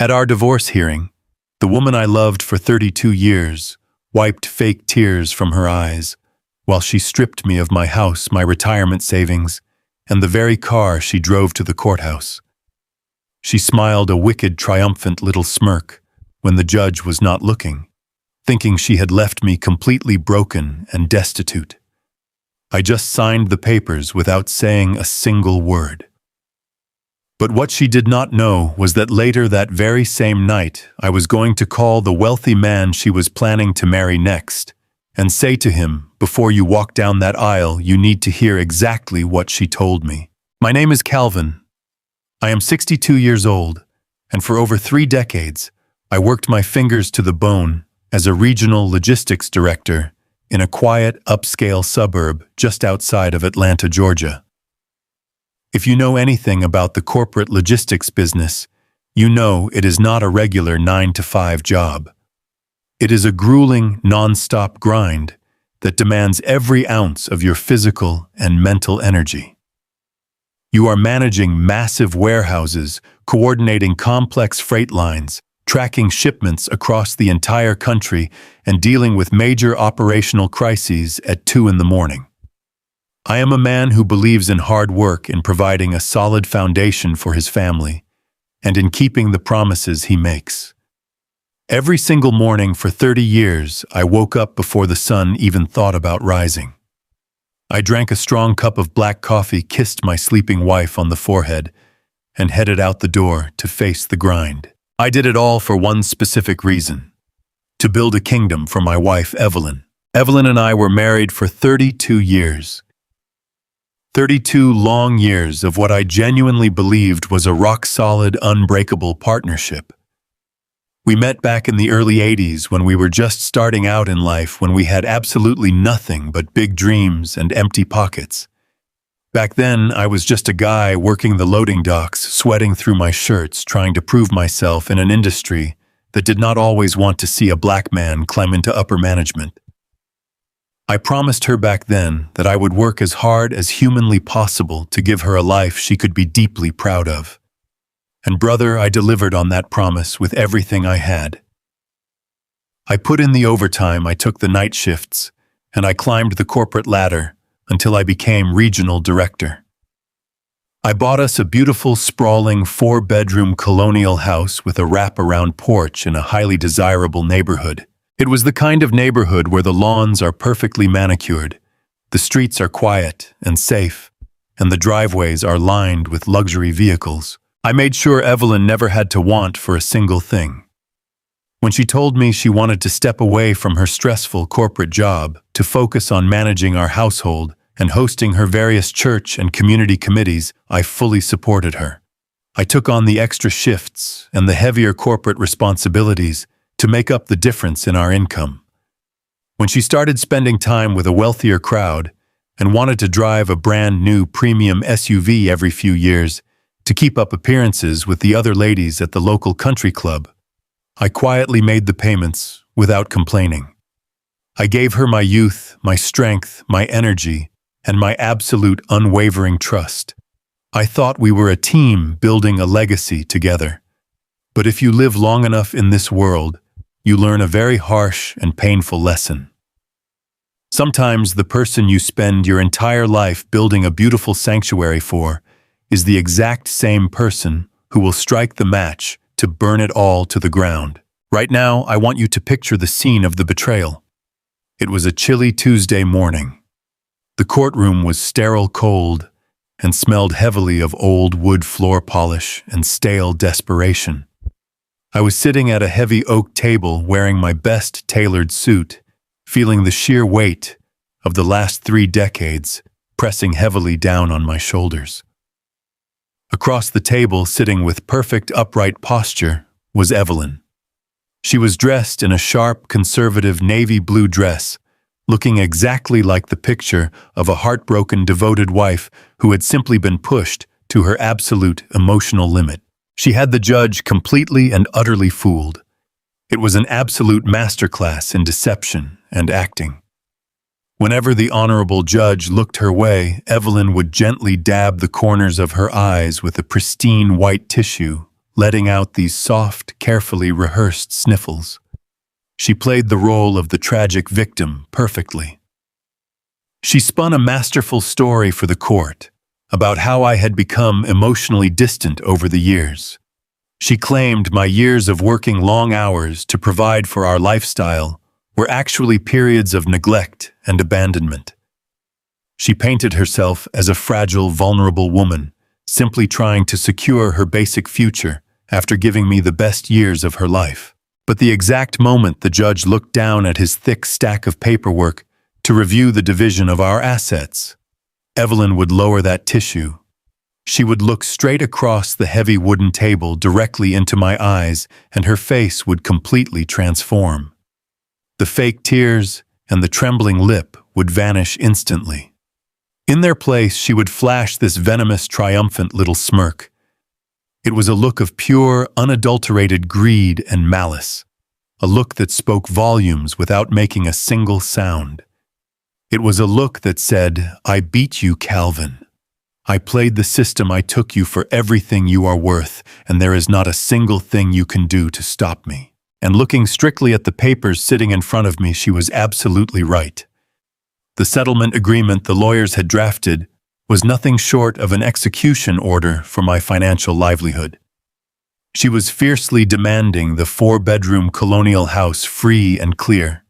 At our divorce hearing, the woman I loved for 32 years wiped fake tears from her eyes while she stripped me of my house, my retirement savings, and the very car she drove to the courthouse. She smiled a wicked, triumphant little smirk when the judge was not looking, thinking she had left me completely broken and destitute. I just signed the papers without saying a single word. But what she did not know was that later that very same night, I was going to call the wealthy man she was planning to marry next and say to him, "Before you walk down that aisle, you need to hear exactly what she told me." My name is Calvin. I am 62 years old, and for over 3 decades, I worked my fingers to the bone as a regional logistics director in a quiet, upscale suburb just outside of Atlanta, Georgia. If you know anything about the corporate logistics business, you know it is not a regular 9-to-5 job. It is a grueling, non-stop grind that demands every ounce of your physical and mental energy. You are managing massive warehouses, coordinating complex freight lines, tracking shipments across the entire country, and dealing with major operational crises at 2 in the morning. I am a man who believes in hard work in providing a solid foundation for his family, and in keeping the promises he makes. Every single morning for 30 years, I woke up before the sun even thought about rising. I drank a strong cup of black coffee, kissed my sleeping wife on the forehead, and headed out the door to face the grind. I did it all for one specific reason: to build a kingdom for my wife, Evelyn. Evelyn and I were married for 32 years. 32 long years of what I genuinely believed was a rock-solid, unbreakable partnership. We met back in the early 80s when we were just starting out in life, when we had absolutely nothing but big dreams and empty pockets. Back then, I was just a guy working the loading docks, sweating through my shirts, trying to prove myself in an industry that did not always want to see a black man climb into upper management. I promised her back then that I would work as hard as humanly possible to give her a life she could be deeply proud of. And brother, I delivered on that promise with everything I had. I put in the overtime, I took the night shifts, and I climbed the corporate ladder until I became regional director. I bought us a beautiful, sprawling 4-bedroom colonial house with a wrap-around porch in a highly desirable neighborhood. It was the kind of neighborhood where the lawns are perfectly manicured, the streets are quiet and safe, and the driveways are lined with luxury vehicles. I made sure Evelyn never had to want for a single thing. When she told me she wanted to step away from her stressful corporate job to focus on managing our household and hosting her various church and community committees, I fully supported her. I took on the extra shifts and the heavier corporate responsibilities to make up the difference in our income. When she started spending time with a wealthier crowd and wanted to drive a brand new premium SUV every few years to keep up appearances with the other ladies at the local country club, I quietly made the payments without complaining. I gave her my youth, my strength, my energy, and my absolute unwavering trust. I thought we were a team building a legacy together. But if you live long enough in this world, you learn a very harsh and painful lesson. Sometimes the person you spend your entire life building a beautiful sanctuary for is the exact same person who will strike the match to burn it all to the ground. Right now, I want you to picture the scene of the betrayal. It was a chilly Tuesday morning. The courtroom was sterile cold and smelled heavily of old wood floor polish and stale desperation. I was sitting at a heavy oak table wearing my best tailored suit, feeling the sheer weight of the last 3 decades pressing heavily down on my shoulders. Across the table, sitting with perfect upright posture, was Evelyn. She was dressed in a sharp, conservative navy blue dress, looking exactly like the picture of a heartbroken, devoted wife who had simply been pushed to her absolute emotional limit. She had the judge completely and utterly fooled. It was an absolute masterclass in deception and acting. Whenever the honorable judge looked her way, Evelyn would gently dab the corners of her eyes with a pristine white tissue, letting out these soft, carefully rehearsed sniffles. She played the role of the tragic victim perfectly. She spun a masterful story for the court about how I had become emotionally distant over the years. She claimed my years of working long hours to provide for our lifestyle were actually periods of neglect and abandonment. She painted herself as a fragile, vulnerable woman, simply trying to secure her basic future after giving me the best years of her life. But the exact moment the judge looked down at his thick stack of paperwork to review the division of our assets, Evelyn would lower that tissue. She would look straight across the heavy wooden table directly into my eyes, and her face would completely transform. The fake tears and the trembling lip would vanish instantly. In their place, she would flash this venomous, triumphant little smirk. It was a look of pure, unadulterated greed and malice, a look that spoke volumes without making a single sound. It was a look that said, "I beat you, Calvin. I played the system. I took you for everything you are worth, and there is not a single thing you can do to stop me." And looking strictly at the papers sitting in front of me, she was absolutely right. The settlement agreement the lawyers had drafted was nothing short of an execution order for my financial livelihood. She was fiercely demanding the 4-bedroom colonial house free and clear.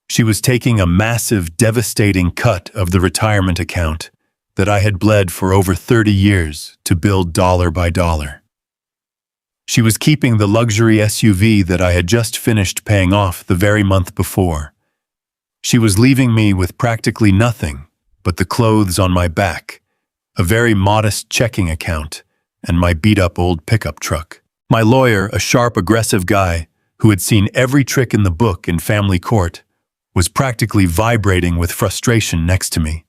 She was taking a massive, devastating cut of the retirement account that I had bled for over 30 years to build dollar by dollar. She was keeping the luxury SUV that I had just finished paying off the very month before. She was leaving me with practically nothing but the clothes on my back, a very modest checking account, and my beat-up old pickup truck. My lawyer, a sharp, aggressive guy who had seen every trick in the book in family court, was practically vibrating with frustration next to me.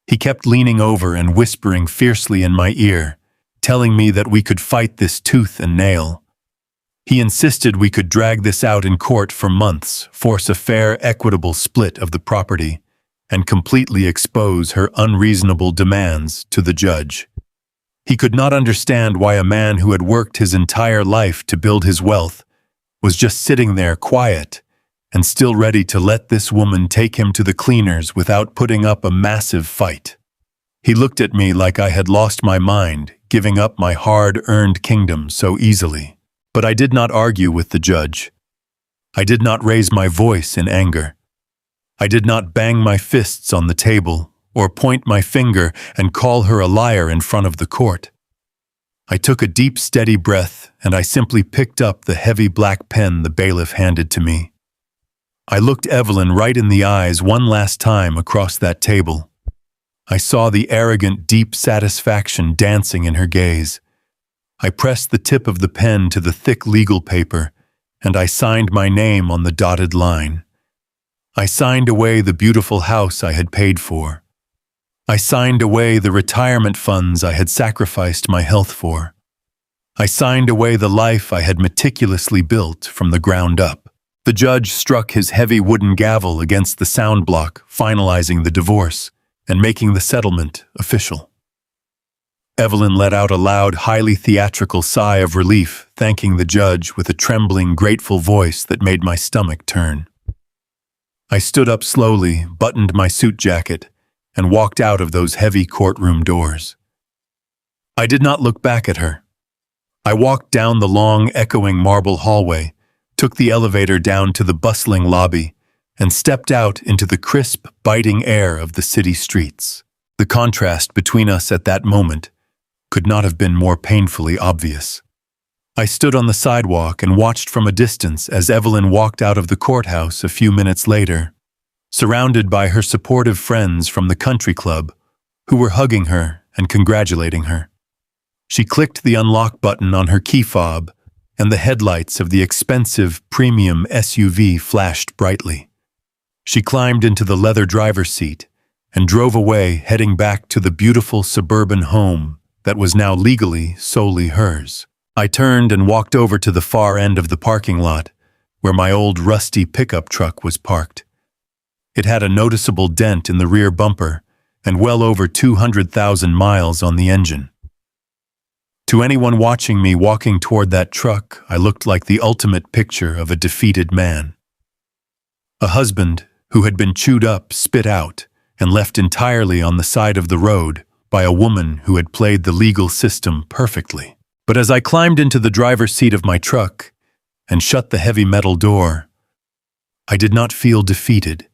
He kept leaning over and whispering fiercely in my ear, telling me that we could fight this tooth and nail. He insisted we could drag this out in court for months, force a fair, equitable split of the property, and completely expose her unreasonable demands to the judge. He could not understand why a man who had worked his entire life to build his wealth was just sitting there quiet and still ready to let this woman take him to the cleaners without putting up a massive fight. He looked at me like I had lost my mind, giving up my hard-earned kingdom so easily. But I did not argue with the judge. I did not raise my voice in anger. I did not bang my fists on the table or point my finger and call her a liar in front of the court. I took a deep, steady breath, and I simply picked up the heavy black pen the bailiff handed to me. I looked Evelyn right in the eyes one last time across that table. I saw the arrogant, deep satisfaction dancing in her gaze. I pressed the tip of the pen to the thick legal paper, and I signed my name on the dotted line. I signed away the beautiful house I had paid for. I signed away the retirement funds I had sacrificed my health for. I signed away the life I had meticulously built from the ground up. The judge struck his heavy wooden gavel against the sound block, finalizing the divorce and making the settlement official. Evelyn let out a loud, highly theatrical sigh of relief, thanking the judge with a trembling, grateful voice that made my stomach turn. I stood up slowly, buttoned my suit jacket, and walked out of those heavy courtroom doors. I did not look back at her. I walked down the long, echoing marble hallway, took the elevator down to the bustling lobby, and stepped out into the crisp, biting air of the city streets. The contrast between us at that moment could not have been more painfully obvious. I stood on the sidewalk and watched from a distance as Evelyn walked out of the courthouse a few minutes later, surrounded by her supportive friends from the country club who were hugging her and congratulating her. She clicked the unlock button on her key fob, and the headlights of the expensive premium SUV flashed brightly. She climbed into the leather driver's seat and drove away, heading back to the beautiful suburban home that was now legally solely hers. I turned and walked over to the far end of the parking lot, where my old rusty pickup truck was parked. It had a noticeable dent in the rear bumper and well over 200,000 miles on the engine. To anyone watching me walking toward that truck, I looked like the ultimate picture of a defeated man. A husband who had been chewed up, spit out, and left entirely on the side of the road by a woman who had played the legal system perfectly. But as I climbed into the driver's seat of my truck and shut the heavy metal door, I did not feel defeated.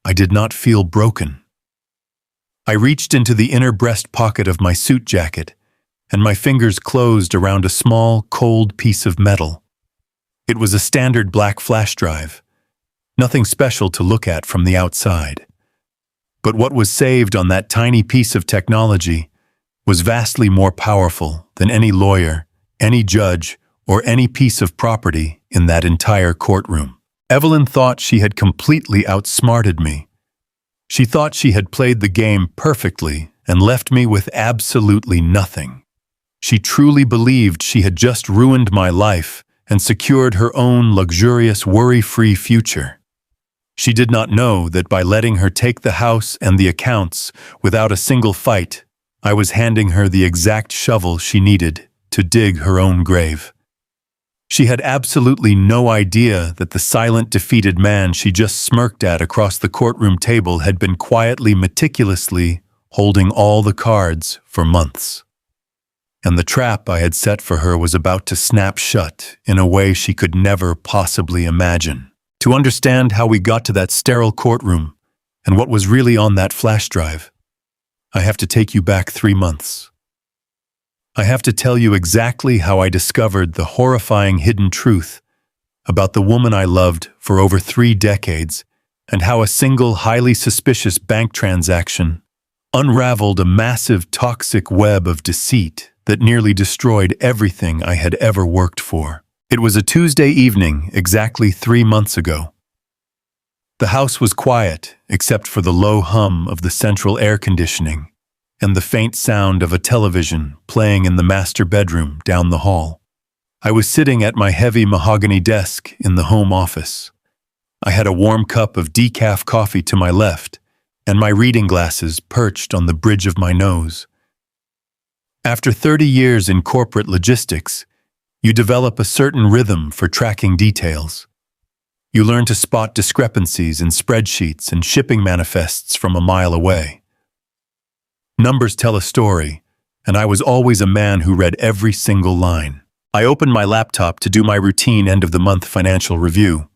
I did not feel broken. I reached into the inner breast pocket of my suit jacket, and my fingers closed around a small, cold piece of metal. It was a standard black flash drive, nothing special to look at from the outside. But what was saved on that tiny piece of technology was vastly more powerful than any lawyer, any judge, or any piece of property in that entire courtroom. Evelyn thought she had completely outsmarted me. She thought she had played the game perfectly and left me with absolutely nothing. She truly believed she had just ruined my life and secured her own luxurious, worry-free future. She did not know that by letting her take the house and the accounts without a single fight, I was handing her the exact shovel she needed to dig her own grave. She had absolutely no idea that the silent, defeated man she just smirked at across the courtroom table had been quietly, meticulously holding all the cards for months. And the trap I had set for her was about to snap shut in a way she could never possibly imagine. To understand how we got to that sterile courtroom and what was really on that flash drive, I have to take you back 3 months. I have to tell you exactly how I discovered the horrifying hidden truth about the woman I loved for over 3 decades and how a single highly suspicious bank transaction unraveled a massive toxic web of deceit that nearly destroyed everything I had ever worked for. It was a Tuesday evening, exactly 3 months ago. The house was quiet, except for the low hum of the central air conditioning and the faint sound of a television playing in the master bedroom down the hall. I was sitting at my heavy mahogany desk in the home office. I had a warm cup of decaf coffee to my left, and my reading glasses perched on the bridge of my nose. After 30 years in corporate logistics, you develop a certain rhythm for tracking details. You learn to spot discrepancies in spreadsheets and shipping manifests from a mile away. Numbers tell a story, and I was always a man who read every single line. I opened my laptop to do my routine end-of-the-month financial review.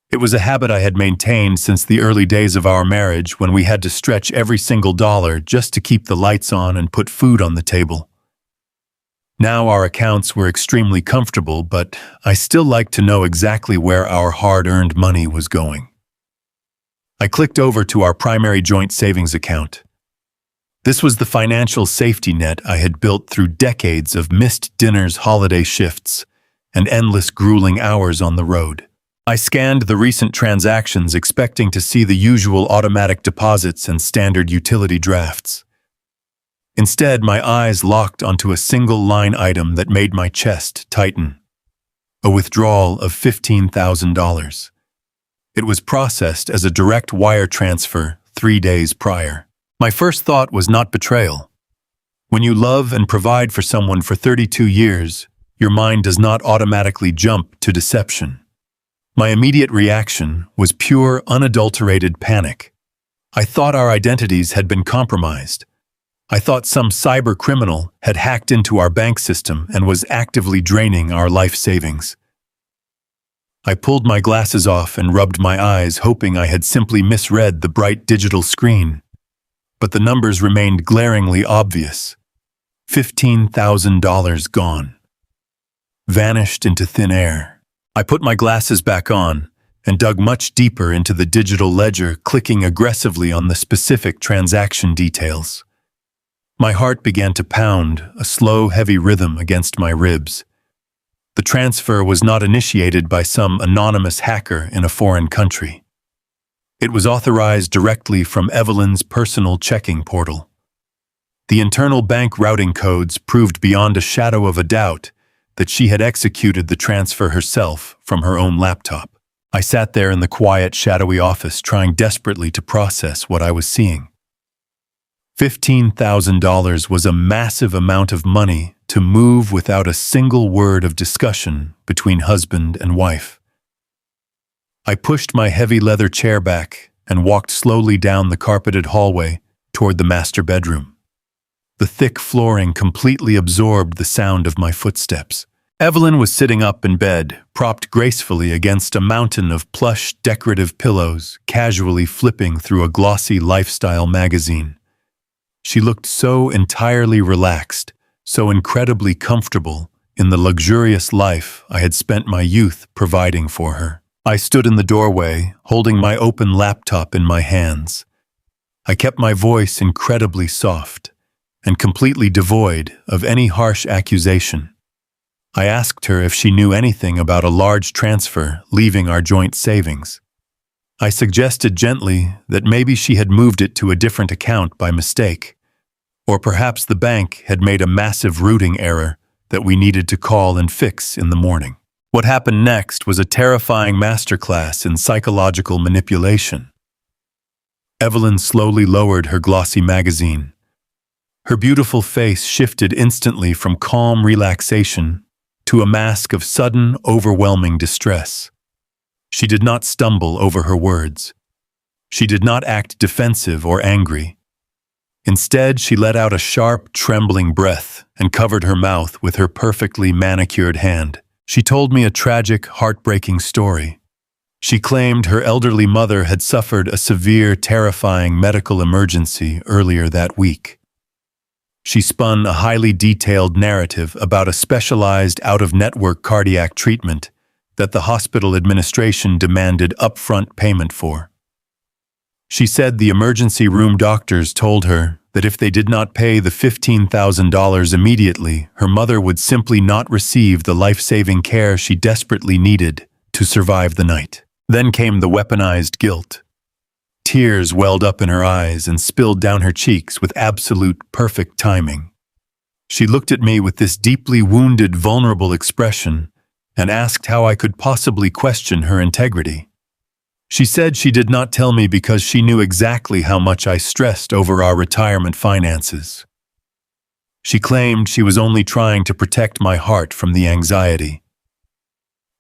It was a habit I had maintained since the early days of our marriage, when we had to stretch every single dollar just to keep the lights on and put food on the table. Now our accounts were extremely comfortable, but I still liked to know exactly where our hard-earned money was going. I clicked over to our primary joint savings account. This was the financial safety net I had built through decades of missed dinners, holiday shifts, and endless grueling hours on the road. I scanned the recent transactions, expecting to see the usual automatic deposits and standard utility drafts. Instead, my eyes locked onto a single line item that made my chest tighten. A withdrawal of $15,000. It was processed as a direct wire transfer 3 days prior. My first thought was not betrayal. When you love and provide for someone for 32 years, your mind does not automatically jump to deception. My immediate reaction was pure, unadulterated panic. I thought our identities had been compromised. I thought some cyber criminal had hacked into our bank system and was actively draining our life savings. I pulled my glasses off and rubbed my eyes, hoping I had simply misread the bright digital screen. But the numbers remained glaringly obvious. $15,000 gone. Vanished into thin air. I put my glasses back on and dug much deeper into the digital ledger, clicking aggressively on the specific transaction details. My heart began to pound, a slow, heavy rhythm against my ribs. The transfer was not initiated by some anonymous hacker in a foreign country. It was authorized directly from Evelyn's personal checking portal. The internal bank routing codes proved beyond a shadow of a doubt that she had executed the transfer herself from her own laptop. I sat there in the quiet, shadowy office, trying desperately to process what I was seeing. $15,000 was a massive amount of money to to move without a single word of discussion between husband and wife. I pushed my heavy leather chair back and walked slowly down the carpeted hallway toward the master bedroom. The thick flooring completely absorbed the sound of my footsteps. Evelyn was sitting up in bed, propped gracefully against a mountain of plush, decorative pillows, casually flipping through a glossy lifestyle magazine. She looked so entirely relaxed, so incredibly comfortable in the luxurious life I had spent my youth providing for her. I stood in the doorway, holding my open laptop in my hands. I kept my voice incredibly soft and completely devoid of any harsh accusation. I asked her if she knew anything about a large transfer leaving our joint savings. I suggested gently that maybe she had moved it to a different account by mistake, or perhaps the bank had made a massive routing error that we needed to call and fix in the morning. What happened next was a terrifying masterclass in psychological manipulation. Evelyn slowly lowered her glossy magazine. Her beautiful face shifted instantly from calm relaxation to a mask of sudden, overwhelming distress. She did not stumble over her words. She did not act defensive or angry. Instead, she let out a sharp, trembling breath and covered her mouth with her perfectly manicured hand. She told me a tragic, heartbreaking story. She claimed her elderly mother had suffered a severe, terrifying medical emergency earlier that week. She spun a highly detailed narrative about a specialized out-of-network cardiac treatment that the hospital administration demanded upfront payment for. She said the emergency room doctors told her that if they did not pay the $15,000 immediately, her mother would simply not receive the life-saving care she desperately needed to survive the night. Then came the weaponized guilt. Tears welled up in her eyes and spilled down her cheeks with absolute perfect timing. She looked at me with this deeply wounded, vulnerable expression and asked how I could possibly question her integrity. She said she did not tell me because she knew exactly how much I stressed over our retirement finances. She claimed she was only trying to protect my heart from the anxiety.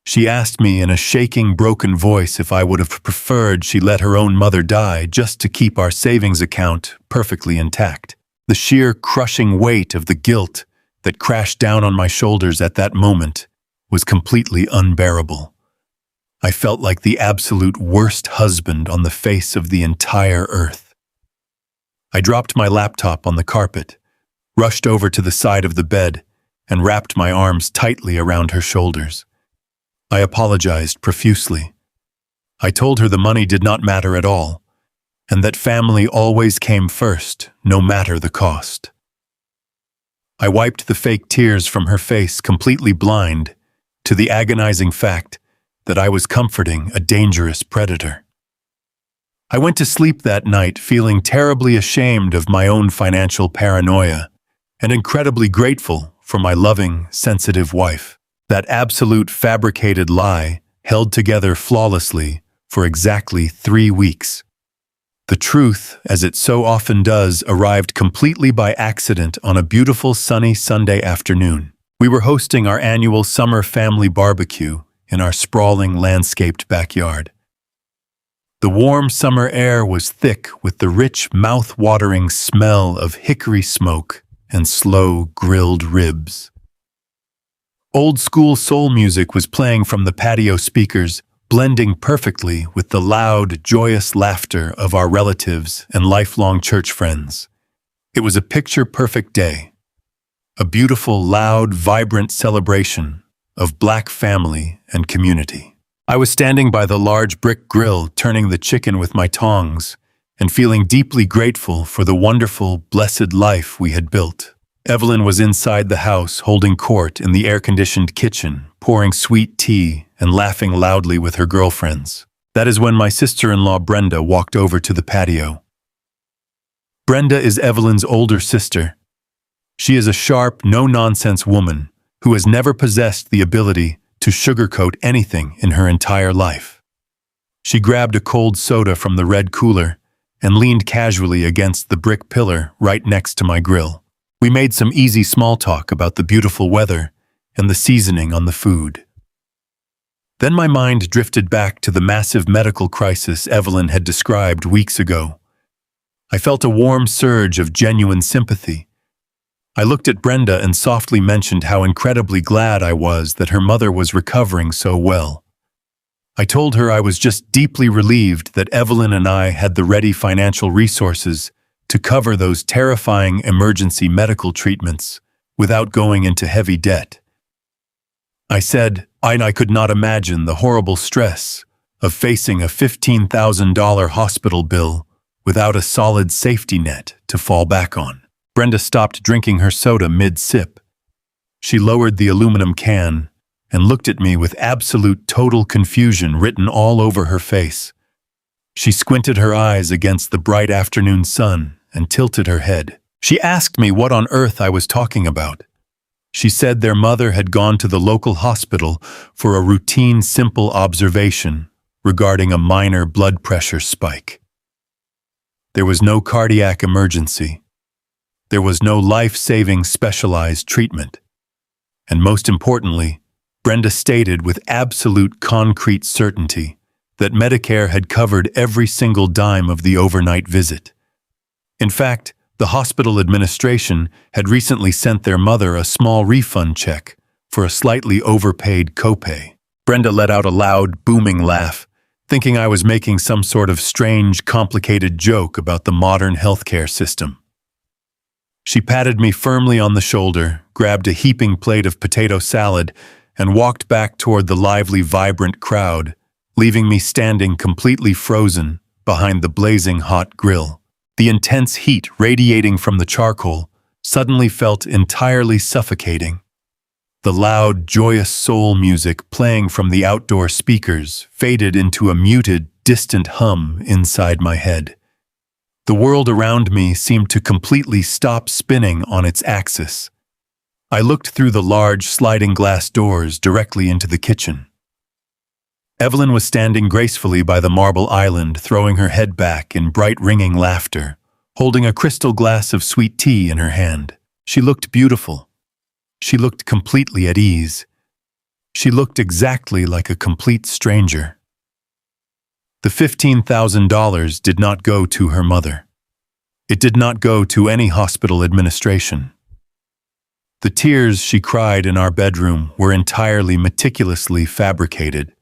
She asked me in a shaking, broken voice if I would have preferred she let her own mother die just to keep our savings account perfectly intact. The sheer crushing weight of the guilt that crashed down on my shoulders at that moment was completely unbearable. I felt like the absolute worst husband on the face of the entire earth. I dropped my laptop on the carpet, rushed over to the side of the bed, and wrapped my arms tightly around her shoulders. I apologized profusely. I told her the money did not matter at all, and that family always came first, no matter the cost. I wiped the fake tears from her face, completely blind to the agonizing fact that I was comforting a dangerous predator. I went to sleep that night feeling terribly ashamed of my own financial paranoia and incredibly grateful for my loving, sensitive wife. That absolute fabricated lie held together flawlessly for exactly 3 weeks. The truth, as it so often does, arrived completely by accident on a beautiful sunny Sunday afternoon. We were hosting our annual summer family barbecue in our sprawling landscaped backyard. The warm summer air was thick with the rich, mouth-watering smell of hickory smoke and slow grilled ribs. Old-school soul music was playing from the patio speakers, blending perfectly with the loud, joyous laughter of our relatives and lifelong church friends. It was a picture-perfect day, a beautiful, loud, vibrant celebration of Black family and community. I was standing by the large brick grill, turning the chicken with my tongs, and feeling deeply grateful for the wonderful, blessed life we had built. Evelyn was inside the house, holding court in the air-conditioned kitchen, pouring sweet tea and laughing loudly with her girlfriends. That is when my sister-in-law Brenda walked over to the patio. Brenda is Evelyn's older sister. She is a sharp, no-nonsense woman who has never possessed the ability to sugarcoat anything in her entire life. She grabbed a cold soda from the red cooler and leaned casually against the brick pillar right next to my grill. We made some easy small talk about the beautiful weather and the seasoning on the food. Then my mind drifted back to the massive medical crisis Evelyn had described weeks ago. I felt a warm surge of genuine sympathy. I looked at Brenda and softly mentioned how incredibly glad I was that her mother was recovering so well. I told her I was just deeply relieved that Evelyn and I had the ready financial resources to cover those terrifying emergency medical treatments without going into heavy debt. I said I could not imagine the horrible stress of facing a $15,000 hospital bill without a solid safety net to fall back on. Brenda stopped drinking her soda mid-sip. She lowered the aluminum can and looked at me with absolute total confusion written all over her face. She squinted her eyes against the bright afternoon sun and tilted her head. She asked me what on earth I was talking about. She said their mother had gone to the local hospital for a routine simple observation regarding a minor blood pressure spike. There was no cardiac emergency. There was no life-saving specialized treatment. And most importantly, Brenda stated with absolute concrete certainty that Medicare had covered every single dime of the overnight visit. In fact, the hospital administration had recently sent their mother a small refund check for a slightly overpaid copay. Brenda let out a loud, booming laugh, thinking I was making some sort of strange, complicated joke about the modern healthcare system. She patted me firmly on the shoulder, grabbed a heaping plate of potato salad, and walked back toward the lively, vibrant crowd, leaving me standing completely frozen behind the blazing hot grill. The intense heat radiating from the charcoal suddenly felt entirely suffocating. The loud, joyous soul music playing from the outdoor speakers faded into a muted, distant hum inside my head. The world around me seemed to completely stop spinning on its axis. I looked through the large sliding glass doors directly into the kitchen. Evelyn was standing gracefully by the marble island, throwing her head back in bright ringing laughter, holding a crystal glass of sweet tea in her hand. She looked beautiful. She looked completely at ease. She looked exactly like a complete stranger. The $15,000 did not go to her mother. It did not go to any hospital administration. The tears she cried in our bedroom were entirely meticulously fabricated.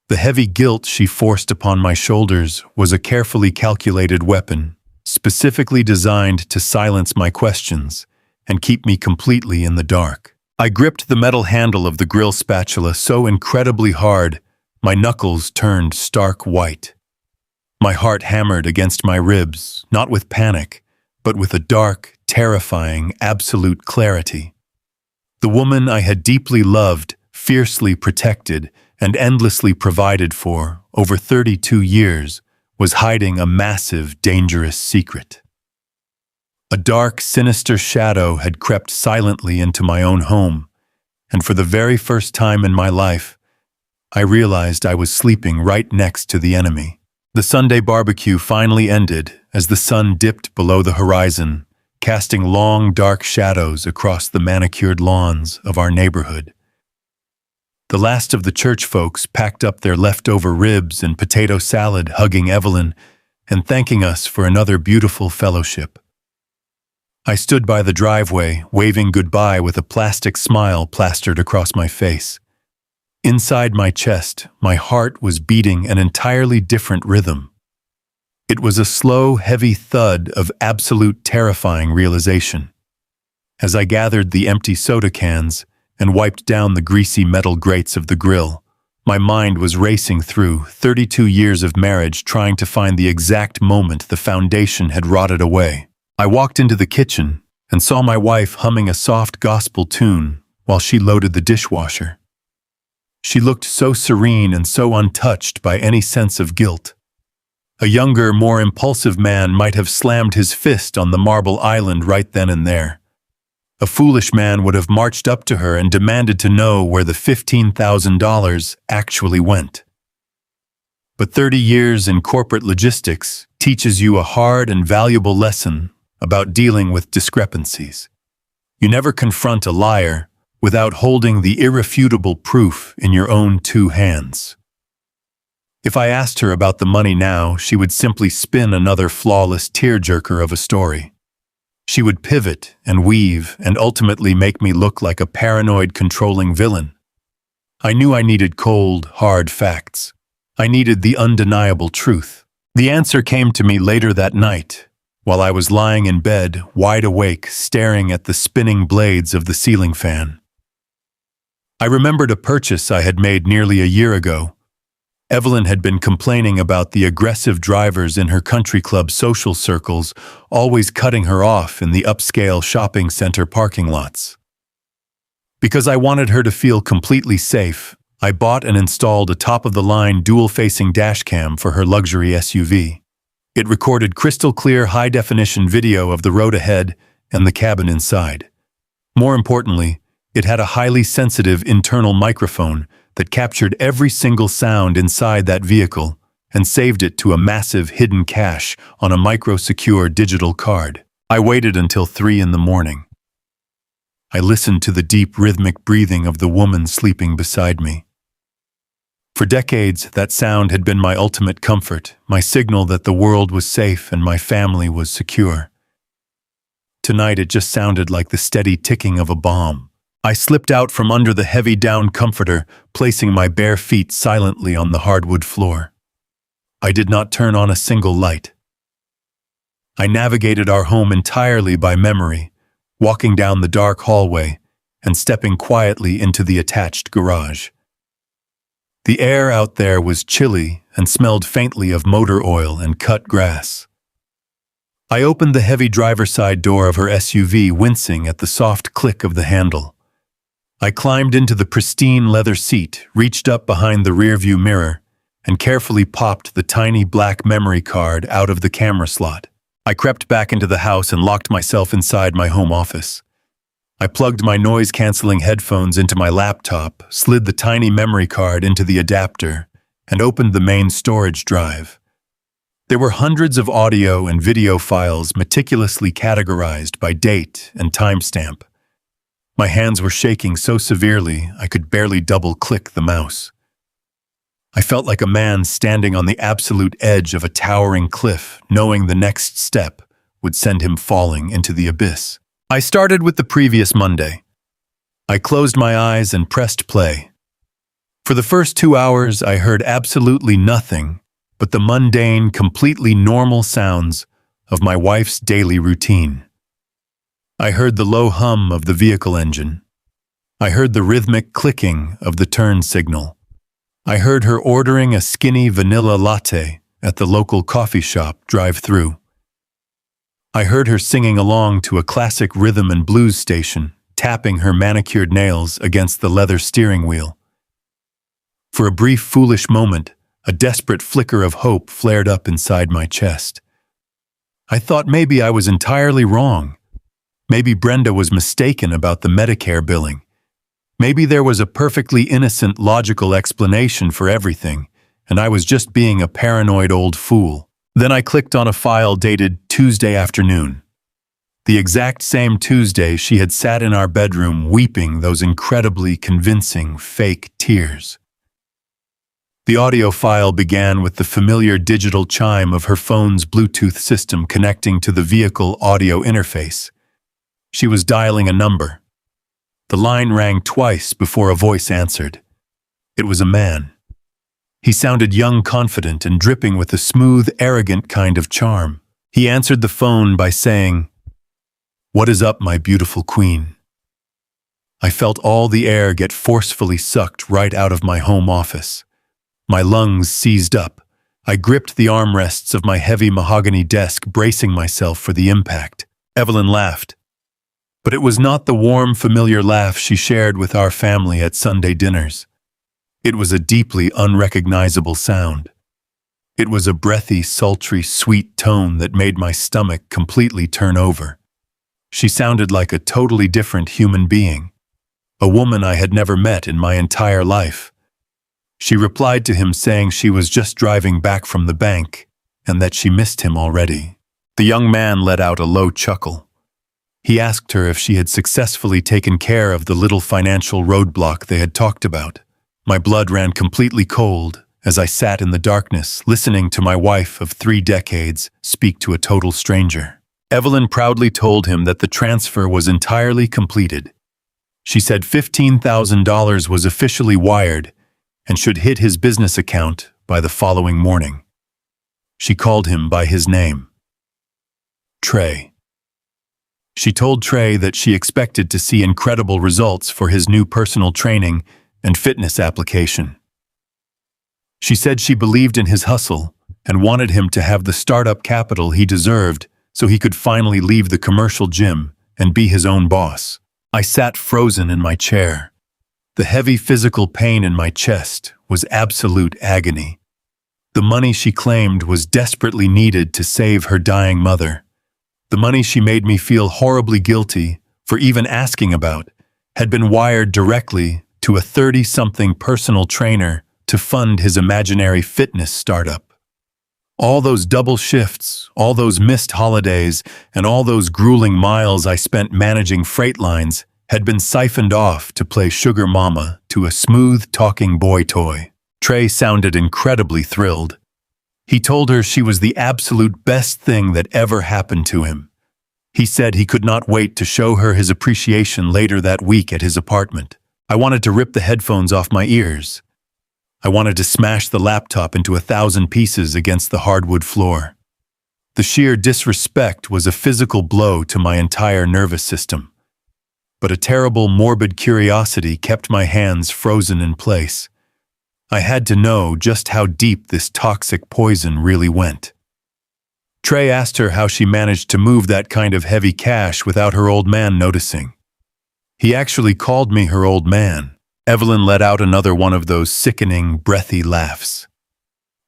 The heavy guilt she forced upon my shoulders was a carefully calculated weapon, specifically designed to silence my questions and keep me completely in the dark. I gripped the metal handle of the grill spatula so incredibly hard, my knuckles turned stark white. My heart hammered against my ribs, not with panic, but with a dark, terrifying, absolute clarity. The woman I had deeply loved, fiercely protected, and endlessly provided for over 32 years was hiding a massive, dangerous secret. A dark, sinister shadow had crept silently into my own home, and for the very first time in my life, I realized I was sleeping right next to the enemy. The Sunday barbecue finally ended as the sun dipped below the horizon, casting long, dark shadows across the manicured lawns of our neighborhood. The last of the church folks packed up their leftover ribs and potato salad, hugging Evelyn and thanking us for another beautiful fellowship. I stood by the driveway, waving goodbye with a plastic smile plastered across my face. Inside my chest, my heart was beating an entirely different rhythm. It was a slow, heavy thud of absolute terrifying realization. As I gathered the empty soda cans and wiped down the greasy metal grates of the grill, my mind was racing through 32 years of marriage, trying to find the exact moment the foundation had rotted away. I walked into the kitchen and saw my wife humming a soft gospel tune while she loaded the dishwasher. She looked so serene and so untouched by any sense of guilt. A younger, more impulsive man might have slammed his fist on the marble island right then and there. A foolish man would have marched up to her and demanded to know where the $15,000 actually went. But 30 years in corporate logistics teaches you a hard and valuable lesson about dealing with discrepancies. You never confront a liar without holding the irrefutable proof in your own two hands. If I asked her about the money now, she would simply spin another flawless tearjerker of a story. She would pivot and weave and ultimately make me look like a paranoid, controlling villain. I knew I needed cold, hard facts. I needed the undeniable truth. The answer came to me later that night, while I was lying in bed, wide awake, staring at the spinning blades of the ceiling fan. I remembered a purchase I had made nearly a year ago. Evelyn had been complaining about the aggressive drivers in her country club social circles, always cutting her off in the upscale shopping center parking lots. Because I wanted her to feel completely safe, I bought and installed a top-of-the-line dual-facing dashcam for her luxury SUV. It recorded crystal-clear, high-definition video of the road ahead and the cabin inside. More importantly, it had a highly sensitive internal microphone that captured every single sound inside that vehicle and saved it to a massive hidden cache on a micro-secure digital card. I waited until 3 in the morning. I listened to the deep rhythmic breathing of the woman sleeping beside me. For decades, that sound had been my ultimate comfort, my signal that the world was safe and my family was secure. Tonight it just sounded like the steady ticking of a bomb. I slipped out from under the heavy down comforter, placing my bare feet silently on the hardwood floor. I did not turn on a single light. I navigated our home entirely by memory, walking down the dark hallway and stepping quietly into the attached garage. The air out there was chilly and smelled faintly of motor oil and cut grass. I opened the heavy driver's side door of her SUV, wincing at the soft click of the handle. I climbed into the pristine leather seat, reached up behind the rearview mirror, and carefully popped the tiny black memory card out of the camera slot. I crept back into the house and locked myself inside my home office. I plugged my noise-canceling headphones into my laptop, slid the tiny memory card into the adapter, and opened the main storage drive. There were hundreds of audio and video files meticulously categorized by date and timestamp. My hands were shaking so severely I could barely double-click the mouse. I felt like a man standing on the absolute edge of a towering cliff, knowing the next step would send him falling into the abyss. I started with the previous Monday. I closed my eyes and pressed play. For the first 2 hours, I heard absolutely nothing but the mundane, completely normal sounds of my wife's daily routine. I heard the low hum of the vehicle engine. I heard the rhythmic clicking of the turn signal. I heard her ordering a skinny vanilla latte at the local coffee shop drive-thru. I heard her singing along to a classic rhythm and blues station, tapping her manicured nails against the leather steering wheel. For a brief, foolish moment, a desperate flicker of hope flared up inside my chest. I thought maybe I was entirely wrong. Maybe Brenda was mistaken about the Medicare billing. Maybe there was a perfectly innocent, logical explanation for everything, and I was just being a paranoid old fool. Then I clicked on a file dated Tuesday afternoon. The exact same Tuesday she had sat in our bedroom weeping those incredibly convincing fake tears. The audio file began with the familiar digital chime of her phone's Bluetooth system connecting to the vehicle audio interface. She was dialing a number. The line rang twice before a voice answered. It was a man. He sounded young, confident, and dripping with a smooth, arrogant kind of charm. He answered the phone by saying, "What is up, my beautiful queen?" I felt all the air get forcefully sucked right out of my home office. My lungs seized up. I gripped the armrests of my heavy mahogany desk, bracing myself for the impact. Evelyn laughed. But it was not the warm, familiar laugh she shared with our family at Sunday dinners. It was a deeply unrecognizable sound. It was a breathy, sultry, sweet tone that made my stomach completely turn over. She sounded like a totally different human being, a woman I had never met in my entire life. She replied to him saying she was just driving back from the bank and that she missed him already. The young man let out a low chuckle. He asked her if she had successfully taken care of the little financial roadblock they had talked about. My blood ran completely cold as I sat in the darkness, listening to my wife of 3 decades speak to a total stranger. Evelyn proudly told him that the transfer was entirely completed. She said $15,000 was officially wired and should hit his business account by the following morning. She called him by his name. Trey. She told Trey that she expected to see incredible results for his new personal training and fitness application. She said she believed in his hustle and wanted him to have the startup capital he deserved so he could finally leave the commercial gym and be his own boss. I sat frozen in my chair. The heavy physical pain in my chest was absolute agony. The money she claimed was desperately needed to save her dying mother. The money she made me feel horribly guilty for even asking about had been wired directly to a 30-something personal trainer to fund his imaginary fitness startup. All those double shifts, all those missed holidays, and all those grueling miles I spent managing freight lines had been siphoned off to play sugar mama to a smooth-talking boy toy. Trey sounded incredibly thrilled. He told her she was the absolute best thing that ever happened to him. He said he could not wait to show her his appreciation later that week at his apartment. I wanted to rip the headphones off my ears. I wanted to smash the laptop into 1,000 pieces against the hardwood floor. The sheer disrespect was a physical blow to my entire nervous system. But a terrible, morbid curiosity kept my hands frozen in place. I had to know just how deep this toxic poison really went. Trey asked her how she managed to move that kind of heavy cash without her old man noticing. He actually called me her old man. Evelyn let out another one of those sickening, breathy laughs.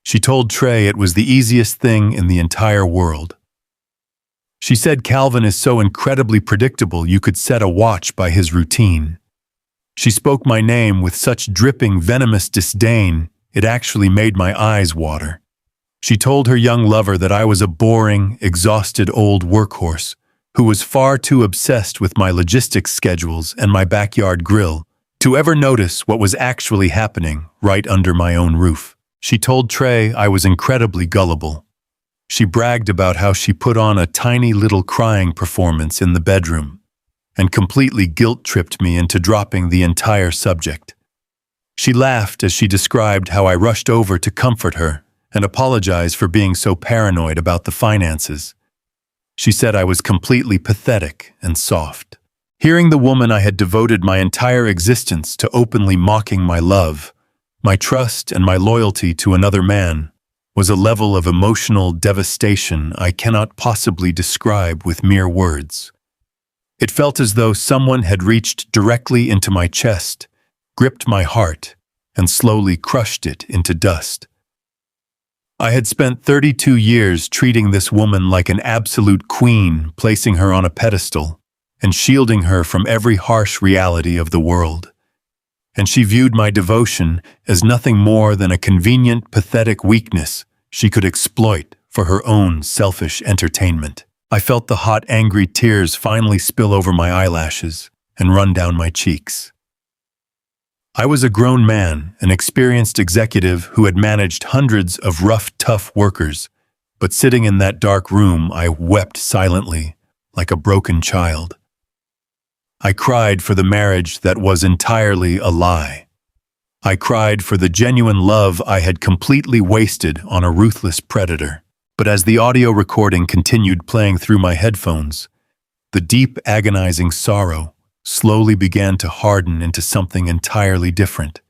She told Trey it was the easiest thing in the entire world. She said Calvin is so incredibly predictable you could set a watch by his routine. She spoke my name with such dripping, venomous disdain, it actually made my eyes water. She told her young lover that I was a boring, exhausted old workhorse who was far too obsessed with my logistics schedules and my backyard grill to ever notice what was actually happening right under my own roof. She told Trey I was incredibly gullible. She bragged about how she put on a tiny little crying performance in the bedroom and completely guilt-tripped me into dropping the entire subject. She laughed as she described how I rushed over to comfort her and apologize for being so paranoid about the finances. She said I was completely pathetic and soft. Hearing the woman I had devoted my entire existence to openly mocking my love, my trust, and my loyalty to another man was a level of emotional devastation I cannot possibly describe with mere words. It felt as though someone had reached directly into my chest, gripped my heart, and slowly crushed it into dust. I had spent 32 years treating this woman like an absolute queen, placing her on a pedestal and shielding her from every harsh reality of the world. And she viewed my devotion as nothing more than a convenient, pathetic weakness she could exploit for her own selfish entertainment. I felt the hot, angry tears finally spill over my eyelashes and run down my cheeks. I was a grown man, an experienced executive who had managed hundreds of rough, tough workers, but sitting in that dark room, I wept silently, like a broken child. I cried for the marriage that was entirely a lie. I cried for the genuine love I had completely wasted on a ruthless predator. But as the audio recording continued playing through my headphones, the deep, agonizing sorrow slowly began to harden into something entirely different.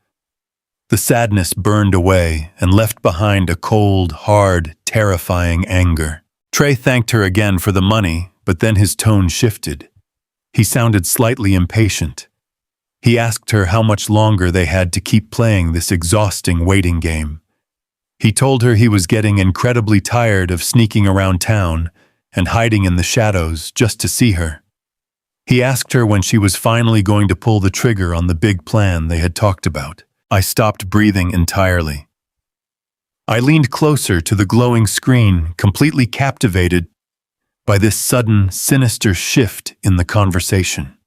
The sadness burned away and left behind a cold, hard, terrifying anger. Trey thanked her again for the money, but then his tone shifted. He sounded slightly impatient. He asked her how much longer they had to keep playing this exhausting waiting game. He told her he was getting incredibly tired of sneaking around town and hiding in the shadows just to see her. He asked her when she was finally going to pull the trigger on the big plan they had talked about. I stopped breathing entirely. I leaned closer to the glowing screen, completely captivated by this sudden, sinister shift in the conversation.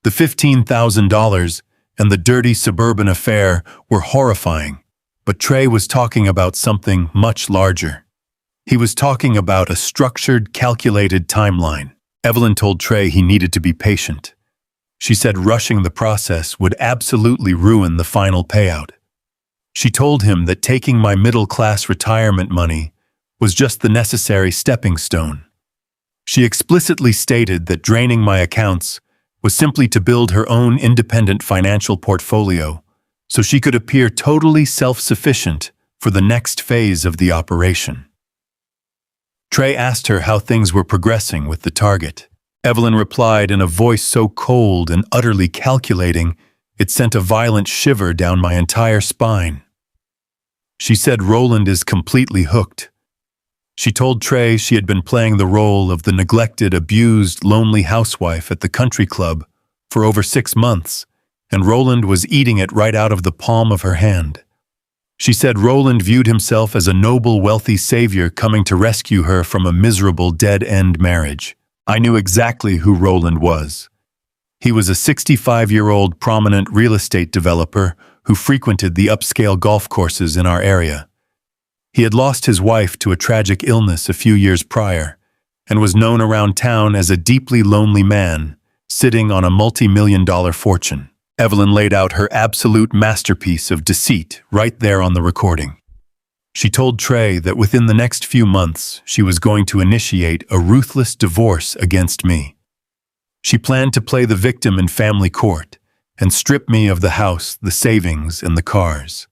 The $15,000 and the dirty suburban affair were horrifying, but Trey was talking about something much larger. He was talking about a structured, calculated timeline. Evelyn told Trey he needed to be patient. She said rushing the process would absolutely ruin the final payout. She told him that taking my middle-class retirement money was just the necessary stepping stone. She explicitly stated that draining my accounts was simply to build her own independent financial portfolio so she could appear totally self-sufficient for the next phase of the operation. Trey asked her how things were progressing with the target. Evelyn replied in a voice so cold and utterly calculating it sent a violent shiver down my entire spine. She said Roland is completely hooked. She told Trey she had been playing the role of the neglected, abused, lonely housewife at the country club for over 6 months, and Roland was eating it right out of the palm of her hand. She said Roland viewed himself as a noble, wealthy savior coming to rescue her from a miserable, dead-end marriage. I knew exactly who Roland was. He was a 65-year-old prominent real estate developer who frequented the upscale golf courses in our area. He had lost his wife to a tragic illness a few years prior and was known around town as a deeply lonely man sitting on a multi-million-dollar fortune. Evelyn laid out her absolute masterpiece of deceit right there on the recording. She told Trey that within the next few months she was going to initiate a ruthless divorce against me. She planned to play the victim in family court and strip me of the house, the savings, and the cars.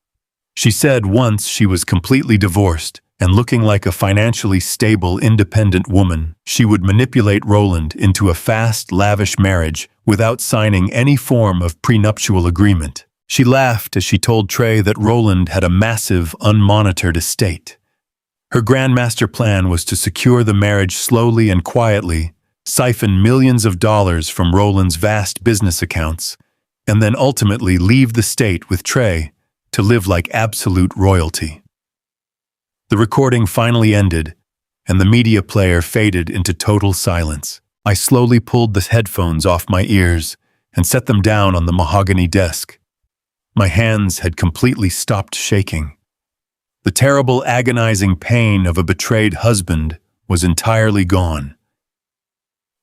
She said once she was completely divorced and looking like a financially stable, independent woman, she would manipulate Roland into a fast, lavish marriage without signing any form of prenuptial agreement. She laughed as she told Trey that Roland had a massive, unmonitored estate. Her grandmaster plan was to secure the marriage slowly and quietly, siphon millions of dollars from Roland's vast business accounts, and then ultimately leave the state with Trey to live like absolute royalty. The recording finally ended, and the media player faded into total silence. I slowly pulled the headphones off my ears and set them down on the mahogany desk. My hands had completely stopped shaking. The terrible, agonizing pain of a betrayed husband was entirely gone.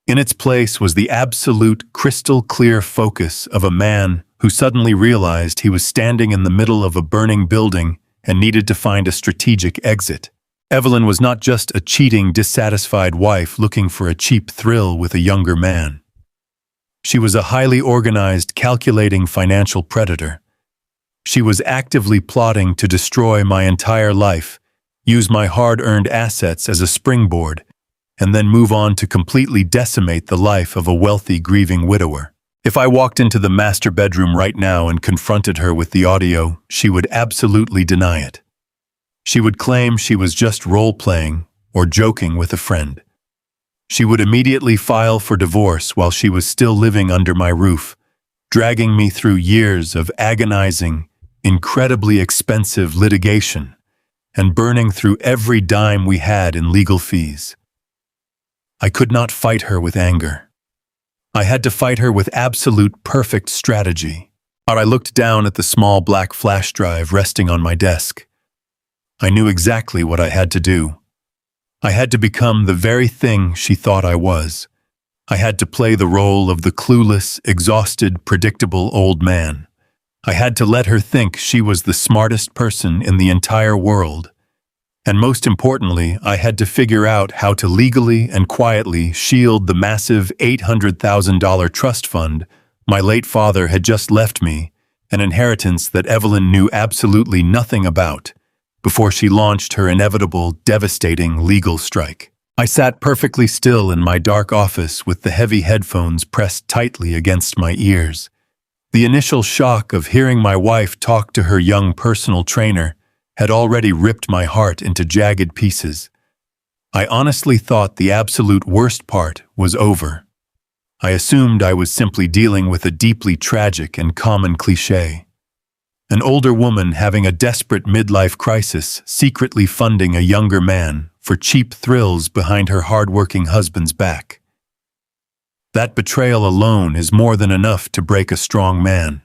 In its place was the absolute, crystal-clear focus of a man who suddenly realized he was standing in the middle of a burning building and needed to find a strategic exit. Evelyn was not just a cheating, dissatisfied wife looking for a cheap thrill with a younger man. She was a highly organized, calculating financial predator. She was actively plotting to destroy my entire life, use my hard-earned assets as a springboard, and then move on to completely decimate the life of a wealthy, grieving widower. If I walked into the master bedroom right now and confronted her with the audio, she would absolutely deny it. She would claim she was just role-playing or joking with a friend. She would immediately file for divorce while she was still living under my roof, dragging me through years of agonizing, incredibly expensive litigation and burning through every dime we had in legal fees. I could not fight her with anger. I had to fight her with absolute perfect strategy. I looked down at the small black flash drive resting on my desk. I knew exactly what I had to do. I had to become the very thing she thought I was. I had to play the role of the clueless, exhausted, predictable old man. I had to let her think she was the smartest person in the entire world. And most importantly, I had to figure out how to legally and quietly shield the massive $800,000 trust fund my late father had just left me, an inheritance that Evelyn knew absolutely nothing about, before she launched her inevitable, devastating legal strike. I sat perfectly still in my dark office with the heavy headphones pressed tightly against my ears. The initial shock of hearing my wife talk to her young personal trainer had already ripped my heart into jagged pieces. I honestly thought the absolute worst part was over. I assumed I was simply dealing with a deeply tragic and common cliché. An older woman having a desperate midlife crisis, secretly funding a younger man for cheap thrills behind her hard-working husband's back. That betrayal alone is more than enough to break a strong man.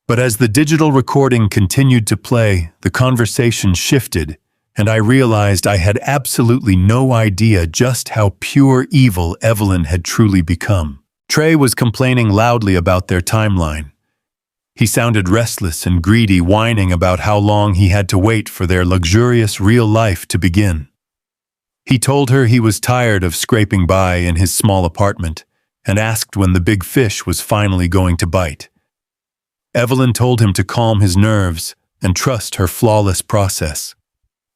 But as the digital recording continued to play, the conversation shifted, and I realized I had absolutely no idea just how pure evil Evelyn had truly become. Trey was complaining loudly about their timeline. He sounded restless and greedy, whining about how long he had to wait for their luxurious real life to begin. He told her he was tired of scraping by in his small apartment and asked when the big fish was finally going to bite. Evelyn told him to calm his nerves and trust her flawless process.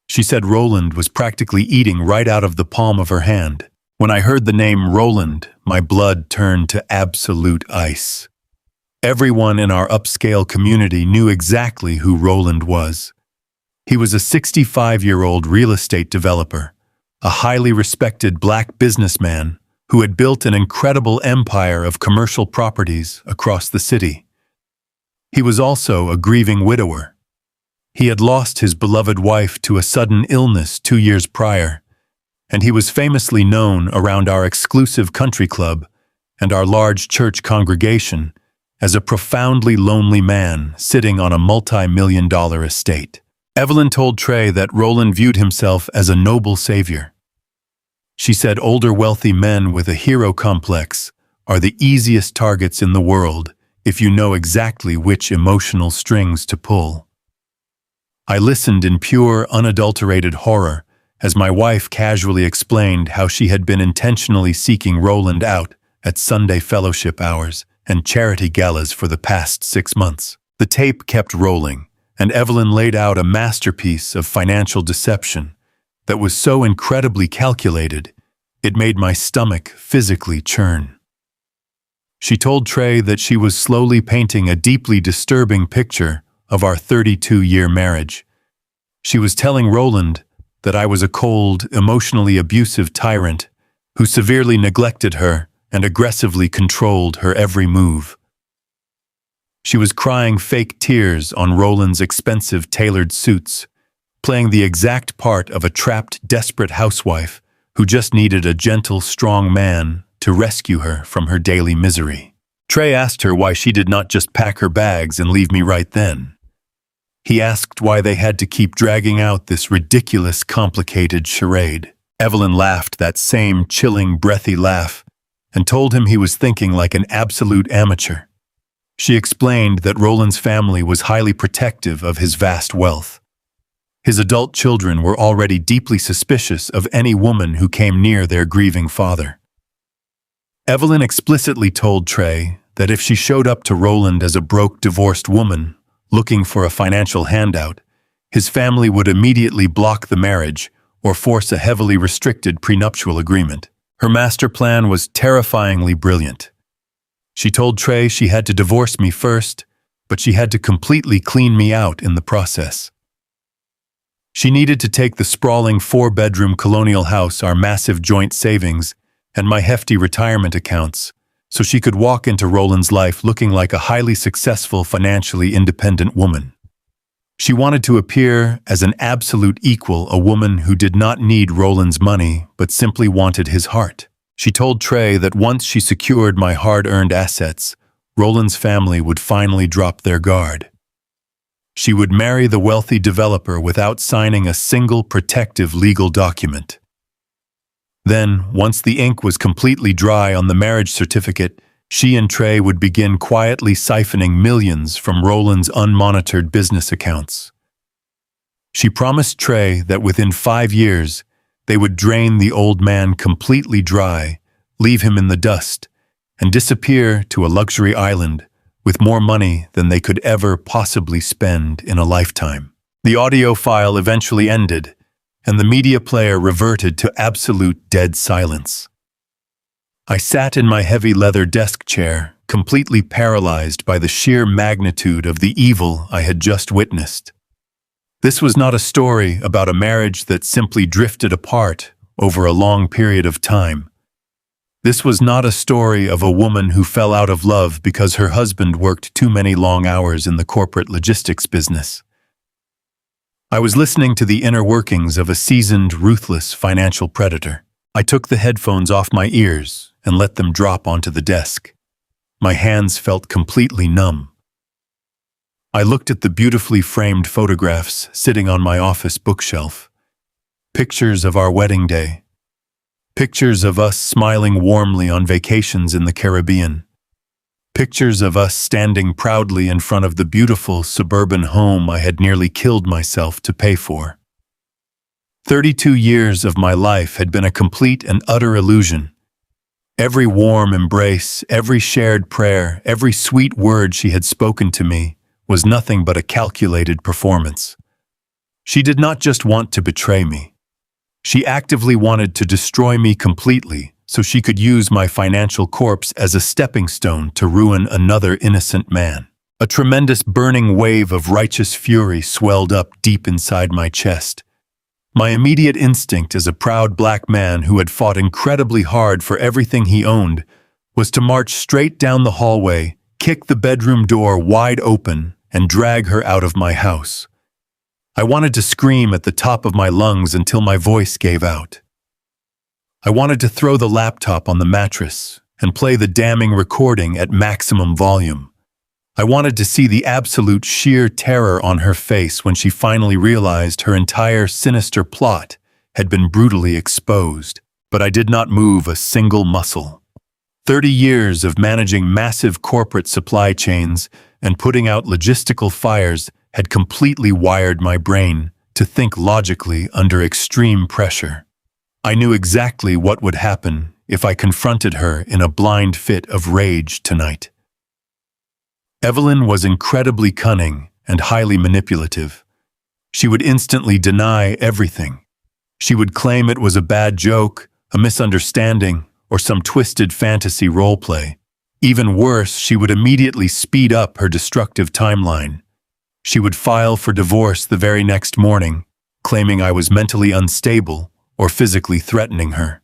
She said Roland was practically eating right out of the palm of her hand. When I heard the name Roland, my blood turned to absolute ice. Everyone in our upscale community knew exactly who Roland was. He was a 65-year-old real estate developer, a highly respected black businessman who had built an incredible empire of commercial properties across the city. He was also a grieving widower. He had lost his beloved wife to a sudden illness 2 years prior, and he was famously known around our exclusive country club and our large church congregation as a profoundly lonely man sitting on a multi-million-dollar estate. Evelyn told Trey that Roland viewed himself as a noble savior. She said older wealthy men with a hero complex are the easiest targets in the world if you know exactly which emotional strings to pull. I listened in pure, unadulterated horror as my wife casually explained how she had been intentionally seeking Roland out at Sunday fellowship hours and charity galas for the past 6 months. The tape kept rolling, and Evelyn laid out a masterpiece of financial deception that was so incredibly calculated, it made my stomach physically churn. She told Trey that she was slowly painting a deeply disturbing picture of our 32-year marriage. She was telling Roland that I was a cold, emotionally abusive tyrant who severely neglected her and aggressively controlled her every move. She was crying fake tears on Roland's expensive tailored suits, playing the exact part of a trapped, desperate housewife who just needed a gentle, strong man to rescue her from her daily misery. Trey asked her why she did not just pack her bags and leave me right then. He asked why they had to keep dragging out this ridiculous, complicated charade. Evelyn laughed that same chilling, breathy laugh and told him he was thinking like an absolute amateur. She explained that Roland's family was highly protective of his vast wealth. His adult children were already deeply suspicious of any woman who came near their grieving father. Evelyn explicitly told Trey that if she showed up to Roland as a broke, divorced woman looking for a financial handout, his family would immediately block the marriage or force a heavily restricted prenuptial agreement. Her master plan was terrifyingly brilliant. She told Trey she had to divorce me first, but she had to completely clean me out in the process. She needed to take the sprawling 4-bedroom colonial house, our massive joint savings, and my hefty retirement accounts, so she could walk into Roland's life looking like a highly successful, financially independent woman. She wanted to appear as an absolute equal, a woman who did not need Roland's money, but simply wanted his heart. She told Trey that once she secured my hard-earned assets, Roland's family would finally drop their guard. She would marry the wealthy developer without signing a single protective legal document. Then, once the ink was completely dry on the marriage certificate, she and Trey would begin quietly siphoning millions from Roland's unmonitored business accounts. She promised Trey that within 5 years, they would drain the old man completely dry, leave him in the dust, and disappear to a luxury island with more money than they could ever possibly spend in a lifetime. The audio file eventually ended, and the media player reverted to absolute dead silence. I sat in my heavy leather desk chair, completely paralyzed by the sheer magnitude of the evil I had just witnessed. This was not a story about a marriage that simply drifted apart over a long period of time. This was not a story of a woman who fell out of love because her husband worked too many long hours in the corporate logistics business. I was listening to the inner workings of a seasoned, ruthless financial predator. I took the headphones off my ears and let them drop onto the desk. My hands felt completely numb. I looked at the beautifully framed photographs sitting on my office bookshelf. Pictures of our wedding day. Pictures of us smiling warmly on vacations in the Caribbean. Pictures of us standing proudly in front of the beautiful suburban home I had nearly killed myself to pay for. 32 years of my life had been a complete and utter illusion. Every warm embrace, every shared prayer, every sweet word she had spoken to me was nothing but a calculated performance. She did not just want to betray me. She actively wanted to destroy me completely so she could use my financial corpse as a stepping stone to ruin another innocent man. A tremendous burning wave of righteous fury swelled up deep inside my chest. My immediate instinct as a proud black man who had fought incredibly hard for everything he owned was to march straight down the hallway, kick the bedroom door wide open, and drag her out of my house. I wanted to scream at the top of my lungs until my voice gave out. I wanted to throw the laptop on the mattress and play the damning recording at maximum volume. I wanted to see the absolute sheer terror on her face when she finally realized her entire sinister plot had been brutally exposed, but I did not move a single muscle. 30 years of managing massive corporate supply chains and putting out logistical fires had completely wired my brain to think logically under extreme pressure. I knew exactly what would happen if I confronted her in a blind fit of rage tonight. Evelyn was incredibly cunning and highly manipulative. She would instantly deny everything. She would claim it was a bad joke, a misunderstanding, or some twisted fantasy roleplay. Even worse, she would immediately speed up her destructive timeline. She would file for divorce the very next morning, claiming I was mentally unstable or physically threatening her.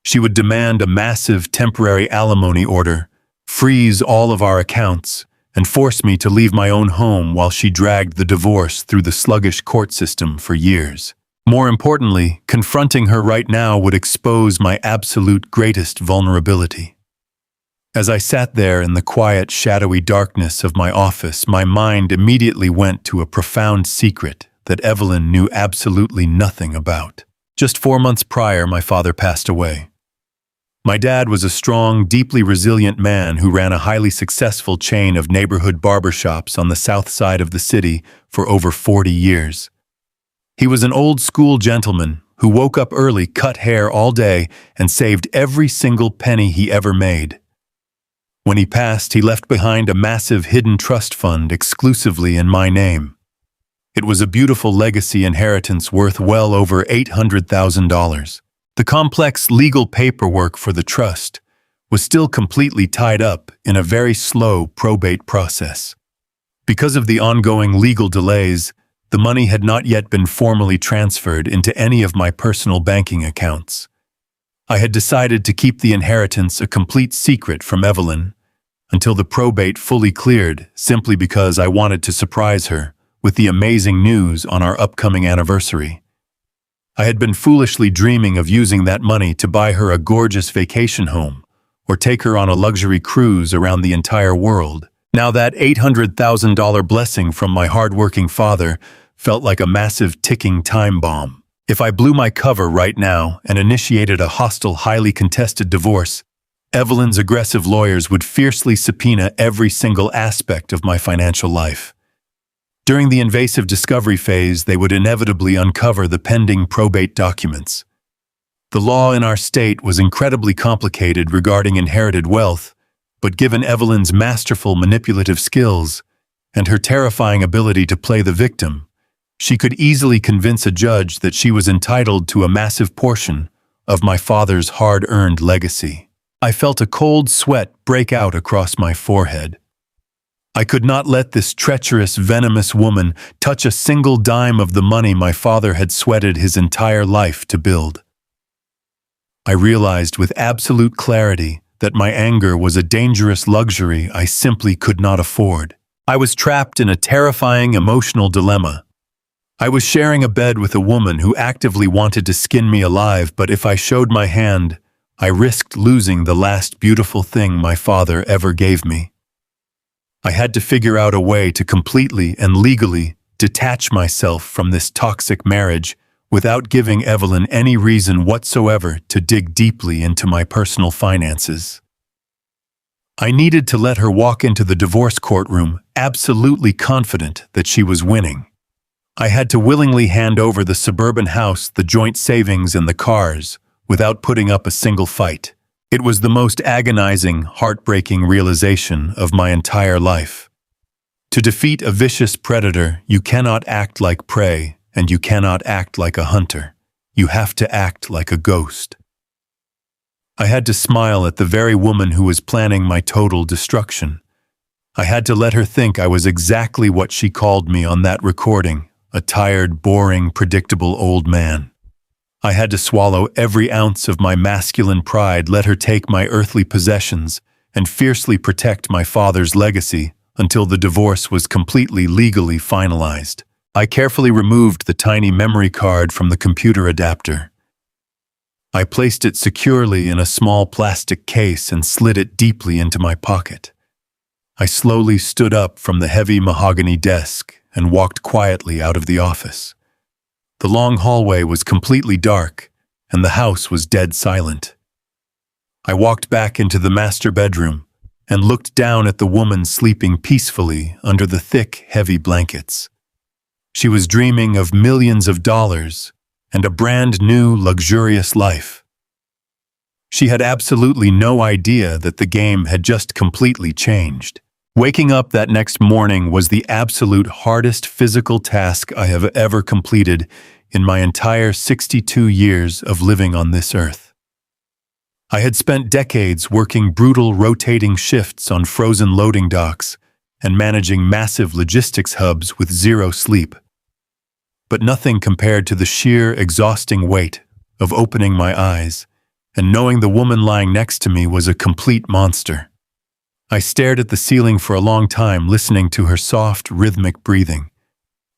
She would demand a massive temporary alimony order, freeze all of our accounts, and force me to leave my own home while she dragged the divorce through the sluggish court system for years. More importantly, confronting her right now would expose my absolute greatest vulnerability. As I sat there in the quiet, shadowy darkness of my office, my mind immediately went to a profound secret that Evelyn knew absolutely nothing about. Just 4 months prior, my father passed away. My dad was a strong, deeply resilient man who ran a highly successful chain of neighborhood barbershops on the south side of the city for over 40 years. He was an old-school gentleman who woke up early, cut hair all day, and saved every single penny he ever made. When he passed, he left behind a massive hidden trust fund exclusively in my name. It was a beautiful legacy inheritance worth well over $800,000. The complex legal paperwork for the trust was still completely tied up in a very slow probate process. Because of the ongoing legal delays, the money had not yet been formally transferred into any of my personal banking accounts. I had decided to keep the inheritance a complete secret from Evelyn until the probate fully cleared, simply because I wanted to surprise her with the amazing news on our upcoming anniversary. I had been foolishly dreaming of using that money to buy her a gorgeous vacation home or take her on a luxury cruise around the entire world. Now that $800,000 blessing from my hardworking father felt like a massive ticking time bomb. If I blew my cover right now and initiated a hostile, highly contested divorce, Evelyn's aggressive lawyers would fiercely subpoena every single aspect of my financial life. During the invasive discovery phase, they would inevitably uncover the pending probate documents. The law in our state was incredibly complicated regarding inherited wealth, but given Evelyn's masterful manipulative skills and her terrifying ability to play the victim, she could easily convince a judge that she was entitled to a massive portion of my father's hard-earned legacy. I felt a cold sweat break out across my forehead. I could not let this treacherous, venomous woman touch a single dime of the money my father had sweated his entire life to build. I realized with absolute clarity that my anger was a dangerous luxury I simply could not afford. I was trapped in a terrifying emotional dilemma. I was sharing a bed with a woman who actively wanted to skin me alive, but if I showed my hand, I risked losing the last beautiful thing my father ever gave me. I had to figure out a way to completely and legally detach myself from this toxic marriage without giving Evelyn any reason whatsoever to dig deeply into my personal finances. I needed to let her walk into the divorce courtroom absolutely confident that she was winning. I had to willingly hand over the suburban house, the joint savings, and the cars without putting up a single fight. It was the most agonizing, heartbreaking realization of my entire life. To defeat a vicious predator, you cannot act like prey, and you cannot act like a hunter. You have to act like a ghost. I had to smile at the very woman who was planning my total destruction. I had to let her think I was exactly what she called me on that recording, a tired, boring, predictable old man. I had to swallow every ounce of my masculine pride, let her take my earthly possessions, and fiercely protect my father's legacy until the divorce was completely legally finalized. I carefully removed the tiny memory card from the computer adapter. I placed it securely in a small plastic case and slid it deeply into my pocket. I slowly stood up from the heavy mahogany desk and walked quietly out of the office. The long hallway was completely dark, and the house was dead silent. I walked back into the master bedroom and looked down at the woman sleeping peacefully under the thick, heavy blankets. She was dreaming of millions of dollars and a brand new, luxurious life. She had absolutely no idea that the game had just completely changed. Waking up that next morning was the absolute hardest physical task I have ever completed in my entire 62 years of living on this earth. I had spent decades working brutal rotating shifts on frozen loading docks and managing massive logistics hubs with zero sleep. But nothing compared to the sheer, exhausting weight of opening my eyes and knowing the woman lying next to me was a complete monster. I stared at the ceiling for a long time, listening to her soft, rhythmic breathing.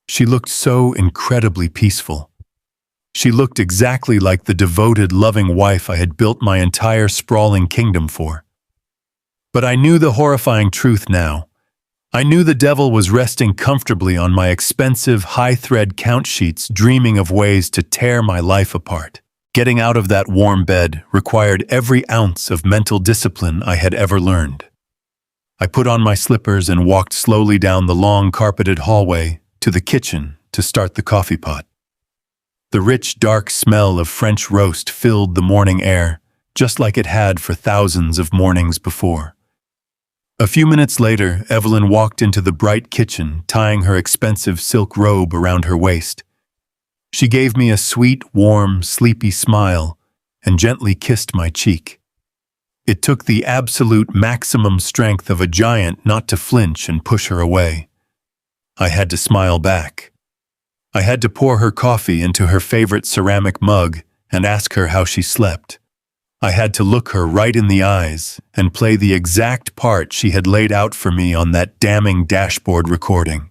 She looked so incredibly peaceful. She looked exactly like the devoted, loving wife I had built my entire sprawling kingdom for. But I knew the horrifying truth now. I knew the devil was resting comfortably on my expensive, high-thread count sheets, dreaming of ways to tear my life apart. Getting out of that warm bed required every ounce of mental discipline I had ever learned. I put on my slippers and walked slowly down the long carpeted hallway to the kitchen to start the coffee pot. The rich, dark smell of French roast filled the morning air, just like it had for thousands of mornings before. A few minutes later, Evelyn walked into the bright kitchen, tying her expensive silk robe around her waist. She gave me a sweet, warm, sleepy smile and gently kissed my cheek. It took the absolute maximum strength of a giant not to flinch and push her away. I had to smile back. I had to pour her coffee into her favorite ceramic mug and ask her how she slept. I had to look her right in the eyes and play the exact part she had laid out for me on that damning dashboard recording.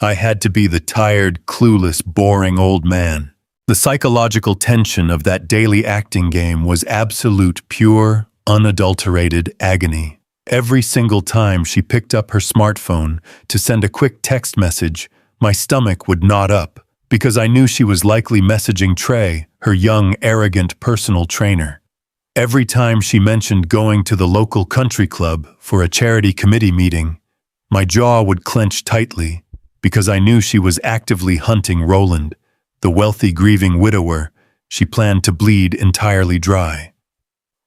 I had to be the tired, clueless, boring old man. The psychological tension of that daily acting game was absolute, pure, unadulterated agony. Every single time she picked up her smartphone to send a quick text message, my stomach would knot up, because I knew she was likely messaging Trey, her young, arrogant personal trainer. Every time she mentioned going to the local country club for a charity committee meeting, my jaw would clench tightly, because I knew she was actively hunting Roland, the wealthy, grieving widower she planned to bleed entirely dry.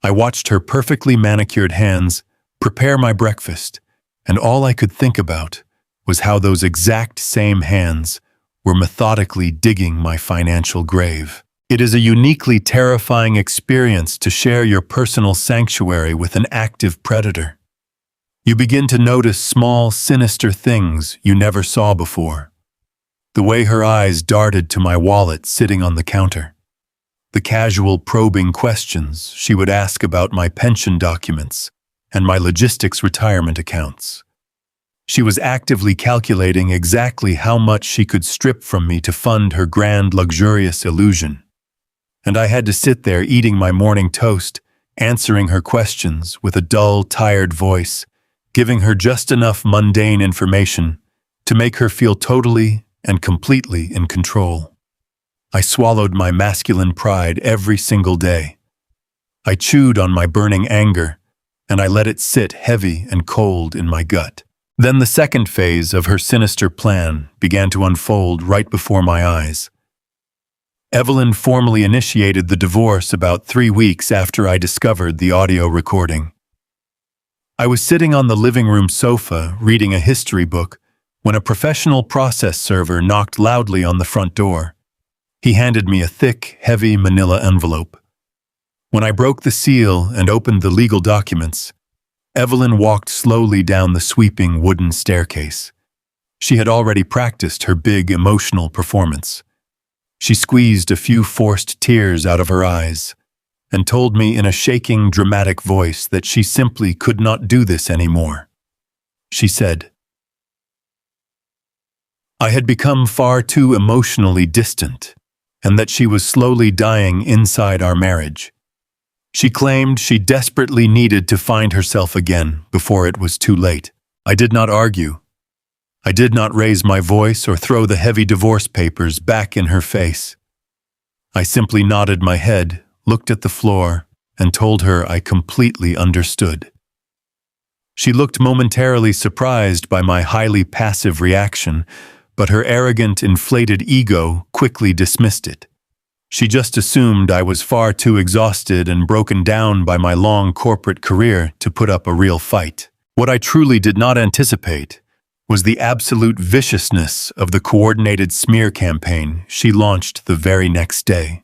I watched her perfectly manicured hands prepare my breakfast, and all I could think about was how those exact same hands were methodically digging my financial grave. It is a uniquely terrifying experience to share your personal sanctuary with an active predator. You begin to notice small, sinister things you never saw before. The way her eyes darted to my wallet sitting on the counter. The casual, probing questions she would ask about my pension documents and my logistics retirement accounts. She was actively calculating exactly how much she could strip from me to fund her grand, luxurious illusion. And I had to sit there eating my morning toast, answering her questions with a dull, tired voice, giving her just enough mundane information to make her feel totally and completely in control. I swallowed my masculine pride every single day. I chewed on my burning anger, and I let it sit heavy and cold in my gut. Then the second phase of her sinister plan began to unfold right before my eyes. Evelyn formally initiated the divorce about 3 weeks after I discovered the audio recording. I was sitting on the living room sofa reading a history book when a professional process server knocked loudly on the front door. He handed me a thick, heavy manila envelope. When I broke the seal and opened the legal documents, Evelyn walked slowly down the sweeping wooden staircase. She had already practiced her big emotional performance. She squeezed a few forced tears out of her eyes and told me in a shaking, dramatic voice that she simply could not do this anymore. She said, I had become far too emotionally distant, and that she was slowly dying inside our marriage. She claimed she desperately needed to find herself again before it was too late. I did not argue. I did not raise my voice or throw the heavy divorce papers back in her face. I simply nodded my head, looked at the floor, and told her I completely understood. She looked momentarily surprised by my highly passive reaction, but her arrogant, inflated ego quickly dismissed it. She just assumed I was far too exhausted and broken down by my long corporate career to put up a real fight. What I truly did not anticipate was the absolute viciousness of the coordinated smear campaign she launched the very next day.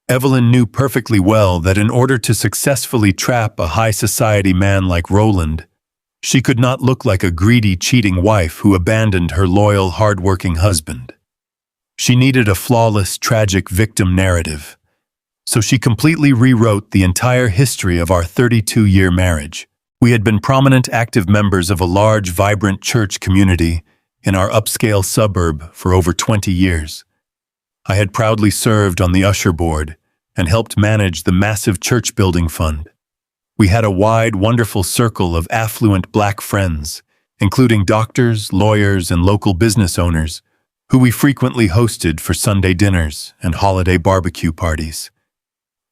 Evelyn knew perfectly well that in order to successfully trap a high society man like Roland, she could not look like a greedy, cheating wife who abandoned her loyal, hard-working husband. She needed a flawless, tragic victim narrative, so she completely rewrote the entire history of our 32-year marriage. We had been prominent, active members of a large, vibrant church community in our upscale suburb for over 20 years. I had proudly served on the usher board and helped manage the massive church building fund. We had a wide, wonderful circle of affluent Black friends, including doctors, lawyers, and local business owners, who we frequently hosted for Sunday dinners and holiday barbecue parties.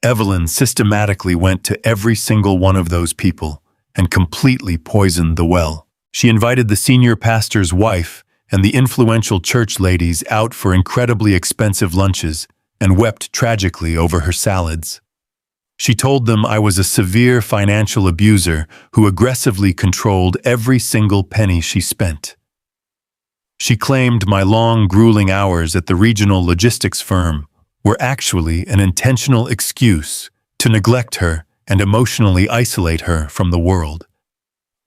Evelyn systematically went to every single one of those people and completely poisoned the well. She invited the senior pastor's wife and the influential church ladies out for incredibly expensive lunches and wept tragically over her salads. She told them I was a severe financial abuser who aggressively controlled every single penny she spent. She claimed my long, grueling hours at the regional logistics firm were actually an intentional excuse to neglect her and emotionally isolate her from the world.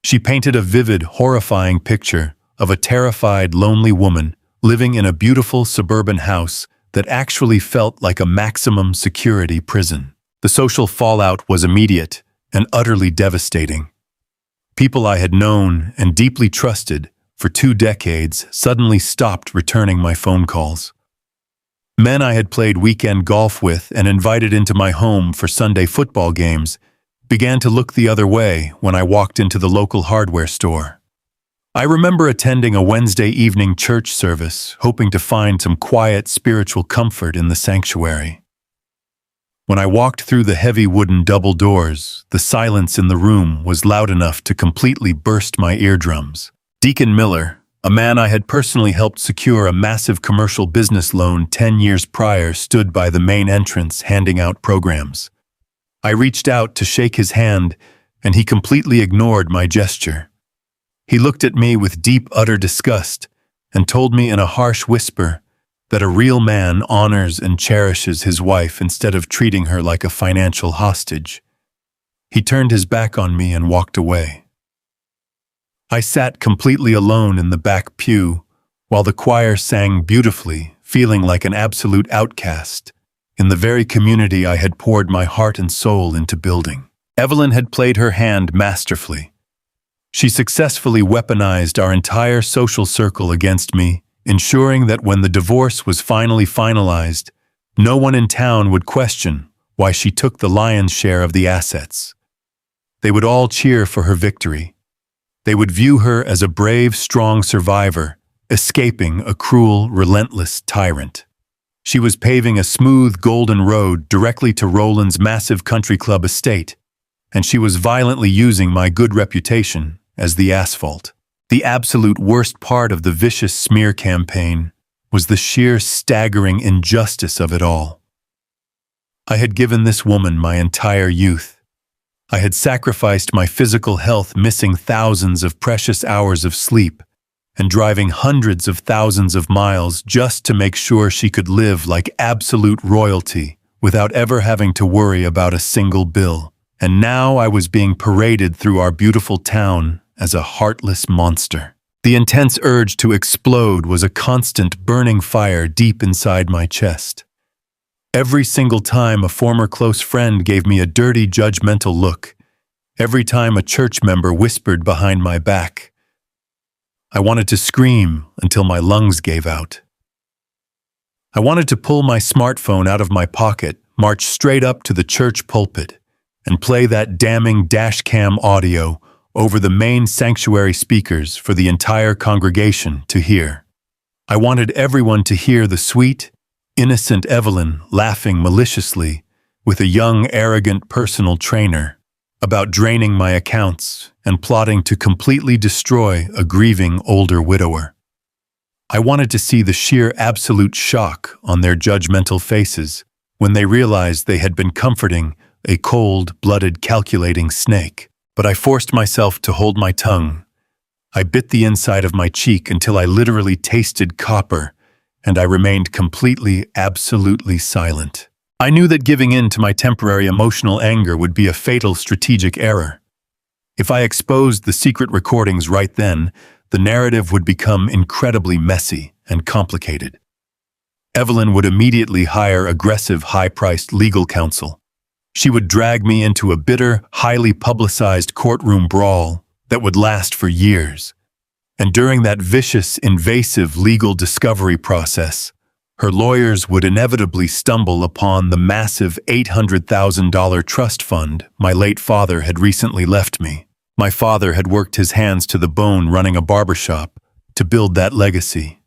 She painted a vivid, horrifying picture of a terrified, lonely woman living in a beautiful suburban house that actually felt like a maximum security prison. The social fallout was immediate and utterly devastating. People I had known and deeply trusted for 2 decades suddenly stopped returning my phone calls. Men I had played weekend golf with and invited into my home for Sunday football games began to look the other way when I walked into the local hardware store. I remember attending a Wednesday evening church service, hoping to find some quiet spiritual comfort in the sanctuary. When I walked through the heavy wooden double doors, the silence in the room was loud enough to completely burst my eardrums. Deacon Miller, a man I had personally helped secure a massive commercial business loan 10 years prior, stood by the main entrance handing out programs. I reached out to shake his hand, and he completely ignored my gesture. He looked at me with deep, utter disgust and told me in a harsh whisper that a real man honors and cherishes his wife instead of treating her like a financial hostage. He turned his back on me and walked away. I sat completely alone in the back pew while the choir sang beautifully, feeling like an absolute outcast in the very community I had poured my heart and soul into building. Evelyn had played her hand masterfully. She successfully weaponized our entire social circle against me, ensuring that when the divorce was finally finalized, no one in town would question why she took the lion's share of the assets. They would all cheer for her victory. They would view her as a brave, strong survivor, escaping a cruel, relentless tyrant. She was paving a smooth, golden road directly to Roland's massive country club estate, and she was violently using my good reputation as the asphalt. The absolute worst part of the vicious smear campaign was the sheer staggering injustice of it all. I had given this woman my entire youth. I had sacrificed my physical health, missing thousands of precious hours of sleep and driving hundreds of thousands of miles just to make sure she could live like absolute royalty without ever having to worry about a single bill. And now I was being paraded through our beautiful town as a heartless monster. The intense urge to explode was a constant burning fire deep inside my chest. Every single time a former close friend gave me a dirty, judgmental look, every time a church member whispered behind my back, I wanted to scream until my lungs gave out. I wanted to pull my smartphone out of my pocket, march straight up to the church pulpit, and play that damning dashcam audio over the main sanctuary speakers for the entire congregation to hear. I wanted everyone to hear the sweet, innocent Evelyn laughing maliciously with a young, arrogant personal trainer about draining my accounts and plotting to completely destroy a grieving older widower. I wanted to see the sheer absolute shock on their judgmental faces when they realized they had been comforting a cold-blooded, calculating snake. But I forced myself to hold my tongue. I bit the inside of my cheek until I literally tasted copper, and I remained completely, absolutely silent. I knew that giving in to my temporary emotional anger would be a fatal strategic error. If I exposed the secret recordings right then, the narrative would become incredibly messy and complicated. Evelyn would immediately hire aggressive, high-priced legal counsel. She would drag me into a bitter, highly publicized courtroom brawl that would last for years. And during that vicious, invasive legal discovery process, her lawyers would inevitably stumble upon the massive $800,000 trust fund my late father had recently left me. My father had worked his hands to the bone running a barbershop to build that legacy.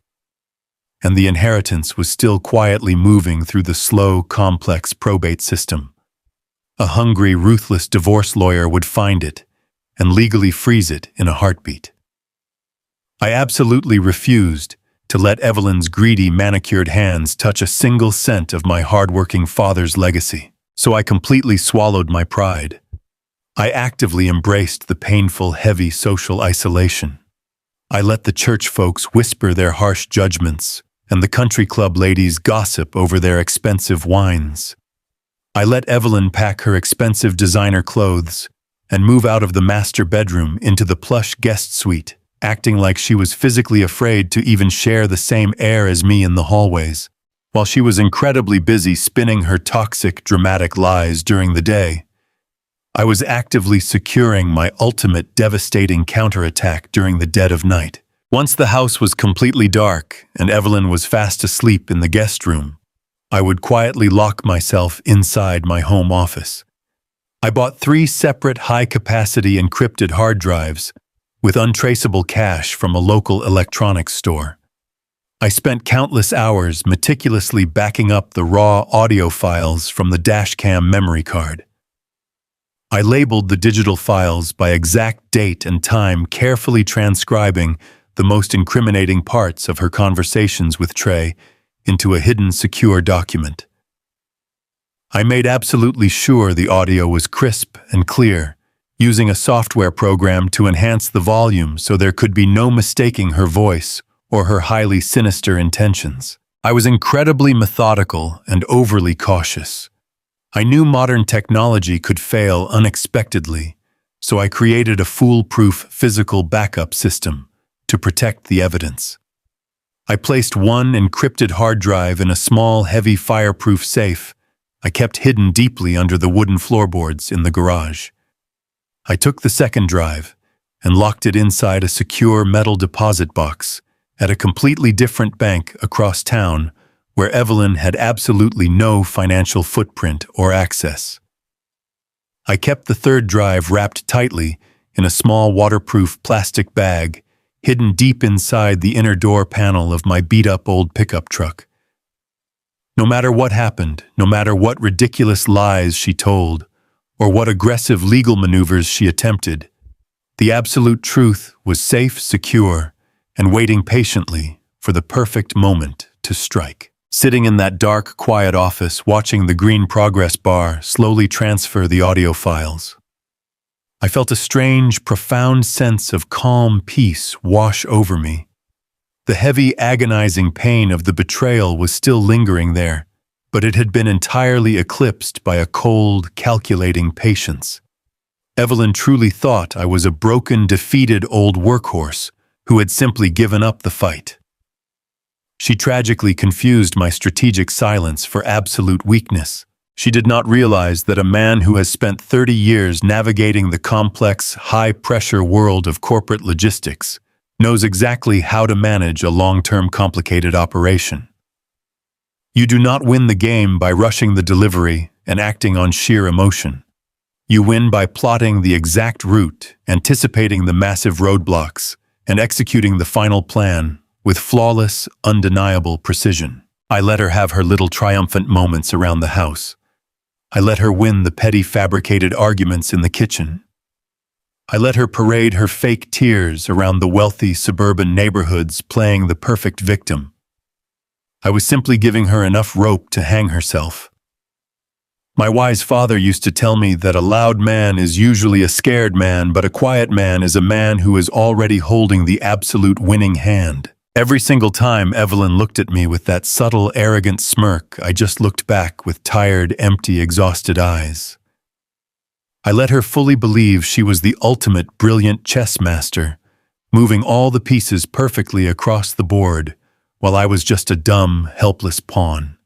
And the inheritance was still quietly moving through the slow, complex probate system. A hungry, ruthless divorce lawyer would find it and legally freeze it in a heartbeat. I absolutely refused to let Evelyn's greedy, manicured hands touch a single cent of my hard-working father's legacy, so I completely swallowed my pride. I actively embraced the painful, heavy social isolation. I let the church folks whisper their harsh judgments and the country club ladies gossip over their expensive wines. I let Evelyn pack her expensive designer clothes and move out of the master bedroom into the plush guest suite, acting like she was physically afraid to even share the same air as me in the hallways, while she was incredibly busy spinning her toxic, dramatic lies during the day. I was actively securing my ultimate devastating counterattack during the dead of night. Once the house was completely dark and Evelyn was fast asleep in the guest room, I would quietly lock myself inside my home office. I bought 3 separate high-capacity encrypted hard drives with untraceable cache from a local electronics store. I spent countless hours meticulously backing up the raw audio files from the dashcam memory card. I labeled the digital files by exact date and time, carefully transcribing the most incriminating parts of her conversations with Trey into a hidden, secure document. I made absolutely sure the audio was crisp and clear, using a software program to enhance the volume so there could be no mistaking her voice or her highly sinister intentions. I was incredibly methodical and overly cautious. I knew modern technology could fail unexpectedly, so I created a foolproof physical backup system to protect the evidence. I placed one encrypted hard drive in a small, heavy, fireproof safe I kept hidden deeply under the wooden floorboards in the garage. I took the second drive and locked it inside a secure metal deposit box at a completely different bank across town where Evelyn had absolutely no financial footprint or access. I kept the third drive wrapped tightly in a small waterproof plastic bag hidden deep inside the inner door panel of my beat-up old pickup truck. No matter what happened, no matter what ridiculous lies she told, or what aggressive legal maneuvers she attempted, the absolute truth was safe, secure, and waiting patiently for the perfect moment to strike. Sitting in that dark, quiet office, watching the green progress bar slowly transfer the audio files, I felt a strange, profound sense of calm peace wash over me. The heavy, agonizing pain of the betrayal was still lingering there, but it had been entirely eclipsed by a cold, calculating patience. Evelyn truly thought I was a broken, defeated old workhorse who had simply given up the fight. She tragically confused my strategic silence for absolute weakness. She did not realize that a man who has spent 30 years navigating the complex, high-pressure world of corporate logistics knows exactly how to manage a long-term complicated operation. You do not win the game by rushing the delivery and acting on sheer emotion. You win by plotting the exact route, anticipating the massive roadblocks, and executing the final plan with flawless, undeniable precision. I let her have her little triumphant moments around the house. I let her win the petty fabricated arguments in the kitchen. I let her parade her fake tears around the wealthy suburban neighborhoods playing the perfect victim. I was simply giving her enough rope to hang herself. My wise father used to tell me that a loud man is usually a scared man, but a quiet man is a man who is already holding the absolute winning hand. Every single time Evelyn looked at me with that subtle, arrogant smirk, I just looked back with tired, empty, exhausted eyes. I let her fully believe she was the ultimate brilliant chess master, moving all the pieces perfectly across the board, while I was just a dumb, helpless pawn.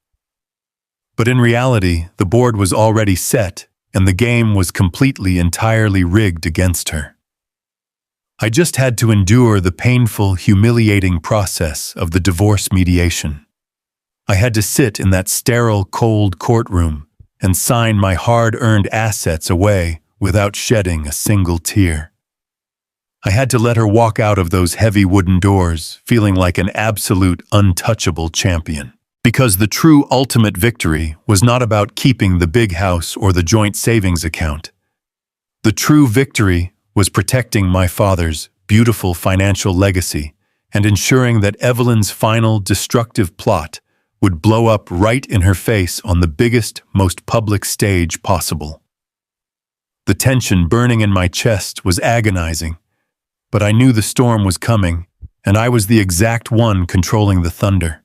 But in reality, the board was already set, and the game was completely, entirely rigged against her. I just had to endure the painful, humiliating process of the divorce mediation. I had to sit in that sterile, cold courtroom and sign my hard-earned assets away without shedding a single tear. I had to let her walk out of those heavy wooden doors feeling like an absolute, untouchable champion. Because the true ultimate victory was not about keeping the big house or the joint savings account. The true victory was protecting my father's beautiful financial legacy and ensuring that Evelyn's final destructive plot would blow up right in her face on the biggest, most public stage possible. The tension burning in my chest was agonizing, but I knew the storm was coming, and I was the exact one controlling the thunder.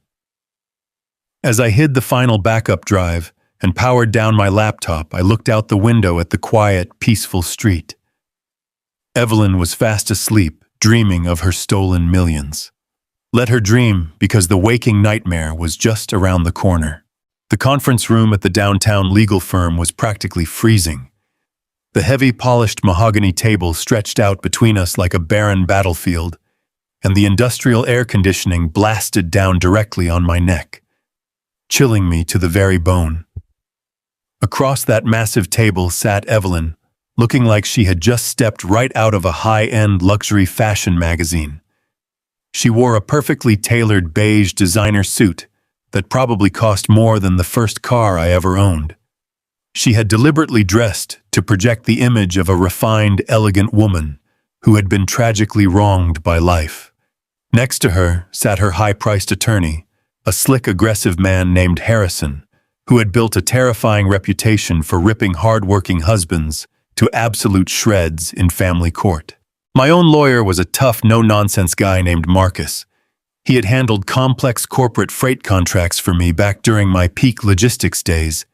As I hid the final backup drive and powered down my laptop, I looked out the window at the quiet, peaceful street. Evelyn was fast asleep, dreaming of her stolen millions. Let her dream, because the waking nightmare was just around the corner. The conference room at the downtown legal firm was practically freezing. The heavy, polished mahogany table stretched out between us like a barren battlefield, and the industrial air conditioning blasted down directly on my neck, chilling me to the very bone. Across that massive table sat Evelyn, looking like she had just stepped right out of a high-end luxury fashion magazine. She wore a perfectly tailored beige designer suit that probably cost more than the first car I ever owned. She had deliberately dressed to project the image of a refined, elegant woman who had been tragically wronged by life. Next to her sat her high-priced attorney, a slick, aggressive man named Harrison, who had built a terrifying reputation for ripping hard-working husbands to absolute shreds in family court. My own lawyer was a tough, no-nonsense guy named Marcus. He had handled complex corporate freight contracts for me back during my peak logistics days,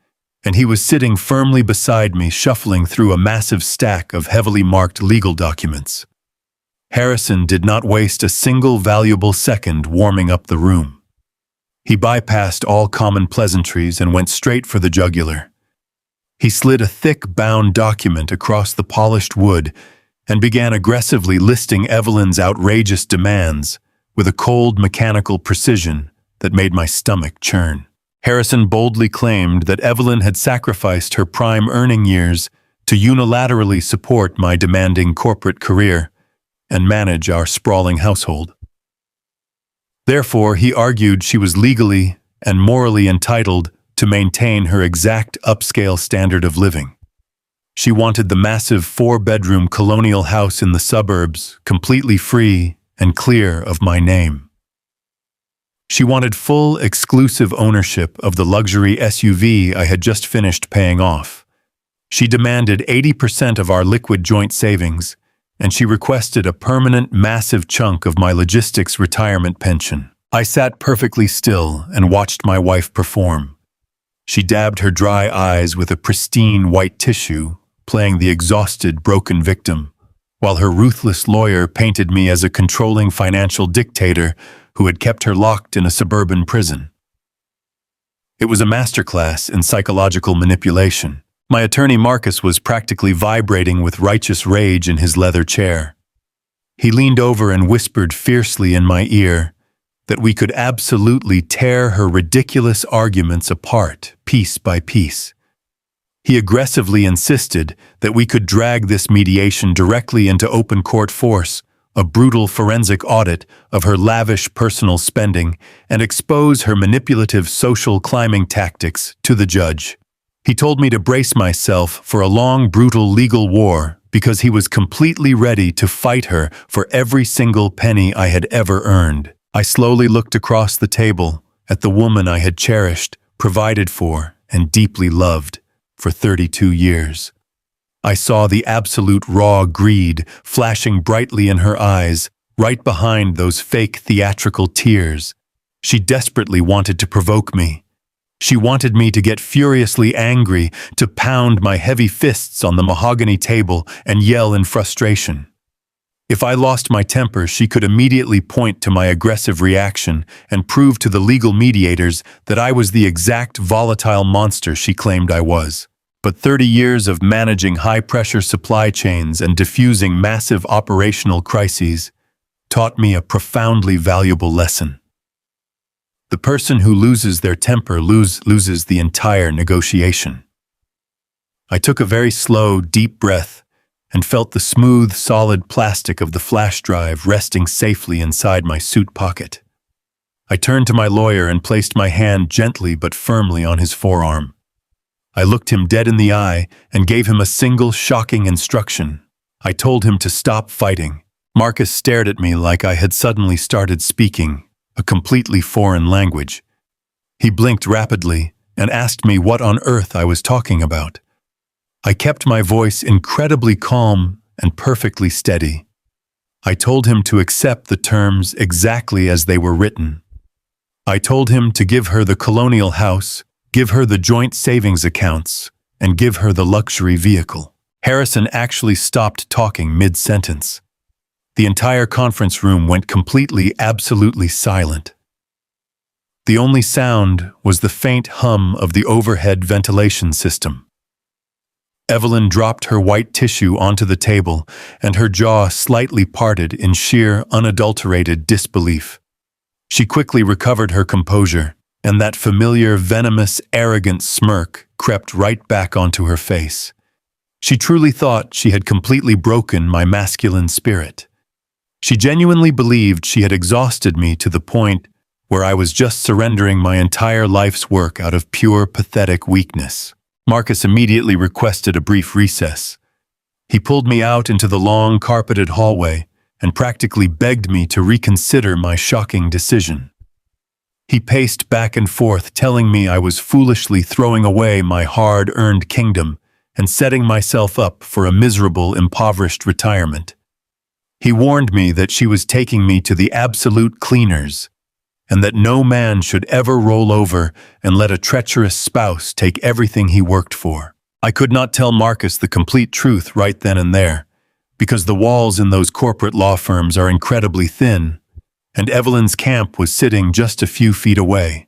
and he was sitting firmly beside me, shuffling through a massive stack of heavily marked legal documents. Harrison did not waste a single valuable second warming up the room. He bypassed all common pleasantries and went straight for the jugular. He slid a thick, bound document across the polished wood and began aggressively listing Evelyn's outrageous demands with a cold mechanical precision that made my stomach churn. Harrison boldly claimed that Evelyn had sacrificed her prime earning years to unilaterally support my demanding corporate career and manage our sprawling household. Therefore, he argued she was legally and morally entitled to maintain her exact upscale standard of living. She wanted the massive 4-bedroom colonial house in the suburbs, completely free and clear of my name. She wanted full, exclusive ownership of the luxury SUV I had just finished paying off. She demanded 80% of our liquid joint savings, and she requested a permanent, massive chunk of my logistics retirement pension. I sat perfectly still and watched my wife perform. She dabbed her dry eyes with a pristine white tissue, playing the exhausted, broken victim, while her ruthless lawyer painted me as a controlling financial dictator who had kept her locked in a suburban prison. It was a masterclass in psychological manipulation. My attorney Marcus was practically vibrating with righteous rage in his leather chair. He leaned over and whispered fiercely in my ear that we could absolutely tear her ridiculous arguments apart, piece by piece. He aggressively insisted that we could drag this mediation directly into open court force, a brutal forensic audit of her lavish personal spending, and expose her manipulative social climbing tactics to the judge. He told me to brace myself for a long, brutal legal war because he was completely ready to fight her for every single penny I had ever earned. I slowly looked across the table at the woman I had cherished, provided for, and deeply loved for 32 years. I saw the absolute raw greed flashing brightly in her eyes, right behind those fake theatrical tears. She desperately wanted to provoke me. She wanted me to get furiously angry, to pound my heavy fists on the mahogany table and yell in frustration. If I lost my temper, she could immediately point to my aggressive reaction and prove to the legal mediators that I was the exact volatile monster she claimed I was. But 30 years of managing high-pressure supply chains and diffusing massive operational crises taught me a profoundly valuable lesson. The person who loses their temper loses the entire negotiation. I took a very slow, deep breath and felt the smooth, solid plastic of the flash drive resting safely inside my suit pocket. I turned to my lawyer and placed my hand gently but firmly on his forearm. I looked him dead in the eye and gave him a single shocking instruction. I told him to stop fighting. Marcus stared at me like I had suddenly started speaking a completely foreign language. He blinked rapidly and asked me what on earth I was talking about. I kept my voice incredibly calm and perfectly steady. I told him to accept the terms exactly as they were written. I told him to give her the colonial house, give her the joint savings accounts, and give her the luxury vehicle. Harrison actually stopped talking mid-sentence. The entire conference room went completely, absolutely silent. The only sound was the faint hum of the overhead ventilation system. Evelyn dropped her white tissue onto the table, and her jaw slightly parted in sheer, unadulterated disbelief. She quickly recovered her composure, and that familiar, venomous, arrogant smirk crept right back onto her face. She truly thought she had completely broken my masculine spirit. She genuinely believed she had exhausted me to the point where I was just surrendering my entire life's work out of pure, pathetic weakness. Marcus immediately requested a brief recess. He pulled me out into the long, carpeted hallway and practically begged me to reconsider my shocking decision. He paced back and forth, telling me I was foolishly throwing away my hard-earned kingdom and setting myself up for a miserable, impoverished retirement. He warned me that she was taking me to the absolute cleaners, and that no man should ever roll over and let a treacherous spouse take everything he worked for. I could not tell Marcus the complete truth right then and there, because the walls in those corporate law firms are incredibly thin, and Evelyn's camp was sitting just a few feet away.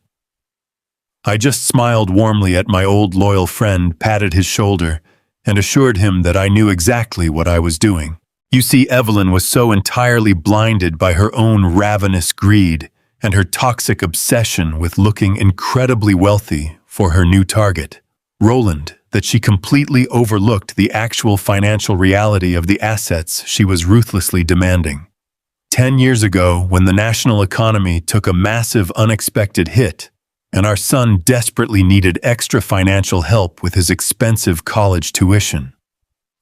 I just smiled warmly at my old loyal friend, patted his shoulder, and assured him that I knew exactly what I was doing. You see, Evelyn was so entirely blinded by her own ravenous greed and her toxic obsession with looking incredibly wealthy for her new target, Roland, that she completely overlooked the actual financial reality of the assets she was ruthlessly demanding. 10 years ago, when the national economy took a massive unexpected hit, and our son desperately needed extra financial help with his expensive college tuition,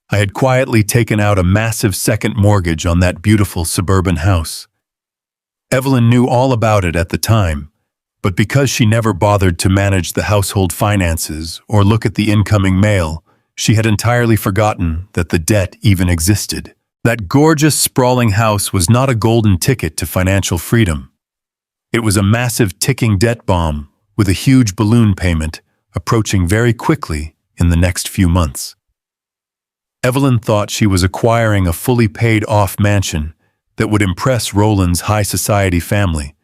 I had quietly taken out a massive second mortgage on that beautiful suburban house. Evelyn knew all about it at the time, but because she never bothered to manage the household finances or look at the incoming mail, she had entirely forgotten that the debt even existed. That gorgeous, sprawling house was not a golden ticket to financial freedom. It was a massive ticking debt bomb with a huge balloon payment approaching very quickly in the next few months. Evelyn thought she was acquiring a fully paid-off mansion that would impress Roland's high society family,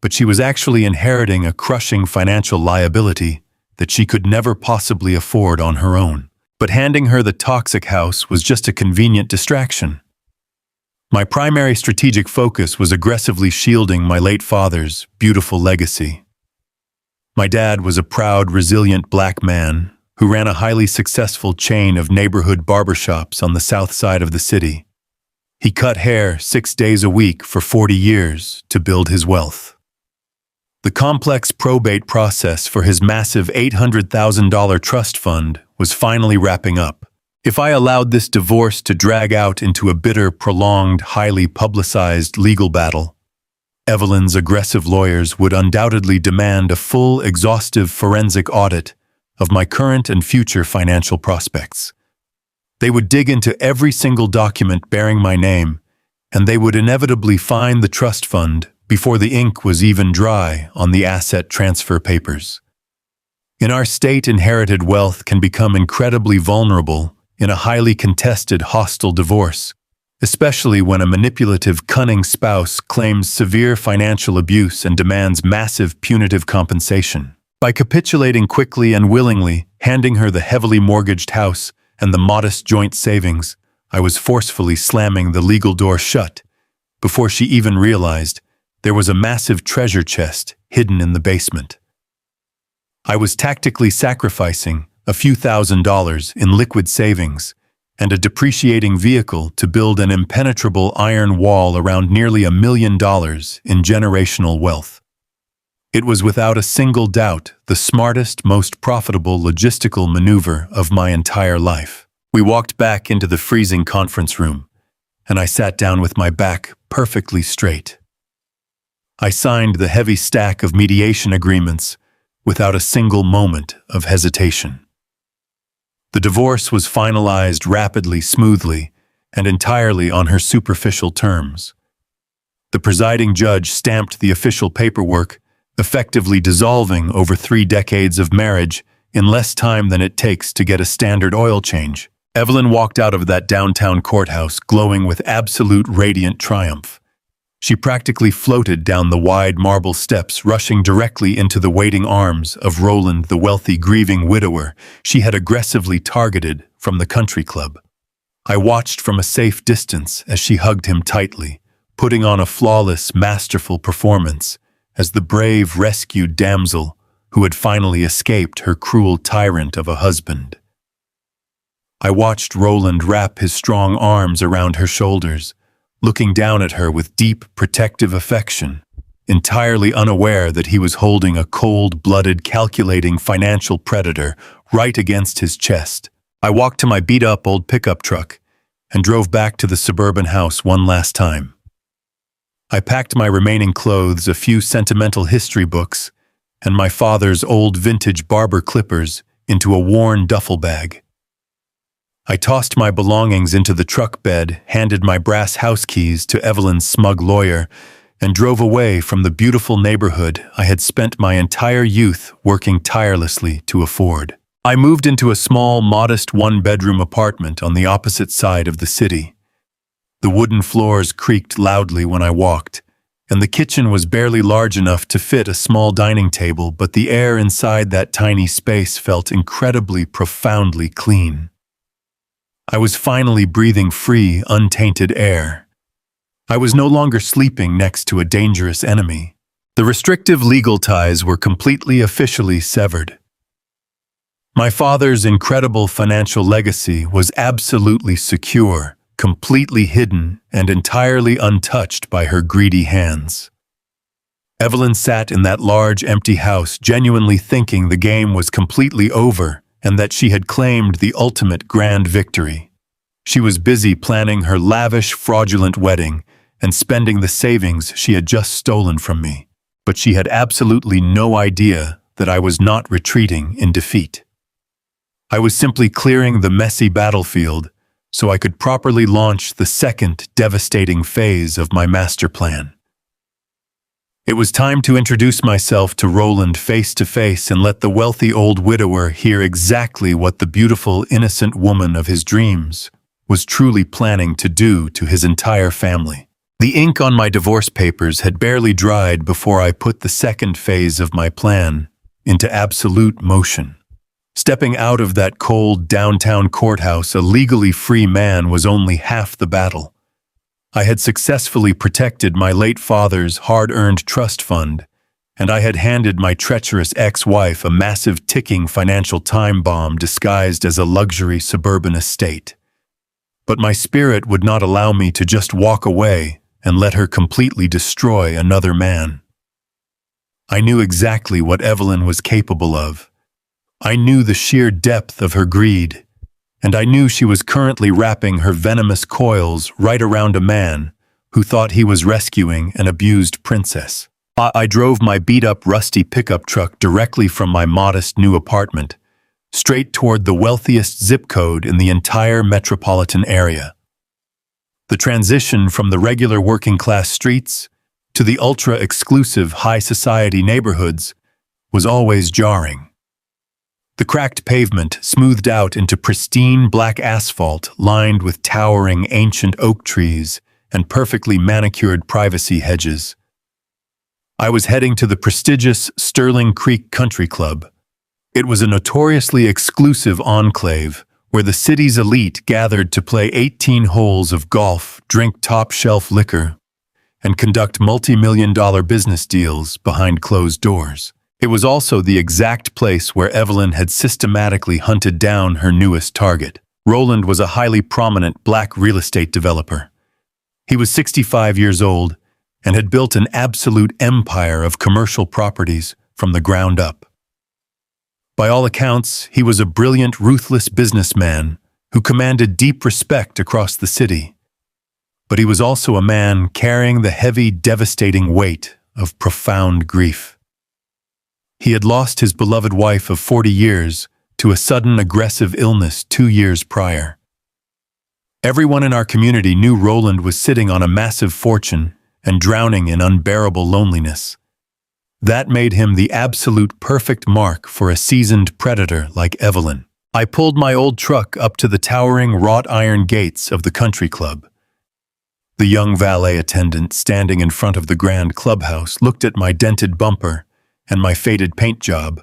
but she was actually inheriting a crushing financial liability that she could never possibly afford on her own. But handing her the toxic house was just a convenient distraction. My primary strategic focus was aggressively shielding my late father's beautiful legacy. My dad was a proud, resilient black man who ran a highly successful chain of neighborhood barbershops on the south side of the city. He cut hair 6 days a week for 40 years to build his wealth. The complex probate process for his massive $800,000 trust fund was finally wrapping up. If I allowed this divorce to drag out into a bitter, prolonged, highly publicized legal battle, Evelyn's aggressive lawyers would undoubtedly demand a full, exhaustive forensic audit of my current and future financial prospects. They would dig into every single document bearing my name, and they would inevitably find the trust fund before the ink was even dry on the asset transfer papers. In our state, inherited wealth can become incredibly vulnerable in a highly contested, hostile divorce, especially when a manipulative, cunning spouse claims severe financial abuse and demands massive punitive compensation. By capitulating quickly and willingly, handing her the heavily mortgaged house and the modest joint savings, I was forcefully slamming the legal door shut before she even realized there was a massive treasure chest hidden in the basement. I was tactically sacrificing a few $1,000s in liquid savings and a depreciating vehicle to build an impenetrable iron wall around nearly $1 million in generational wealth. It was without a single doubt the smartest, most profitable logistical maneuver of my entire life. We walked back into the freezing conference room, and I sat down with my back perfectly straight. I signed the heavy stack of mediation agreements without a single moment of hesitation. The divorce was finalized rapidly, smoothly, and entirely on her superficial terms. The presiding judge stamped the official paperwork, effectively dissolving over 3 decades of marriage in less time than it takes to get a standard oil change. Evelyn walked out of that downtown courthouse glowing with absolute radiant triumph. She practically floated down the wide marble steps, rushing directly into the waiting arms of Roland, the wealthy, grieving widower she had aggressively targeted from the country club. I watched from a safe distance as she hugged him tightly, putting on a flawless, masterful performance as the brave, rescued damsel who had finally escaped her cruel tyrant of a husband. I watched Roland wrap his strong arms around her shoulders, looking down at her with deep, protective affection, entirely unaware that he was holding a cold-blooded, calculating financial predator right against his chest. I walked to my beat-up old pickup truck and drove back to the suburban house one last time. I packed my remaining clothes, a few sentimental history books, and my father's old vintage barber clippers into a worn duffel bag. I tossed my belongings into the truck bed, handed my brass house keys to Evelyn's smug lawyer, and drove away from the beautiful neighborhood I had spent my entire youth working tirelessly to afford. I moved into a small, modest one-bedroom apartment on the opposite side of the city. The wooden floors creaked loudly when I walked, and the kitchen was barely large enough to fit a small dining table, but the air inside that tiny space felt incredibly, profoundly clean. I was finally breathing free, untainted air. I was no longer sleeping next to a dangerous enemy. The restrictive legal ties were completely officially severed. My father's incredible financial legacy was absolutely secure, completely hidden, and entirely untouched by her greedy hands. Evelyn sat in that large, empty house, genuinely thinking the game was completely over and that she had claimed the ultimate grand victory. She was busy planning her lavish, fraudulent wedding and spending the savings she had just stolen from me. But she had absolutely no idea that I was not retreating in defeat. I was simply clearing the messy battlefield so I could properly launch the second devastating phase of my master plan. It was time to introduce myself to Roland face to face and let the wealthy old widower hear exactly what the beautiful, innocent woman of his dreams was truly planning to do to his entire family. The ink on my divorce papers had barely dried before I put the second phase of my plan into absolute motion. Stepping out of that cold downtown courthouse, a legally free man was only half the battle. I had successfully protected my late father's hard-earned trust fund, and I had handed my treacherous ex-wife a massive ticking financial time bomb disguised as a luxury suburban estate. But my spirit would not allow me to just walk away and let her completely destroy another man. I knew exactly what Evelyn was capable of. I knew the sheer depth of her greed, and I knew she was currently wrapping her venomous coils right around a man who thought he was rescuing an abused princess. I drove my beat-up, rusty pickup truck directly from my modest new apartment, straight toward the wealthiest zip code in the entire metropolitan area. The transition from the regular working-class streets to the ultra-exclusive high-society neighborhoods was always jarring. The cracked pavement smoothed out into pristine black asphalt lined with towering ancient oak trees and perfectly manicured privacy hedges. I was heading to the prestigious Sterling Creek Country Club. It was a notoriously exclusive enclave where the city's elite gathered to play 18 holes of golf, drink top-shelf liquor, and conduct multi-million-dollar business deals behind closed doors. It was also the exact place where Evelyn had systematically hunted down her newest target. Roland was a highly prominent black real estate developer. He was 65 years old and had built an absolute empire of commercial properties from the ground up. By all accounts, he was a brilliant, ruthless businessman who commanded deep respect across the city. But he was also a man carrying the heavy, devastating weight of profound grief. He had lost his beloved wife of 40 years to a sudden aggressive illness 2 years prior. Everyone in our community knew Roland was sitting on a massive fortune and drowning in unbearable loneliness. That made him the absolute perfect mark for a seasoned predator like Evelyn. I pulled my old truck up to the towering wrought iron gates of the country club. The young valet attendant standing in front of the grand clubhouse looked at my dented bumper and my faded paint job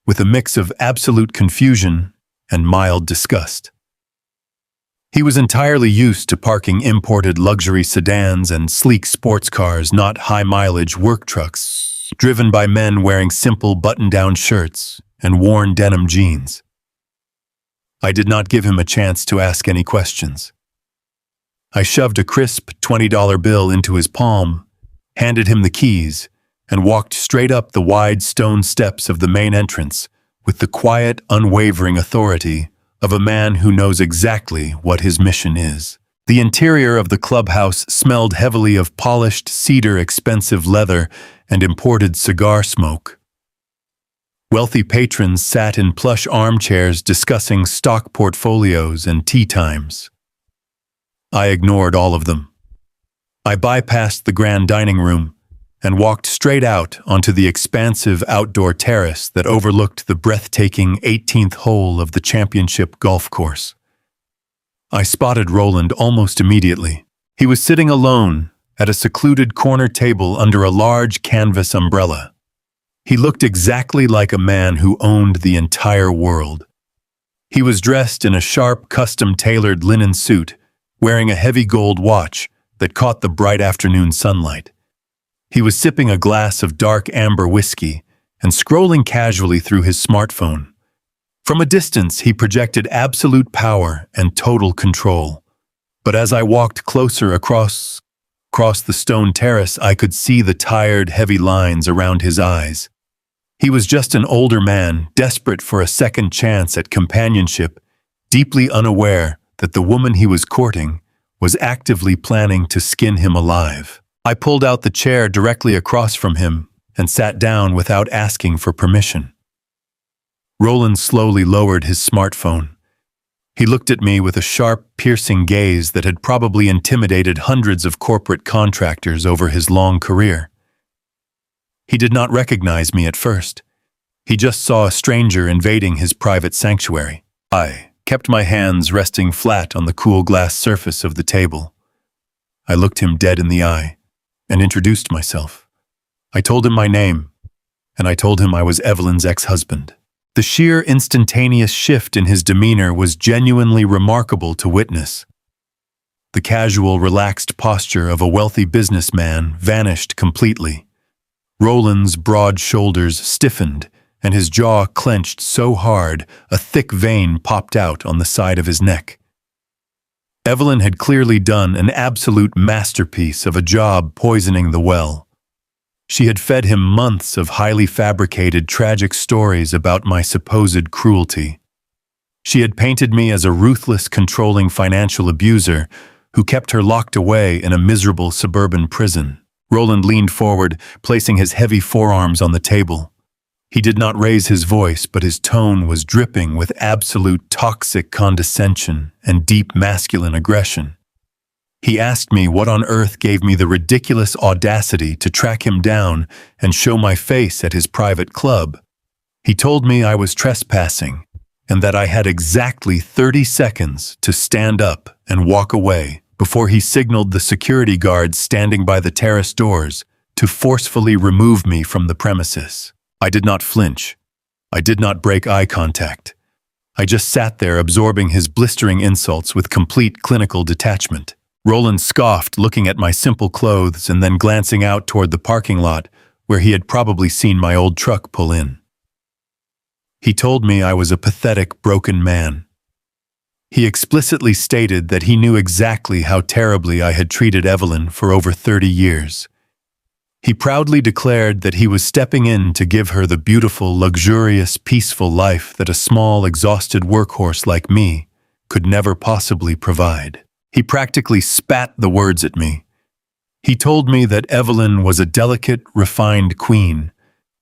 with a mix of absolute confusion and mild disgust. He was entirely used to parking imported luxury sedans and sleek sports cars, not high-mileage work trucks, driven by men wearing simple button-down shirts and worn denim jeans. I did not give him a chance to ask any questions. I shoved a crisp $20 bill into his palm, handed him the keys, and walked straight up the wide stone steps of the main entrance with the quiet, unwavering authority of a man who knows exactly what his mission is. The interior of the clubhouse smelled heavily of polished cedar, expensive leather, and imported cigar smoke. Wealthy patrons sat in plush armchairs discussing stock portfolios and tea times. I ignored all of them. I bypassed the grand dining room and walked straight out onto the expansive outdoor terrace that overlooked the breathtaking 18th hole of the championship golf course. I spotted Roland almost immediately. He was sitting alone at a secluded corner table under a large canvas umbrella. He looked exactly like a man who owned the entire world. He was dressed in a sharp, custom-tailored linen suit, wearing a heavy gold watch that caught the bright afternoon sunlight. He was sipping a glass of dark amber whiskey and scrolling casually through his smartphone. From a distance, he projected absolute power and total control. But as I walked closer across the stone terrace, I could see the tired, heavy lines around his eyes. He was just an older man, desperate for a second chance at companionship, deeply unaware that the woman he was courting was actively planning to skin him alive. I pulled out the chair directly across from him and sat down without asking for permission. Roland slowly lowered his smartphone. He looked at me with a sharp, piercing gaze that had probably intimidated hundreds of corporate contractors over his long career. He did not recognize me at first. He just saw a stranger invading his private sanctuary. I kept my hands resting flat on the cool glass surface of the table. I looked him dead in the eye and introduced myself. I told him my name, and I told him I was Evelyn's ex-husband. The sheer instantaneous shift in his demeanor was genuinely remarkable to witness. The casual, relaxed posture of a wealthy businessman vanished completely. Roland's broad shoulders stiffened, and his jaw clenched so hard a thick vein popped out on the side of his neck. Evelyn had clearly done an absolute masterpiece of a job poisoning the well. She had fed him months of highly fabricated, tragic stories about my supposed cruelty. She had painted me as a ruthless, controlling financial abuser who kept her locked away in a miserable suburban prison. Roland leaned forward, placing his heavy forearms on the table. He did not raise his voice, but his tone was dripping with absolute toxic condescension and deep masculine aggression. He asked me what on earth gave me the ridiculous audacity to track him down and show my face at his private club. He told me I was trespassing and that I had exactly 30 seconds to stand up and walk away before he signaled the security guards standing by the terrace doors to forcefully remove me from the premises. I did not flinch. I did not break eye contact. I just sat there absorbing his blistering insults with complete clinical detachment. Roland scoffed, looking at my simple clothes and then glancing out toward the parking lot where he had probably seen my old truck pull in. He told me I was a pathetic, broken man. He explicitly stated that he knew exactly how terribly I had treated Evelyn for over 30 years. He proudly declared that he was stepping in to give her the beautiful, luxurious, peaceful life that a small, exhausted workhorse like me could never possibly provide. He practically spat the words at me. He told me that Evelyn was a delicate, refined queen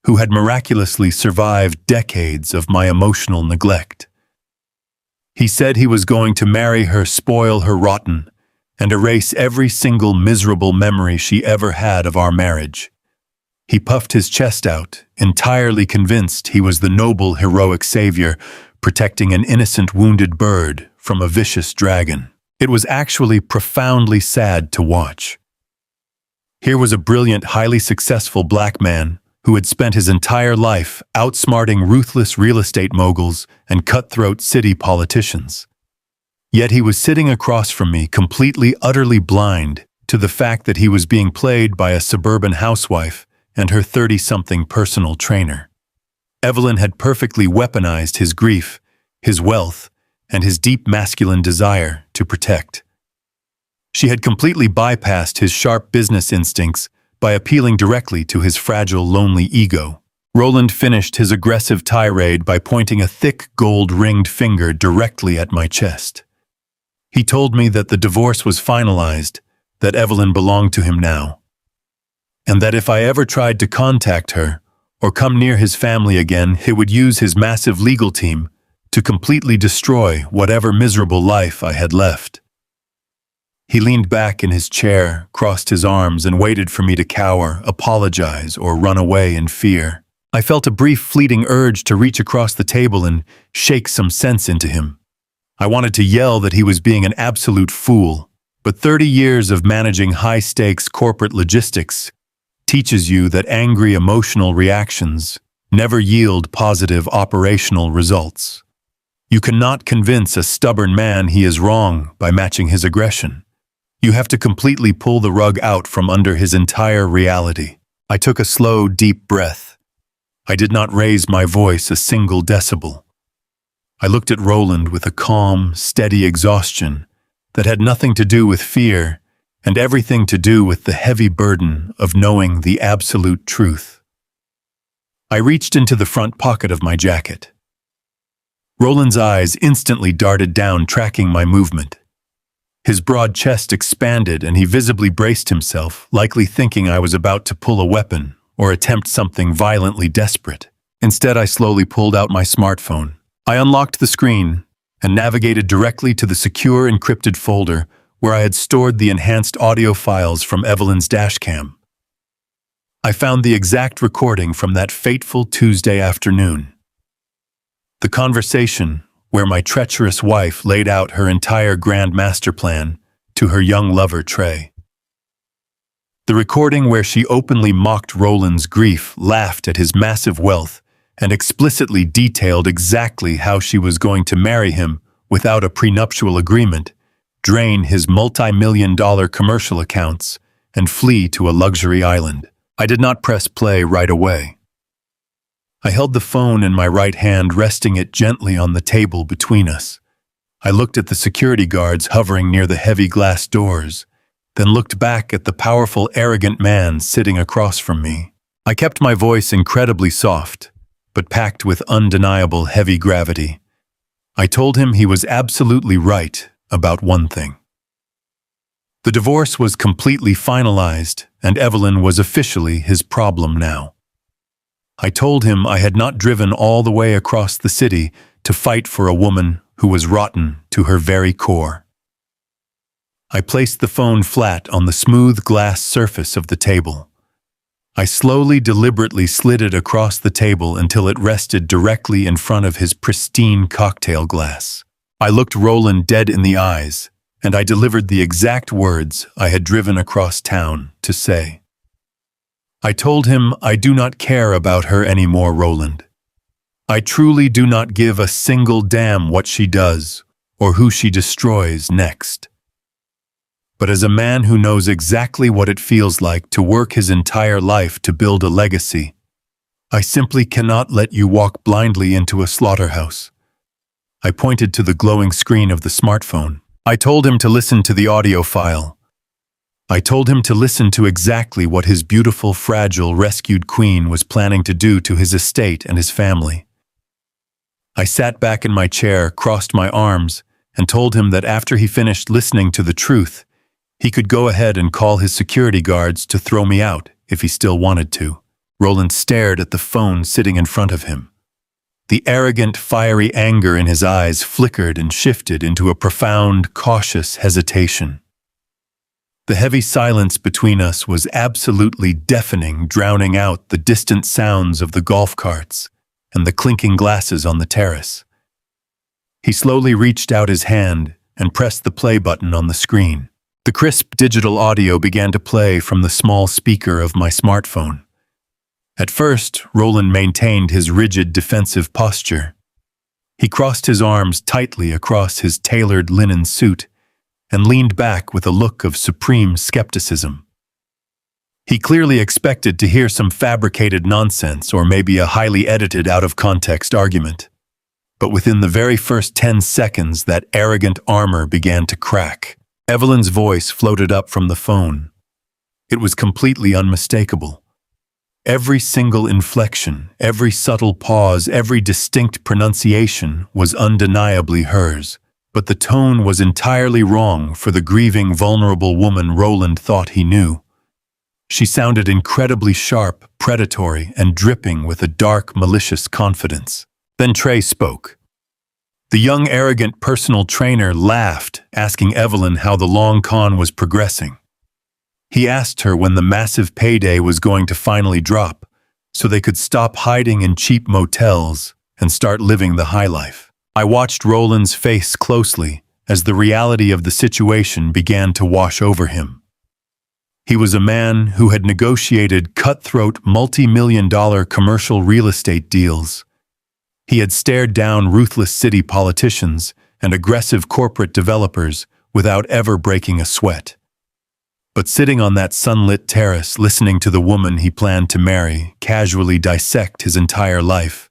who had miraculously survived decades of my emotional neglect. He said he was going to marry her, spoil her rotten, and erase every single miserable memory she ever had of our marriage. He puffed his chest out, entirely convinced he was the noble, heroic savior protecting an innocent, wounded bird from a vicious dragon. It was actually profoundly sad to watch. Here was a brilliant, highly successful black man who had spent his entire life outsmarting ruthless real estate moguls and cutthroat city politicians. Yet he was sitting across from me, completely, utterly blind to the fact that he was being played by a suburban housewife and her 30-something personal trainer. Evelyn had perfectly weaponized his grief, his wealth, and his deep masculine desire to protect. She had completely bypassed his sharp business instincts by appealing directly to his fragile, lonely ego. Roland finished his aggressive tirade by pointing a thick, gold-ringed finger directly at my chest. He told me that the divorce was finalized, that Evelyn belonged to him now, and that if I ever tried to contact her or come near his family again, he would use his massive legal team to completely destroy whatever miserable life I had left. He leaned back in his chair, crossed his arms, and waited for me to cower, apologize, or run away in fear. I felt a brief, fleeting urge to reach across the table and shake some sense into him. I wanted to yell that he was being an absolute fool, but 30 years of managing high-stakes corporate logistics teaches you that angry emotional reactions never yield positive operational results. You cannot convince a stubborn man he is wrong by matching his aggression. You have to completely pull the rug out from under his entire reality. I took a slow, deep breath. I did not raise my voice a single decibel. I looked at Roland with a calm, steady exhaustion that had nothing to do with fear and everything to do with the heavy burden of knowing the absolute truth. I reached into the front pocket of my jacket. Roland's eyes instantly darted down, tracking my movement. His broad chest expanded and he visibly braced himself, likely thinking I was about to pull a weapon or attempt something violently desperate. Instead, I slowly pulled out my smartphone. I unlocked the screen and navigated directly to the secure encrypted folder where I had stored the enhanced audio files from Evelyn's dashcam. I found the exact recording from that fateful Tuesday afternoon. The conversation where my treacherous wife laid out her entire grand master plan to her young lover, Trey. The recording where she openly mocked Roland's grief, laughed at his massive wealth, and explicitly detailed exactly how she was going to marry him without a prenuptial agreement, drain his multi-million-dollar commercial accounts, and flee to a luxury island. I did not press play right away. I held the phone in my right hand, resting it gently on the table between us. I looked at the security guards hovering near the heavy glass doors, then looked back at the powerful, arrogant man sitting across from me. I kept my voice incredibly soft, but packed with undeniable heavy gravity. I told him he was absolutely right about one thing. The divorce was completely finalized, and Evelyn was officially his problem now. I told him I had not driven all the way across the city to fight for a woman who was rotten to her very core. I placed the phone flat on the smooth glass surface of the table. I slowly, deliberately slid it across the table until it rested directly in front of his pristine cocktail glass. I looked Roland dead in the eyes, and I delivered the exact words I had driven across town to say. I told him I do not care about her anymore, Roland. I truly do not give a single damn what she does or who she destroys next. But as a man who knows exactly what it feels like to work his entire life to build a legacy, I simply cannot let you walk blindly into a slaughterhouse. I pointed to the glowing screen of the smartphone. I told him to listen to the audio file. I told him to listen to exactly what his beautiful, fragile, rescued queen was planning to do to his estate and his family. I sat back in my chair, crossed my arms, and told him that after he finished listening to the truth, he could go ahead and call his security guards to throw me out if he still wanted to. Roland stared at the phone sitting in front of him. The arrogant, fiery anger in his eyes flickered and shifted into a profound, cautious hesitation. The heavy silence between us was absolutely deafening, drowning out the distant sounds of the golf carts and the clinking glasses on the terrace. He slowly reached out his hand and pressed the play button on the screen. The crisp digital audio began to play from the small speaker of my smartphone. At first, Roland maintained his rigid defensive posture. He crossed his arms tightly across his tailored linen suit and leaned back with a look of supreme skepticism. He clearly expected to hear some fabricated nonsense or maybe a highly edited, out-of-context argument. But within the very first 10 seconds, that arrogant armor began to crack. Evelyn's voice floated up from the phone. It was completely unmistakable. Every single inflection, every subtle pause, every distinct pronunciation was undeniably hers. But the tone was entirely wrong for the grieving, vulnerable woman Roland thought he knew. She sounded incredibly sharp, predatory, and dripping with a dark, malicious confidence. Then Trey spoke. The young, arrogant personal trainer laughed, asking Evelyn how the long con was progressing. He asked her when the massive payday was going to finally drop, so they could stop hiding in cheap motels and start living the high life. I watched Roland's face closely as the reality of the situation began to wash over him. He was a man who had negotiated cutthroat multi-million-dollar commercial real estate deals. He had stared down ruthless city politicians and aggressive corporate developers without ever breaking a sweat. But sitting on that sunlit terrace, listening to the woman he planned to marry casually dissect his entire life,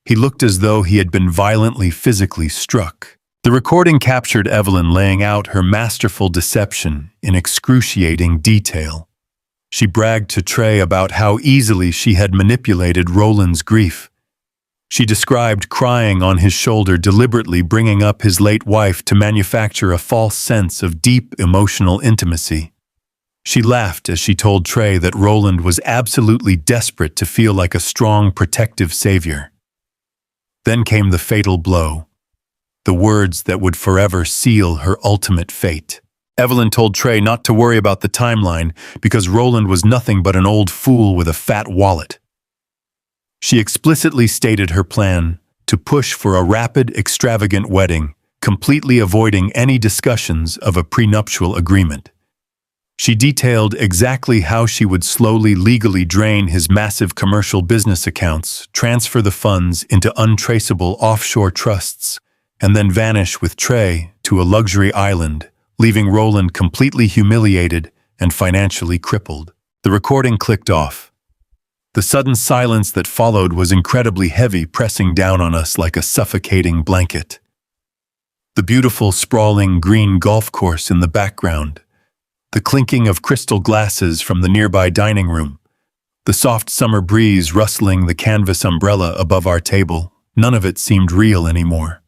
he looked as though he had been violently physically struck. The recording captured Evelyn laying out her masterful deception in excruciating detail. She bragged to Trey about how easily she had manipulated Roland's grief. She described crying on his shoulder, deliberately bringing up his late wife to manufacture a false sense of deep emotional intimacy. She laughed as she told Trey that Roland was absolutely desperate to feel like a strong, protective savior. Then came the fatal blow, the words that would forever seal her ultimate fate. Evelyn told Trey not to worry about the timeline because Roland was nothing but an old fool with a fat wallet. She explicitly stated her plan to push for a rapid, extravagant wedding, completely avoiding any discussions of a prenuptial agreement. She detailed exactly how she would slowly legally drain his massive commercial business accounts, transfer the funds into untraceable offshore trusts, and then vanish with Trey to a luxury island, leaving Roland completely humiliated and financially crippled. The recording clicked off. The sudden silence that followed was incredibly heavy, pressing down on us like a suffocating blanket. The beautiful, sprawling green golf course in the background, the clinking of crystal glasses from the nearby dining room, the soft summer breeze rustling the canvas umbrella above our table, none of it seemed real anymore.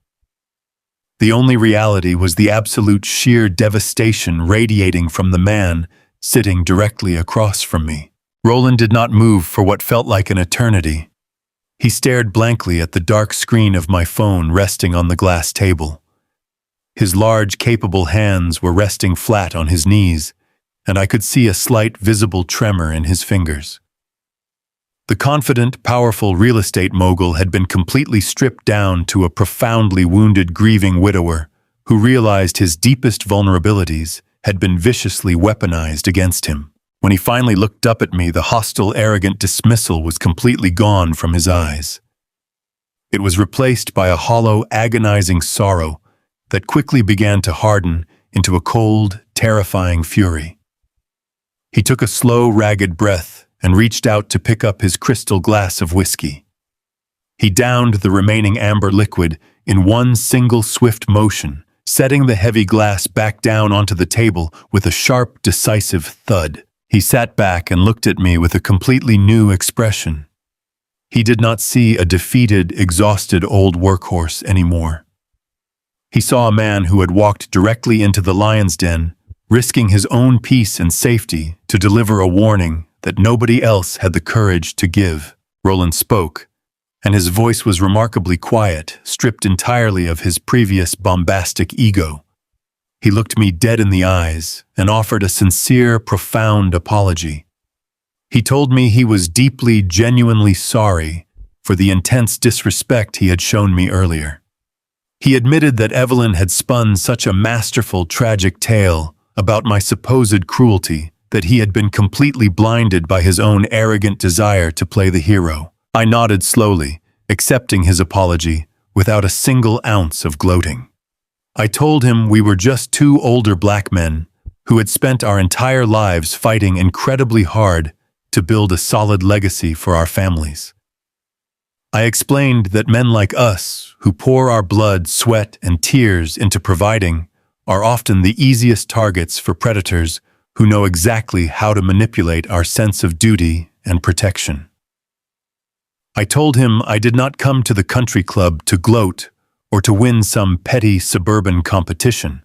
The only reality was the absolute sheer devastation radiating from the man sitting directly across from me. Roland did not move for what felt like an eternity. He stared blankly at the dark screen of my phone resting on the glass table. His large, capable hands were resting flat on his knees, and I could see a slight, visible tremor in his fingers. The confident, powerful real estate mogul had been completely stripped down to a profoundly wounded, grieving widower who realized his deepest vulnerabilities had been viciously weaponized against him. When he finally looked up at me, the hostile, arrogant dismissal was completely gone from his eyes. It was replaced by a hollow, agonizing sorrow that quickly began to harden into a cold, terrifying fury. He took a slow, ragged breath and reached out to pick up his crystal glass of whiskey. He downed the remaining amber liquid in one single swift motion, setting the heavy glass back down onto the table with a sharp, decisive thud. He sat back and looked at me with a completely new expression. He did not see a defeated, exhausted old workhorse anymore. He saw a man who had walked directly into the lion's den, risking his own peace and safety to deliver a warning that nobody else had the courage to give. Roland spoke, and his voice was remarkably quiet, stripped entirely of his previous bombastic ego. He looked me dead in the eyes and offered a sincere, profound apology. He told me he was deeply, genuinely sorry for the intense disrespect he had shown me earlier. He admitted that Evelyn had spun such a masterful, tragic tale about my supposed cruelty that he had been completely blinded by his own arrogant desire to play the hero. I nodded slowly, accepting his apology without a single ounce of gloating. I told him we were just two older black men who had spent our entire lives fighting incredibly hard to build a solid legacy for our families. I explained that men like us, who pour our blood, sweat, and tears into providing, are often the easiest targets for predators who know exactly how to manipulate our sense of duty and protection. I told him I did not come to the country club to gloat or to win some petty suburban competition.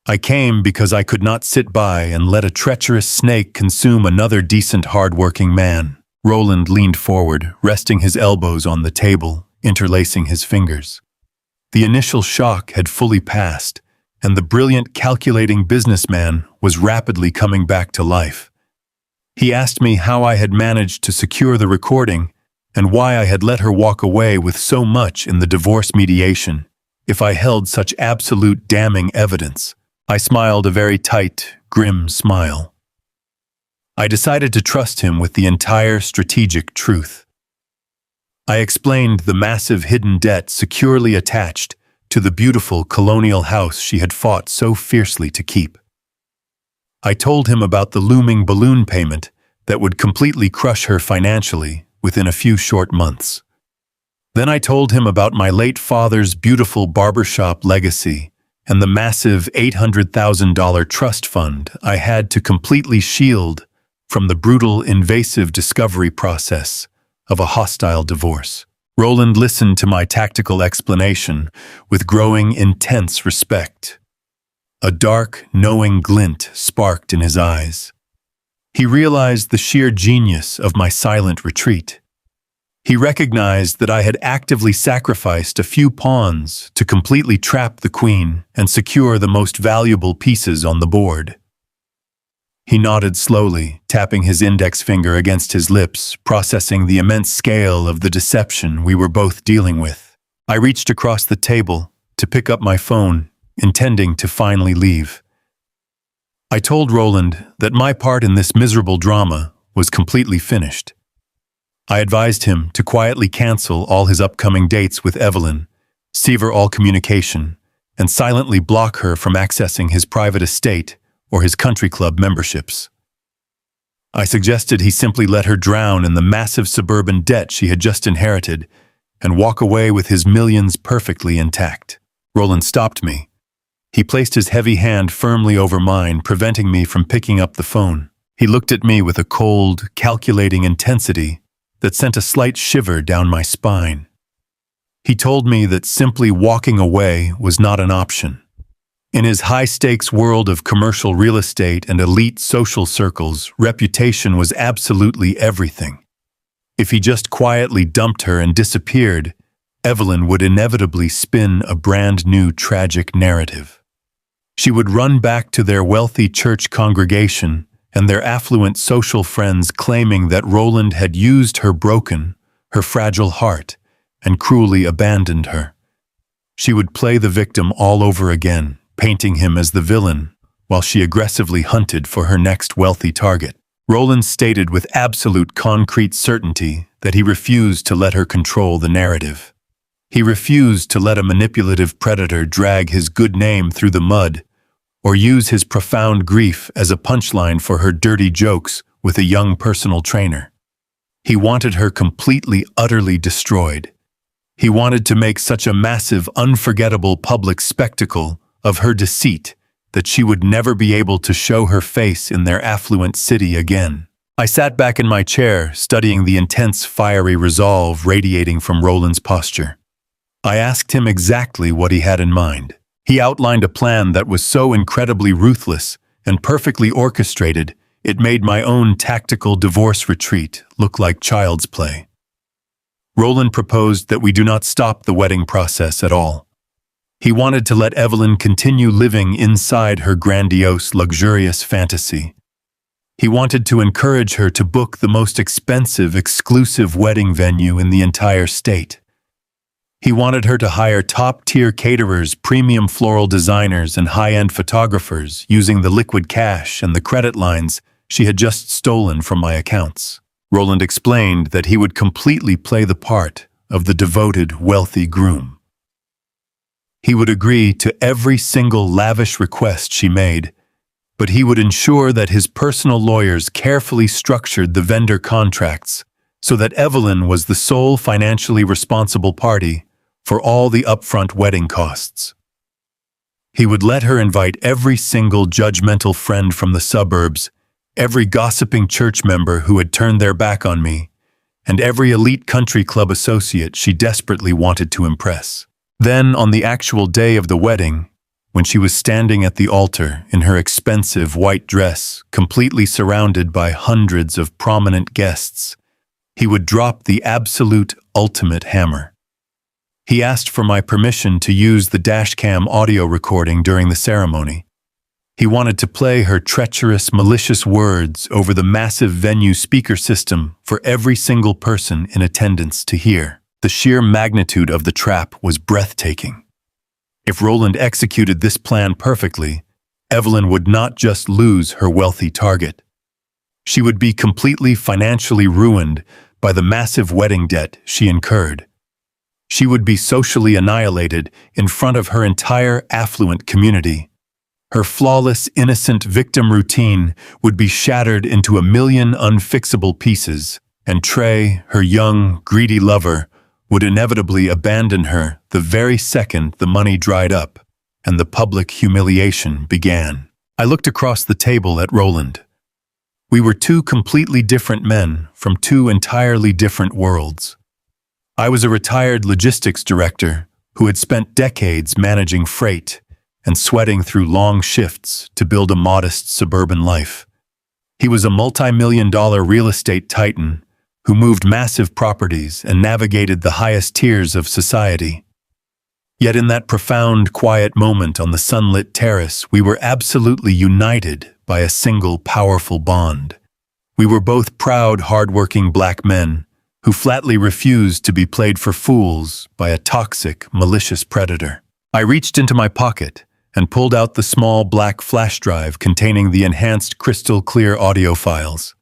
I came because I could not sit by and let a treacherous snake consume another decent, hard-working man. Roland leaned forward, resting his elbows on the table, interlacing his fingers. The initial shock had fully passed, and the brilliant, calculating businessman was rapidly coming back to life. He asked me how I had managed to secure the recording and why I had let her walk away with so much in the divorce mediation if I held such absolute damning evidence. I smiled a very tight, grim smile. I decided to trust him with the entire strategic truth. I explained the massive hidden debt securely attached to the beautiful colonial house she had fought so fiercely to keep. I told him about the looming balloon payment that would completely crush her financially within a few short months. Then I told him about my late father's beautiful barbershop legacy and the massive $800,000 trust fund I had to completely shield from the brutal, invasive discovery process of a hostile divorce. Roland listened to my tactical explanation with growing intense respect. A dark, knowing glint sparked in his eyes. He realized the sheer genius of my silent retreat. He recognized that I had actively sacrificed a few pawns to completely trap the queen and secure the most valuable pieces on the board. He nodded slowly, tapping his index finger against his lips, processing the immense scale of the deception we were both dealing with. I reached across the table to pick up my phone, intending to finally leave. I told Roland that my part in this miserable drama was completely finished. I advised him to quietly cancel all his upcoming dates with Evelyn, sever all communication, and silently block her from accessing his private estate or his country club memberships. I suggested he simply let her drown in the massive suburban debt she had just inherited and walk away with his millions perfectly intact. Roland stopped me. He placed his heavy hand firmly over mine, preventing me from picking up the phone. He looked at me with a cold, calculating intensity that sent a slight shiver down my spine. He told me that simply walking away was not an option. In his high-stakes world of commercial real estate and elite social circles, reputation was absolutely everything. If he just quietly dumped her and disappeared, Evelyn would inevitably spin a brand new tragic narrative. She would run back to their wealthy church congregation and their affluent social friends, claiming that Roland had used her fragile heart, and cruelly abandoned her. She would play the victim all over again, painting him as the villain, while she aggressively hunted for her next wealthy target. Roland stated with absolute concrete certainty that he refused to let her control the narrative. He refused to let a manipulative predator drag his good name through the mud or use his profound grief as a punchline for her dirty jokes with a young personal trainer. He wanted her completely, utterly destroyed. He wanted to make such a massive, unforgettable public spectacle of her deceit that she would never be able to show her face in their affluent city again. I sat back in my chair, studying the intense, fiery resolve radiating from Roland's posture. I asked him exactly what he had in mind. He outlined a plan that was so incredibly ruthless and perfectly orchestrated, it made my own tactical divorce retreat look like child's play. Roland proposed that we do not stop the wedding process at all. He wanted to let Evelyn continue living inside her grandiose, luxurious fantasy. He wanted to encourage her to book the most expensive, exclusive wedding venue in the entire state. He wanted her to hire top-tier caterers, premium floral designers, and high-end photographers using the liquid cash and the credit lines she had just stolen from my accounts. Roland explained that he would completely play the part of the devoted, wealthy groom. He would agree to every single lavish request she made, but he would ensure that his personal lawyers carefully structured the vendor contracts so that Evelyn was the sole financially responsible party for all the upfront wedding costs. He would let her invite every single judgmental friend from the suburbs, every gossiping church member who had turned their back on me, and every elite country club associate she desperately wanted to impress. Then, on the actual day of the wedding, when she was standing at the altar in her expensive white dress, completely surrounded by hundreds of prominent guests, he would drop the absolute ultimate hammer. He asked for my permission to use the dashcam audio recording during the ceremony. He wanted to play her treacherous, malicious words over the massive venue speaker system for every single person in attendance to hear. The sheer magnitude of the trap was breathtaking. If Roland executed this plan perfectly, Evelyn would not just lose her wealthy target. She would be completely financially ruined by the massive wedding debt she incurred. She would be socially annihilated in front of her entire affluent community. Her flawless, innocent victim routine would be shattered into a million unfixable pieces, and Trey, her young, greedy lover, would inevitably abandon her the very second the money dried up and the public humiliation began. I looked across the table at Roland. We were two completely different men from two entirely different worlds. I was a retired logistics director who had spent decades managing freight and sweating through long shifts to build a modest suburban life. He was a multi-million-dollar real estate titan who moved massive properties and navigated the highest tiers of society. Yet in that profound, quiet moment on the sunlit terrace, we were absolutely united by a single powerful bond. We were both proud, hard-working black men who flatly refused to be played for fools by a toxic, malicious predator. I reached into my pocket and pulled out the small black flash drive containing the enhanced crystal-clear audio files.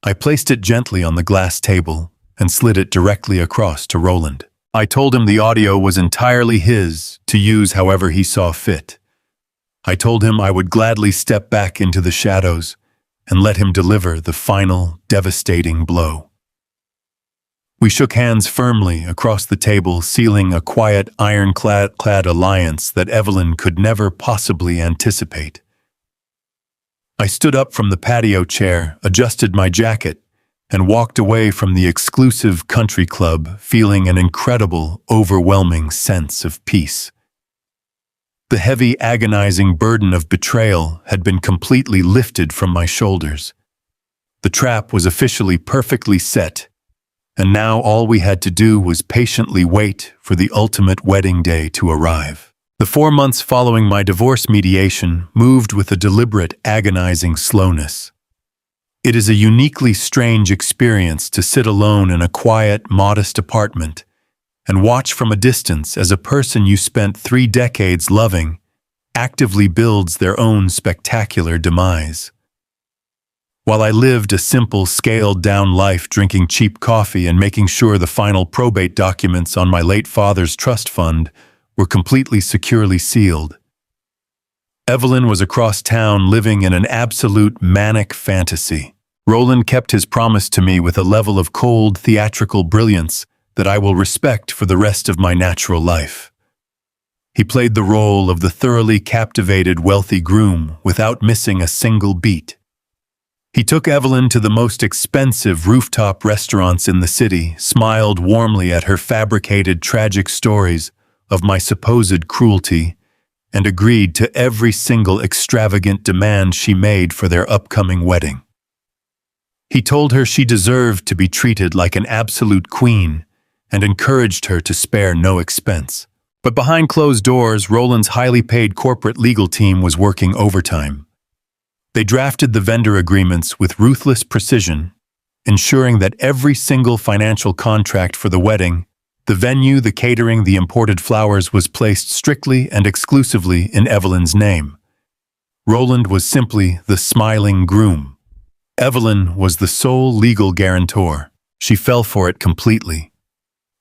I placed it gently on the glass table and slid it directly across to Roland. I told him the audio was entirely his to use however he saw fit. I told him I would gladly step back into the shadows and let him deliver the final, devastating blow. We shook hands firmly across the table, sealing a quiet, ironclad alliance that Evelyn could never possibly anticipate. I stood up from the patio chair, adjusted my jacket, and walked away from the exclusive country club feeling an incredible, overwhelming sense of peace. The heavy, agonizing burden of betrayal had been completely lifted from my shoulders. The trap was officially perfectly set, and now all we had to do was patiently wait for the ultimate wedding day to arrive. The 4 months following my divorce mediation moved with a deliberate, agonizing slowness. It is a uniquely strange experience to sit alone in a quiet, modest apartment and watch from a distance as a person you spent 3 decades loving actively builds their own spectacular demise. While I lived a simple, scaled-down life drinking cheap coffee and making sure the final probate documents on my late father's trust fund were completely securely sealed, Evelyn was across town living in an absolute manic fantasy. Roland kept his promise to me with a level of cold, theatrical brilliance that I will respect for the rest of my natural life. He played the role of the thoroughly captivated wealthy groom without missing a single beat. He took Evelyn to the most expensive rooftop restaurants in the city, smiled warmly at her fabricated tragic stories of my supposed cruelty, and agreed to every single extravagant demand she made for their upcoming wedding. He told her she deserved to be treated like an absolute queen and encouraged her to spare no expense. But behind closed doors, Roland's highly paid corporate legal team was working overtime. They drafted the vendor agreements with ruthless precision, ensuring that every single financial contract for the wedding, the venue, the catering, the imported flowers was placed strictly and exclusively in Evelyn's name. Roland was simply the smiling groom. Evelyn was the sole legal guarantor. She fell for it completely.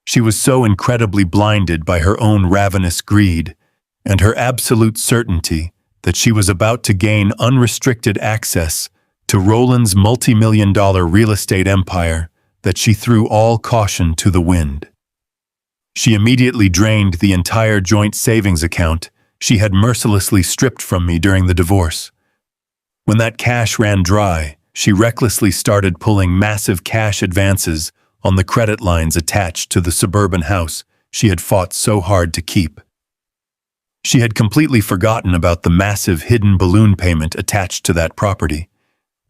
She was so incredibly blinded by her own ravenous greed and her absolute certainty that she was about to gain unrestricted access to Roland's multi-million-dollar real estate empire that she threw all caution to the wind. She immediately drained the entire joint savings account she had mercilessly stripped from me during the divorce. When that cash ran dry, she recklessly started pulling massive cash advances on the credit lines attached to the suburban house she had fought so hard to keep. She had completely forgotten about the massive hidden balloon payment attached to that property,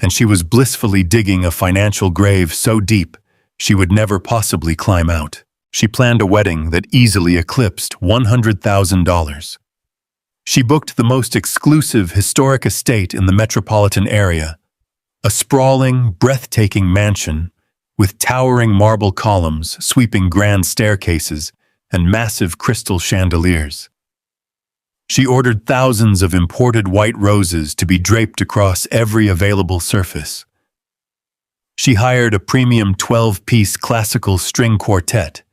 and she was blissfully digging a financial grave so deep she would never possibly climb out. She planned a wedding that easily eclipsed $100,000. She booked the most exclusive historic estate in the metropolitan area, a sprawling, breathtaking mansion with towering marble columns, sweeping grand staircases, and massive crystal chandeliers. She ordered thousands of imported white roses to be draped across every available surface. She hired a premium 12-piece classical string quartet,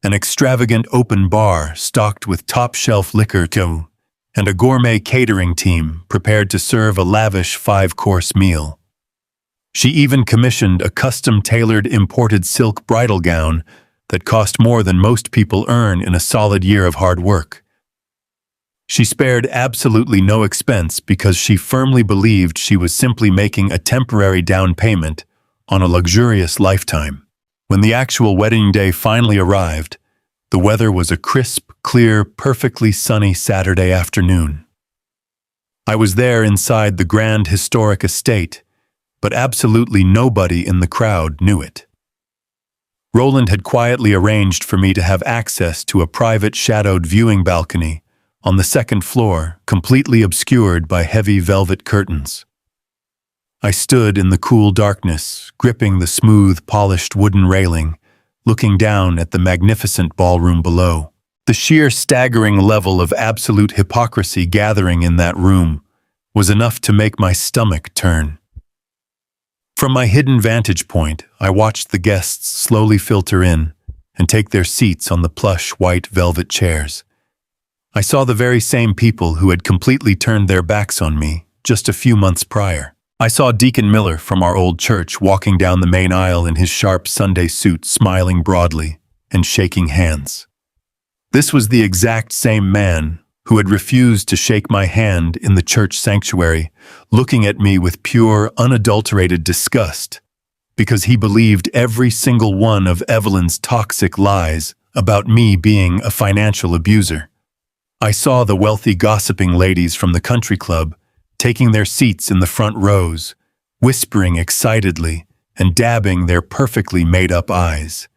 an extravagant open bar stocked with top-shelf liquor too, and a gourmet catering team prepared to serve a lavish 5-course meal. She even commissioned a custom-tailored imported silk bridal gown that cost more than most people earn in a solid year of hard work. She spared absolutely no expense because she firmly believed she was simply making a temporary down payment on a luxurious lifetime. When the actual wedding day finally arrived, the weather was a crisp, clear, perfectly sunny Saturday afternoon. I was there inside the grand historic estate, but absolutely nobody in the crowd knew it. Roland had quietly arranged for me to have access to a private shadowed viewing balcony on the second floor, completely obscured by heavy velvet curtains. I stood in the cool darkness, gripping the smooth, polished wooden railing, looking down at the magnificent ballroom below. The sheer staggering level of absolute hypocrisy gathering in that room was enough to make my stomach turn. From my hidden vantage point, I watched the guests slowly filter in and take their seats on the plush white velvet chairs. I saw the very same people who had completely turned their backs on me just a few months prior. I saw Deacon Miller from our old church walking down the main aisle in his sharp Sunday suit, smiling broadly and shaking hands. This was the exact same man who had refused to shake my hand in the church sanctuary, looking at me with pure, unadulterated disgust, because he believed every single one of Evelyn's toxic lies about me being a financial abuser. I saw the wealthy gossiping ladies from the country club taking their seats in the front rows, whispering excitedly and dabbing their perfectly made-up eyes.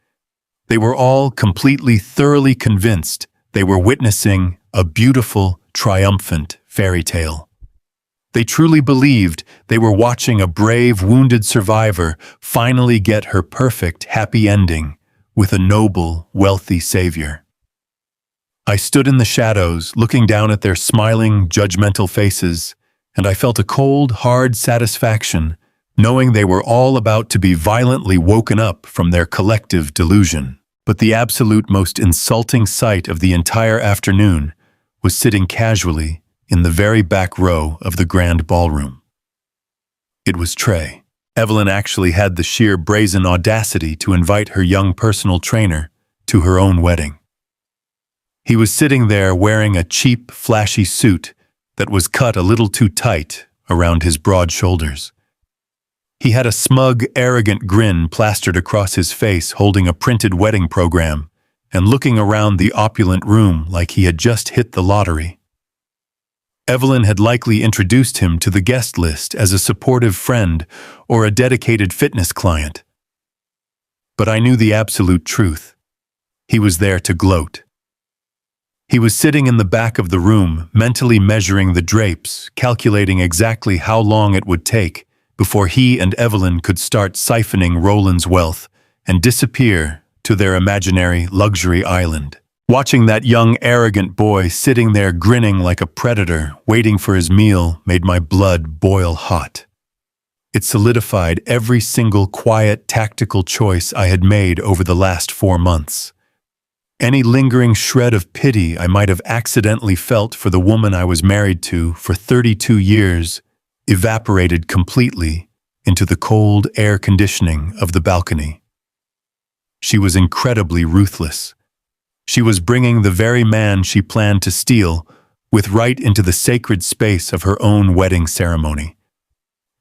They were all completely, thoroughly convinced they were witnessing a beautiful, triumphant fairy tale. They truly believed they were watching a brave, wounded survivor finally get her perfect, happy ending with a noble, wealthy savior. I stood in the shadows, looking down at their smiling, judgmental faces, and I felt a cold, hard satisfaction, knowing they were all about to be violently woken up from their collective delusion. But the absolute most insulting sight of the entire afternoon was sitting casually in the very back row of the grand ballroom. It was Trey. Evelyn actually had the sheer brazen audacity to invite her young personal trainer to her own wedding. He was sitting there wearing a cheap, flashy suit that was cut a little too tight around his broad shoulders. He had a smug, arrogant grin plastered across his face, holding a printed wedding program and looking around the opulent room like he had just hit the lottery. Evelyn had likely introduced him to the guest list as a supportive friend or a dedicated fitness client. But I knew the absolute truth. He was there to gloat. He was sitting in the back of the room, mentally measuring the drapes, calculating exactly how long it would take before he and Evelyn could start siphoning Roland's wealth and disappear to their imaginary luxury island. Watching that young, arrogant boy sitting there grinning like a predator, waiting for his meal, made my blood boil hot. It solidified every single quiet, tactical choice I had made over the last 4 months. Any lingering shred of pity I might have accidentally felt for the woman I was married to for 32 years evaporated completely into the cold air conditioning of the balcony. She was incredibly ruthless. She was bringing the very man she planned to steal right into the sacred space of her own wedding ceremony.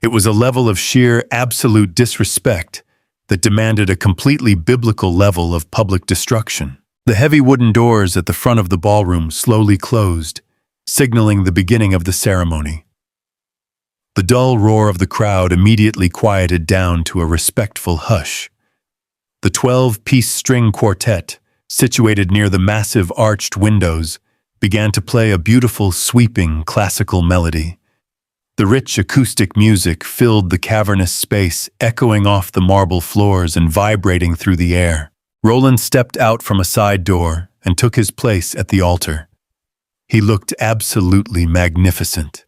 It was a level of sheer, absolute disrespect that demanded a completely biblical level of public destruction. The heavy wooden doors at the front of the ballroom slowly closed, signaling the beginning of the ceremony. The dull roar of the crowd immediately quieted down to a respectful hush. The 12-piece string quartet, situated near the massive arched windows, began to play a beautiful, sweeping classical melody. The rich acoustic music filled the cavernous space, echoing off the marble floors and vibrating through the air. Roland stepped out from a side door and took his place at the altar. He looked absolutely magnificent.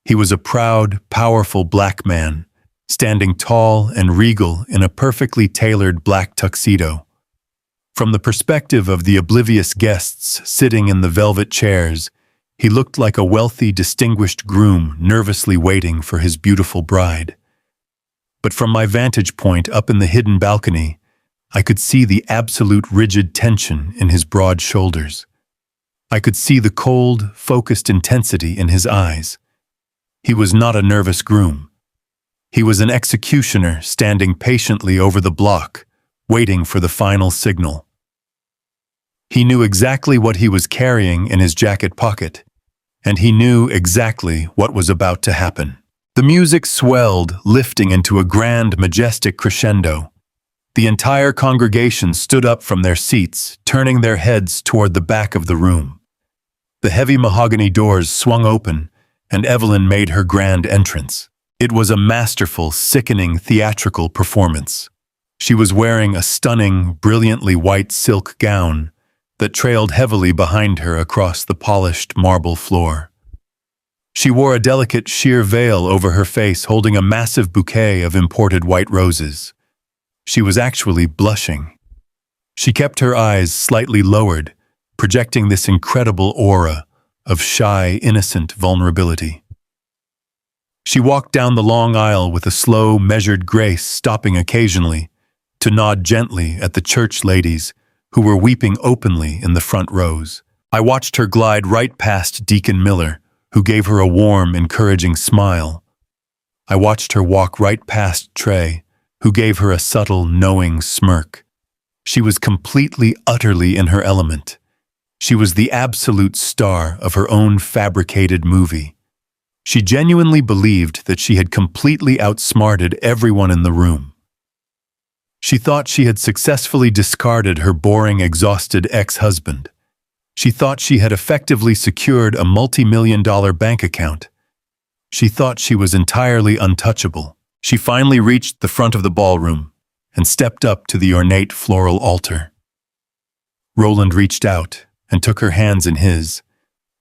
He was a proud, powerful black man, standing tall and regal in a perfectly tailored black tuxedo. From the perspective of the oblivious guests sitting in the velvet chairs, he looked like a wealthy, distinguished groom nervously waiting for his beautiful bride. But from my vantage point up in the hidden balcony, I could see the absolute rigid tension in his broad shoulders. I could see the cold, focused intensity in his eyes. He was not a nervous groom. He was an executioner standing patiently over the block, waiting for the final signal. He knew exactly what he was carrying in his jacket pocket, and he knew exactly what was about to happen. The music swelled, lifting into a grand, majestic crescendo. The entire congregation stood up from their seats, turning their heads toward the back of the room. The heavy mahogany doors swung open, and Evelyn made her grand entrance. It was a masterful, sickening, theatrical performance. She was wearing a stunning, brilliantly white silk gown that trailed heavily behind her across the polished marble floor. She wore a delicate sheer veil over her face, holding a massive bouquet of imported white roses. She was actually blushing. She kept her eyes slightly lowered, projecting this incredible aura of shy, innocent vulnerability. She walked down the long aisle with a slow, measured grace, stopping occasionally to nod gently at the church ladies who were weeping openly in the front rows. I watched her glide right past Deacon Miller, who gave her a warm, encouraging smile. I watched her walk right past Trey, who gave her a subtle, knowing smirk. She was completely, utterly in her element. She was the absolute star of her own fabricated movie. She genuinely believed that she had completely outsmarted everyone in the room. She thought she had successfully discarded her boring, exhausted ex-husband. She thought she had effectively secured a multi-million-dollar bank account. She thought she was entirely untouchable. She finally reached the front of the ballroom and stepped up to the ornate floral altar. Roland reached out and took her hands in his.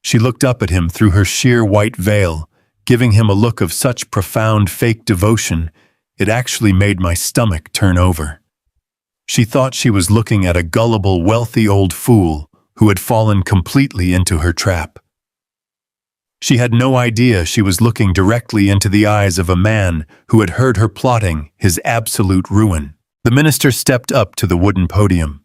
She looked up at him through her sheer white veil, giving him a look of such profound fake devotion it actually made my stomach turn over. She thought she was looking at a gullible, wealthy old fool who had fallen completely into her trap. She had no idea she was looking directly into the eyes of a man who had heard her plotting his absolute ruin. The minister stepped up to the wooden podium.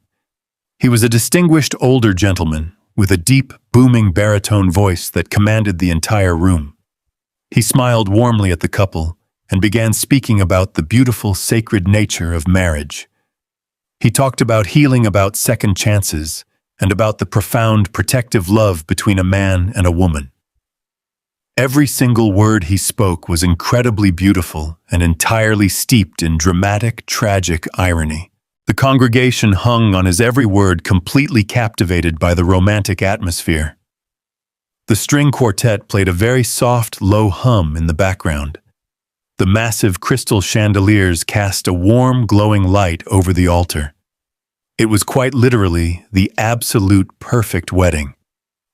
He was a distinguished older gentleman with a deep, booming baritone voice that commanded the entire room. He smiled warmly at the couple and began speaking about the beautiful, sacred nature of marriage. He talked about healing, about second chances, and about the profound, protective love between a man and a woman. Every single word he spoke was incredibly beautiful and entirely steeped in dramatic, tragic irony. The congregation hung on his every word, completely captivated by the romantic atmosphere. The string quartet played a very soft, low hum in the background. The massive crystal chandeliers cast a warm, glowing light over the altar. It was quite literally the absolute perfect wedding.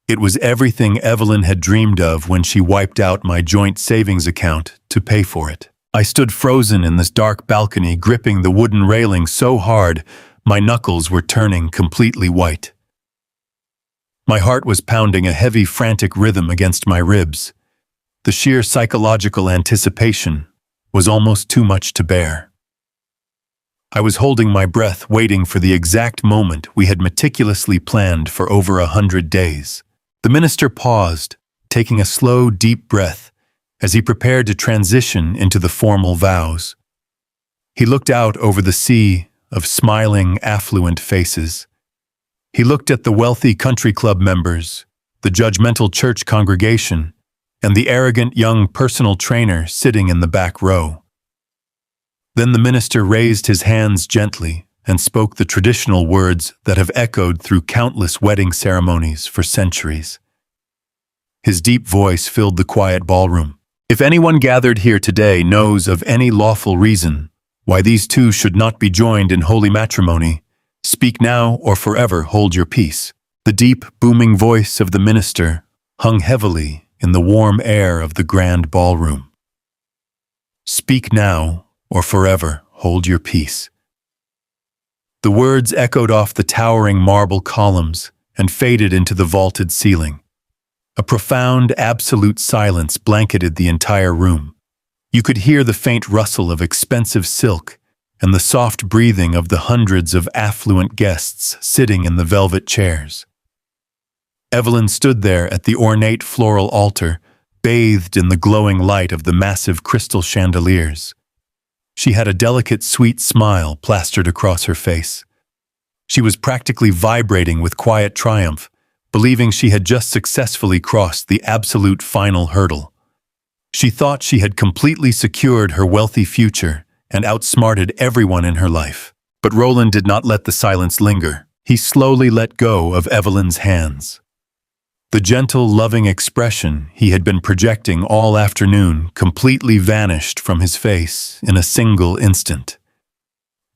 It was everything Evelyn had dreamed of when she wiped out my joint savings account to pay for it. I stood frozen in this dark balcony, gripping the wooden railing so hard my knuckles were turning completely white. My heart was pounding a heavy, frantic rhythm against my ribs. The sheer psychological anticipation was almost too much to bear. I was holding my breath, waiting for the exact moment we had meticulously planned for over 100 days. The minister paused, taking a slow, deep breath as he prepared to transition into the formal vows. He looked out over the sea of smiling, affluent faces. He looked at the wealthy country club members, the judgmental church congregation, and the arrogant young personal trainer sitting in the back row. Then the minister raised his hands gently and spoke the traditional words that have echoed through countless wedding ceremonies for centuries. His deep voice filled the quiet ballroom. If anyone gathered here today knows of any lawful reason why these two should not be joined in holy matrimony, speak now or forever hold your peace. The deep, booming voice of the minister hung heavily in the warm air of the grand ballroom. Speak now, or forever hold your peace. The words echoed off the towering marble columns and faded into the vaulted ceiling. A profound, absolute silence blanketed the entire room. You could hear the faint rustle of expensive silk and the soft breathing of the hundreds of affluent guests sitting in the velvet chairs. Evelyn stood there at the ornate floral altar, bathed in the glowing light of the massive crystal chandeliers. She had a delicate, sweet smile plastered across her face. She was practically vibrating with quiet triumph, believing she had just successfully crossed the absolute final hurdle. She thought she had completely secured her wealthy future and outsmarted everyone in her life. But Roland did not let the silence linger. He slowly let go of Evelyn's hands. The gentle, loving expression he had been projecting all afternoon completely vanished from his face in a single instant.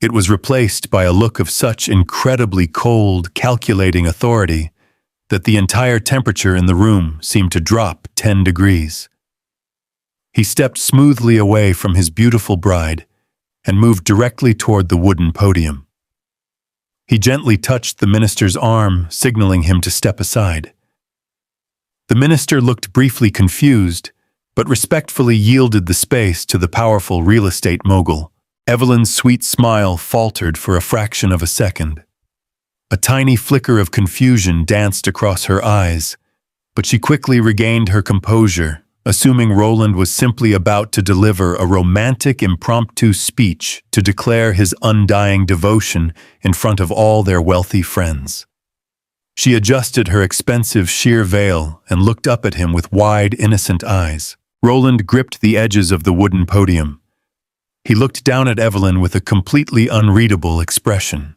It was replaced by a look of such incredibly cold, calculating authority that the entire temperature in the room seemed to drop 10 degrees. He stepped smoothly away from his beautiful bride and moved directly toward the wooden podium. He gently touched the minister's arm, signaling him to step aside. The minister looked briefly confused, but respectfully yielded the space to the powerful real estate mogul. Evelyn's sweet smile faltered for a fraction of a second. A tiny flicker of confusion danced across her eyes, but she quickly regained her composure, assuming Roland was simply about to deliver a romantic impromptu speech to declare his undying devotion in front of all their wealthy friends. She adjusted her expensive sheer veil and looked up at him with wide, innocent eyes. Roland gripped the edges of the wooden podium. He looked down at Evelyn with a completely unreadable expression.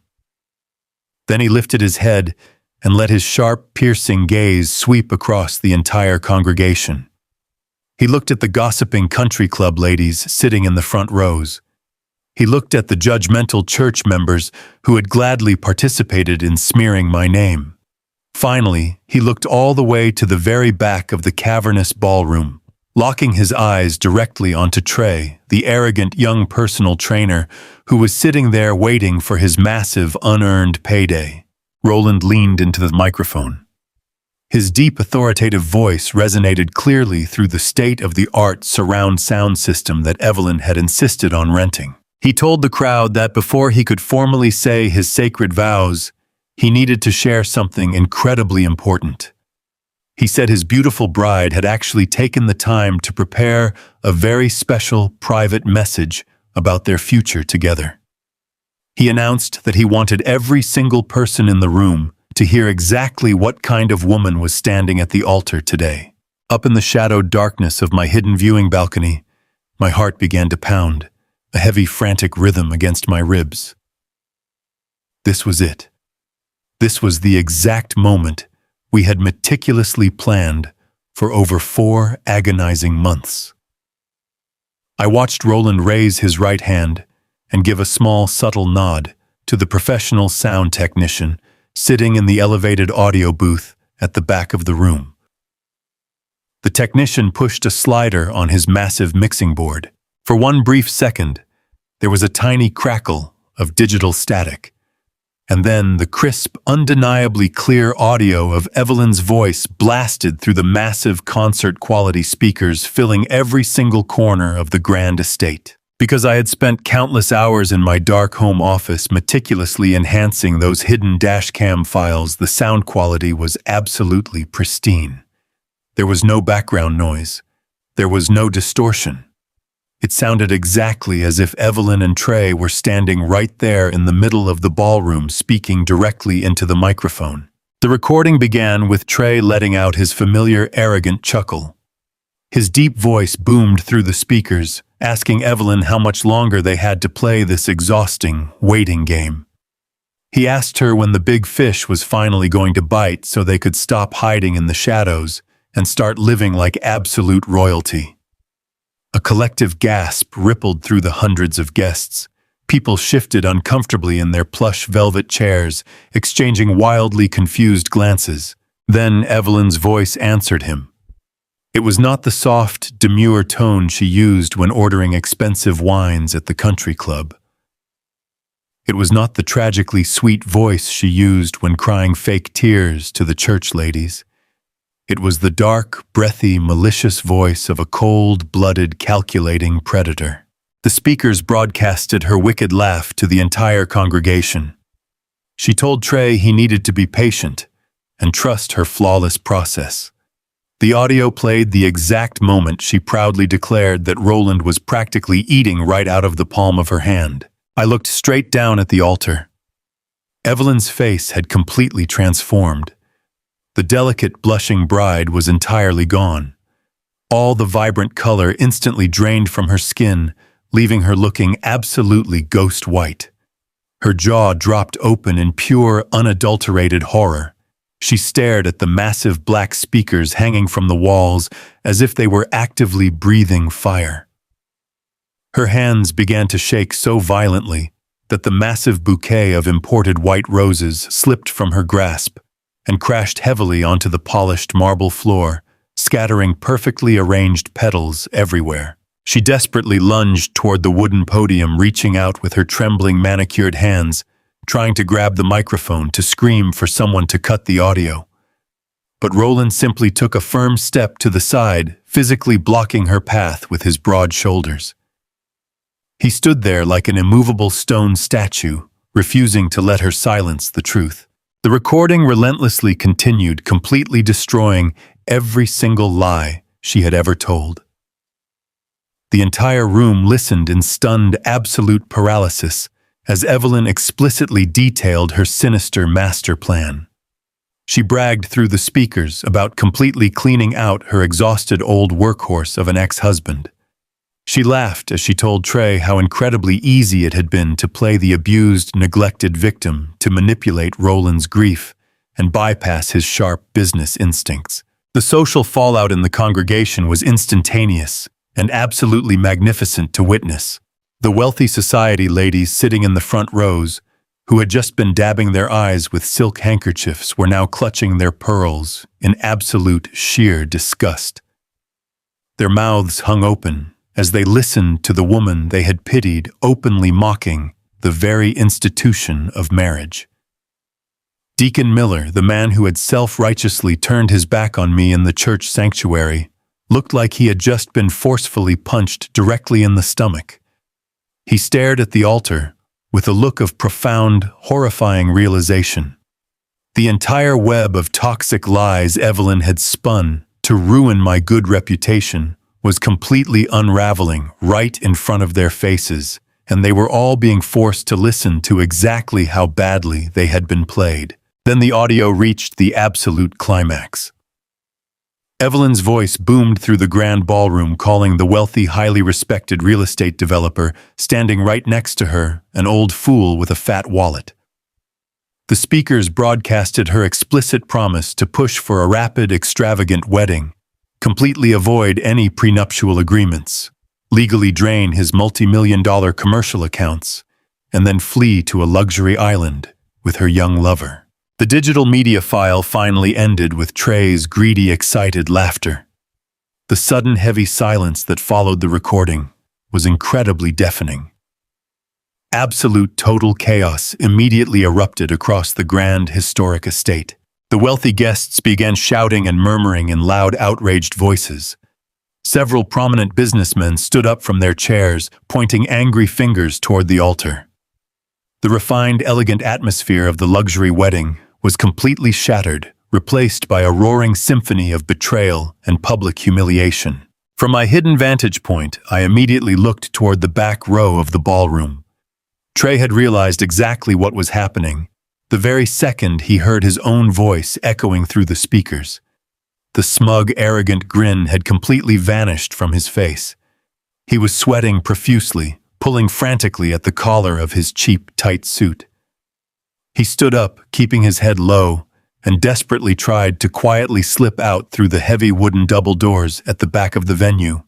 Then he lifted his head and let his sharp, piercing gaze sweep across the entire congregation. He looked at the gossiping country club ladies sitting in the front rows. He looked at the judgmental church members who had gladly participated in smearing my name. Finally, he looked all the way to the very back of the cavernous ballroom, locking his eyes directly onto Trey, the arrogant young personal trainer who was sitting there waiting for his massive, unearned payday. Roland leaned into the microphone. His deep, authoritative voice resonated clearly through the state-of-the-art surround sound system that Evelyn had insisted on renting. He told the crowd that before he could formally say his sacred vows, he needed to share something incredibly important. He said his beautiful bride had actually taken the time to prepare a very special, private message about their future together. He announced that he wanted every single person in the room to hear exactly what kind of woman was standing at the altar today. Up in the shadowed darkness of my hidden viewing balcony, my heart began to pound, a heavy, frantic rhythm against my ribs. This was it. This was the exact moment we had meticulously planned for over 4 agonizing months. I watched Roland raise his right hand and give a small, subtle nod to the professional sound technician sitting in the elevated audio booth at the back of the room. The technician pushed a slider on his massive mixing board. For one brief second, there was a tiny crackle of digital static. And then the crisp, undeniably clear audio of Evelyn's voice blasted through the massive concert-quality speakers filling every single corner of the grand estate. Because I had spent countless hours in my dark home office meticulously enhancing those hidden dashcam files, the sound quality was absolutely pristine. There was no background noise. There was no distortion. It sounded exactly as if Evelyn and Trey were standing right there in the middle of the ballroom speaking directly into the microphone. The recording began with Trey letting out his familiar, arrogant chuckle. His deep voice boomed through the speakers, asking Evelyn how much longer they had to play this exhausting, waiting game. He asked her when the big fish was finally going to bite so they could stop hiding in the shadows and start living like absolute royalty. A collective gasp rippled through the hundreds of guests. People shifted uncomfortably in their plush velvet chairs, exchanging wildly confused glances. Then Evelyn's voice answered him. It was not the soft, demure tone she used when ordering expensive wines at the country club. It was not the tragically sweet voice she used when crying fake tears to the church ladies. It was the dark, breathy, malicious voice of a cold-blooded, calculating predator. The speakers broadcasted her wicked laugh to the entire congregation. She told Trey he needed to be patient and trust her flawless process. The audio played the exact moment she proudly declared that Roland was practically eating right out of the palm of her hand. I looked straight down at the altar. Evelyn's face had completely transformed. The delicate, blushing bride was entirely gone. All the vibrant color instantly drained from her skin, leaving her looking absolutely ghost white. Her jaw dropped open in pure, unadulterated horror. She stared at the massive black speakers hanging from the walls as if they were actively breathing fire. Her hands began to shake so violently that the massive bouquet of imported white roses slipped from her grasp and crashed heavily onto the polished marble floor, scattering perfectly arranged petals everywhere. She desperately lunged toward the wooden podium, reaching out with her trembling manicured hands, trying to grab the microphone to scream for someone to cut the audio. But Roland simply took a firm step to the side, physically blocking her path with his broad shoulders. He stood there like an immovable stone statue, refusing to let her silence the truth. The recording relentlessly continued, completely destroying every single lie she had ever told. The entire room listened in stunned, absolute paralysis as Evelyn explicitly detailed her sinister master plan. She bragged through the speakers about completely cleaning out her exhausted old workhorse of an ex-husband. She laughed as she told Trey how incredibly easy it had been to play the abused, neglected victim to manipulate Roland's grief and bypass his sharp business instincts. The social fallout in the congregation was instantaneous and absolutely magnificent to witness. The wealthy society ladies sitting in the front rows, who had just been dabbing their eyes with silk handkerchiefs, were now clutching their pearls in absolute sheer disgust. Their mouths hung open as they listened to the woman they had pitied openly mocking the very institution of marriage. Deacon Miller, the man who had self-righteously turned his back on me in the church sanctuary, looked like he had just been forcefully punched directly in the stomach. He stared at the altar with a look of profound, horrifying realization. The entire web of toxic lies Evelyn had spun to ruin my good reputation was completely unraveling right in front of their faces, and they were all being forced to listen to exactly how badly they had been played. Then the audio reached the absolute climax. Evelyn's voice boomed through the grand ballroom, calling the wealthy, highly respected real estate developer standing right next to her an old fool with a fat wallet. The speakers broadcasted her explicit promise to push for a rapid, extravagant wedding, completely avoid any prenuptial agreements, legally drain his multi-million-dollar commercial accounts, and then flee to a luxury island with her young lover. The digital media file finally ended with Trey's greedy, excited laughter. The sudden, heavy silence that followed the recording was incredibly deafening. Absolute total chaos immediately erupted across the grand, historic estate. The wealthy guests began shouting and murmuring in loud, outraged voices. Several prominent businessmen stood up from their chairs, pointing angry fingers toward the altar. The refined, elegant atmosphere of the luxury wedding was completely shattered, replaced by a roaring symphony of betrayal and public humiliation. From my hidden vantage point, I immediately looked toward the back row of the ballroom. Trey had realized exactly what was happening the very second he heard his own voice echoing through the speakers. The smug, arrogant grin had completely vanished from his face. He was sweating profusely, pulling frantically at the collar of his cheap, tight suit. He stood up, keeping his head low, and desperately tried to quietly slip out through the heavy wooden double doors at the back of the venue.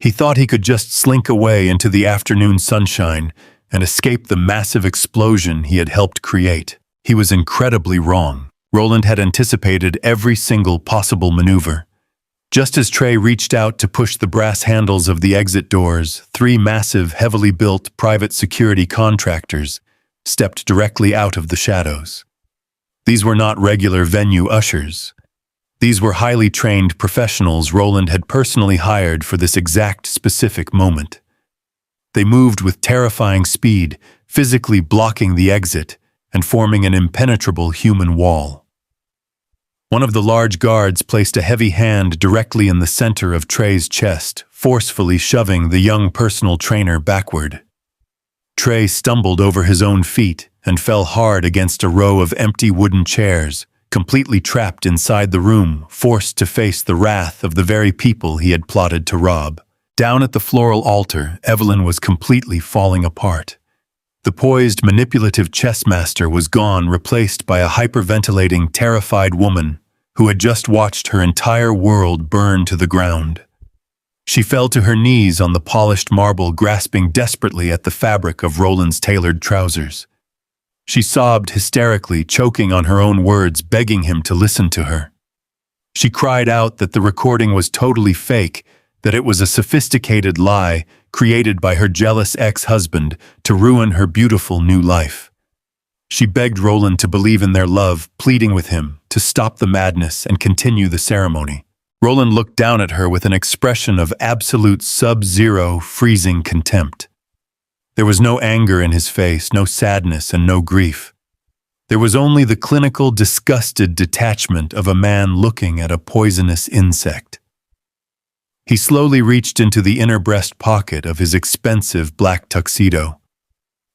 He thought he could just slink away into the afternoon sunshine and escape the massive explosion he had helped create. He was incredibly wrong. Roland had anticipated every single possible maneuver. Just as Trey reached out to push the brass handles of the exit doors, three massive, heavily built private security contractors stepped directly out of the shadows. These were not regular venue ushers. These were highly trained professionals Roland had personally hired for this exact specific moment. They moved with terrifying speed, physically blocking the exit and forming an impenetrable human wall. One of the large guards placed a heavy hand directly in the center of Trey's chest, forcefully shoving the young personal trainer backward. Trey stumbled over his own feet and fell hard against a row of empty wooden chairs, completely trapped inside the room, forced to face the wrath of the very people he had plotted to rob. Down at the floral altar, Evelyn was completely falling apart. The poised, manipulative chess master was gone, replaced by a hyperventilating, terrified woman who had just watched her entire world burn to the ground. She fell to her knees on the polished marble, grasping desperately at the fabric of Roland's tailored trousers. She sobbed hysterically, choking on her own words, begging him to listen to her. She cried out that the recording was totally fake, that it was a sophisticated lie created by her jealous ex-husband to ruin her beautiful new life. She begged Roland to believe in their love, pleading with him to stop the madness and continue the ceremony. Roland looked down at her with an expression of absolute sub-zero, freezing contempt. There was no anger in his face, no sadness, and no grief. There was only the clinical, disgusted detachment of a man looking at a poisonous insect. He slowly reached into the inner breast pocket of his expensive black tuxedo.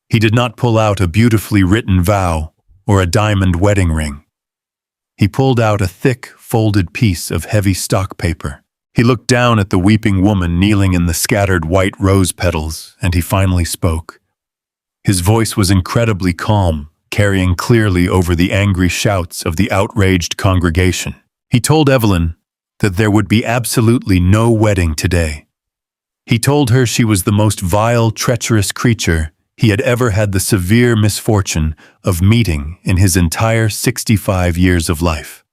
He did not pull out a beautifully written vow or a diamond wedding ring. He pulled out a thick, folded piece of heavy stock paper. He looked down at the weeping woman kneeling in the scattered white rose petals, and he finally spoke. His voice was incredibly calm, carrying clearly over the angry shouts of the outraged congregation. He told Evelyn that there would be absolutely no wedding today. He told her she was the most vile, treacherous creature he had ever had the severe misfortune of meeting in his entire 65 years of life.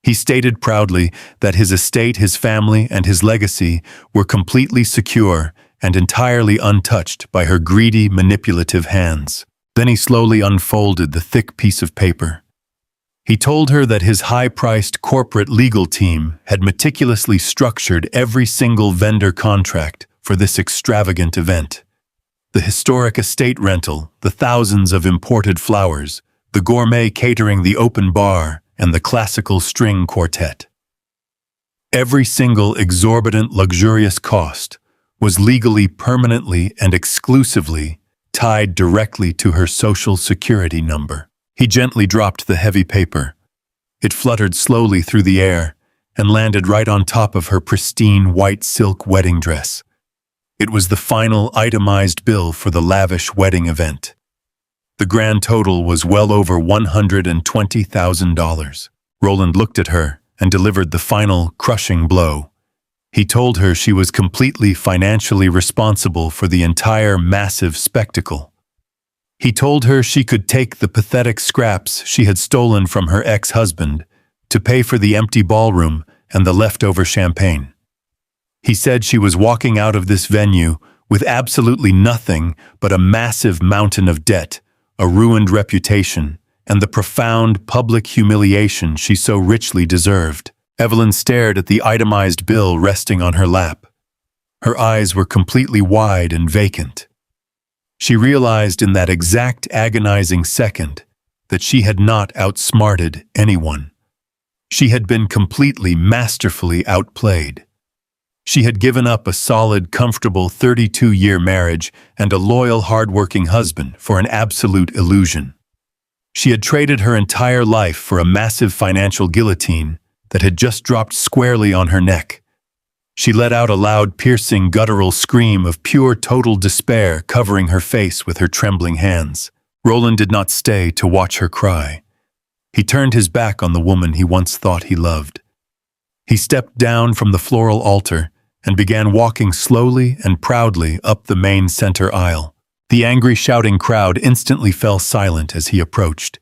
He stated proudly that his estate, his family, and his legacy were completely secure and entirely untouched by her greedy, manipulative hands. Then he slowly unfolded the thick piece of paper. He told her that his high-priced corporate legal team had meticulously structured every single vendor contract for this extravagant event. The historic estate rental, the thousands of imported flowers, the gourmet catering, the open bar, and the classical string quartet. Every single exorbitant, luxurious cost was legally, permanently, and exclusively tied directly to her social security number. He gently dropped the heavy paper. It fluttered slowly through the air and landed right on top of her pristine white silk wedding dress. It was the final itemized bill for the lavish wedding event. The grand total was well over $120,000. Roland looked at her and delivered the final, crushing blow. He told her she was completely financially responsible for the entire massive spectacle. He told her she could take the pathetic scraps she had stolen from her ex-husband to pay for the empty ballroom and the leftover champagne. He said she was walking out of this venue with absolutely nothing but a massive mountain of debt, a ruined reputation, and the profound public humiliation she so richly deserved. Evelyn stared at the itemized bill resting on her lap. Her eyes were completely wide and vacant. She realized in that exact agonizing second that she had not outsmarted anyone. She had been completely, masterfully outplayed. She had given up a solid, comfortable 32-year marriage and a loyal, hard-working husband for an absolute illusion. She had traded her entire life for a massive financial guillotine that had just dropped squarely on her neck. She let out a loud, piercing, guttural scream of pure, total despair, covering her face with her trembling hands. Roland did not stay to watch her cry. He turned his back on the woman he once thought he loved. He stepped down from the floral altar and began walking slowly and proudly up the main center aisle. The angry, shouting crowd instantly fell silent as he approached.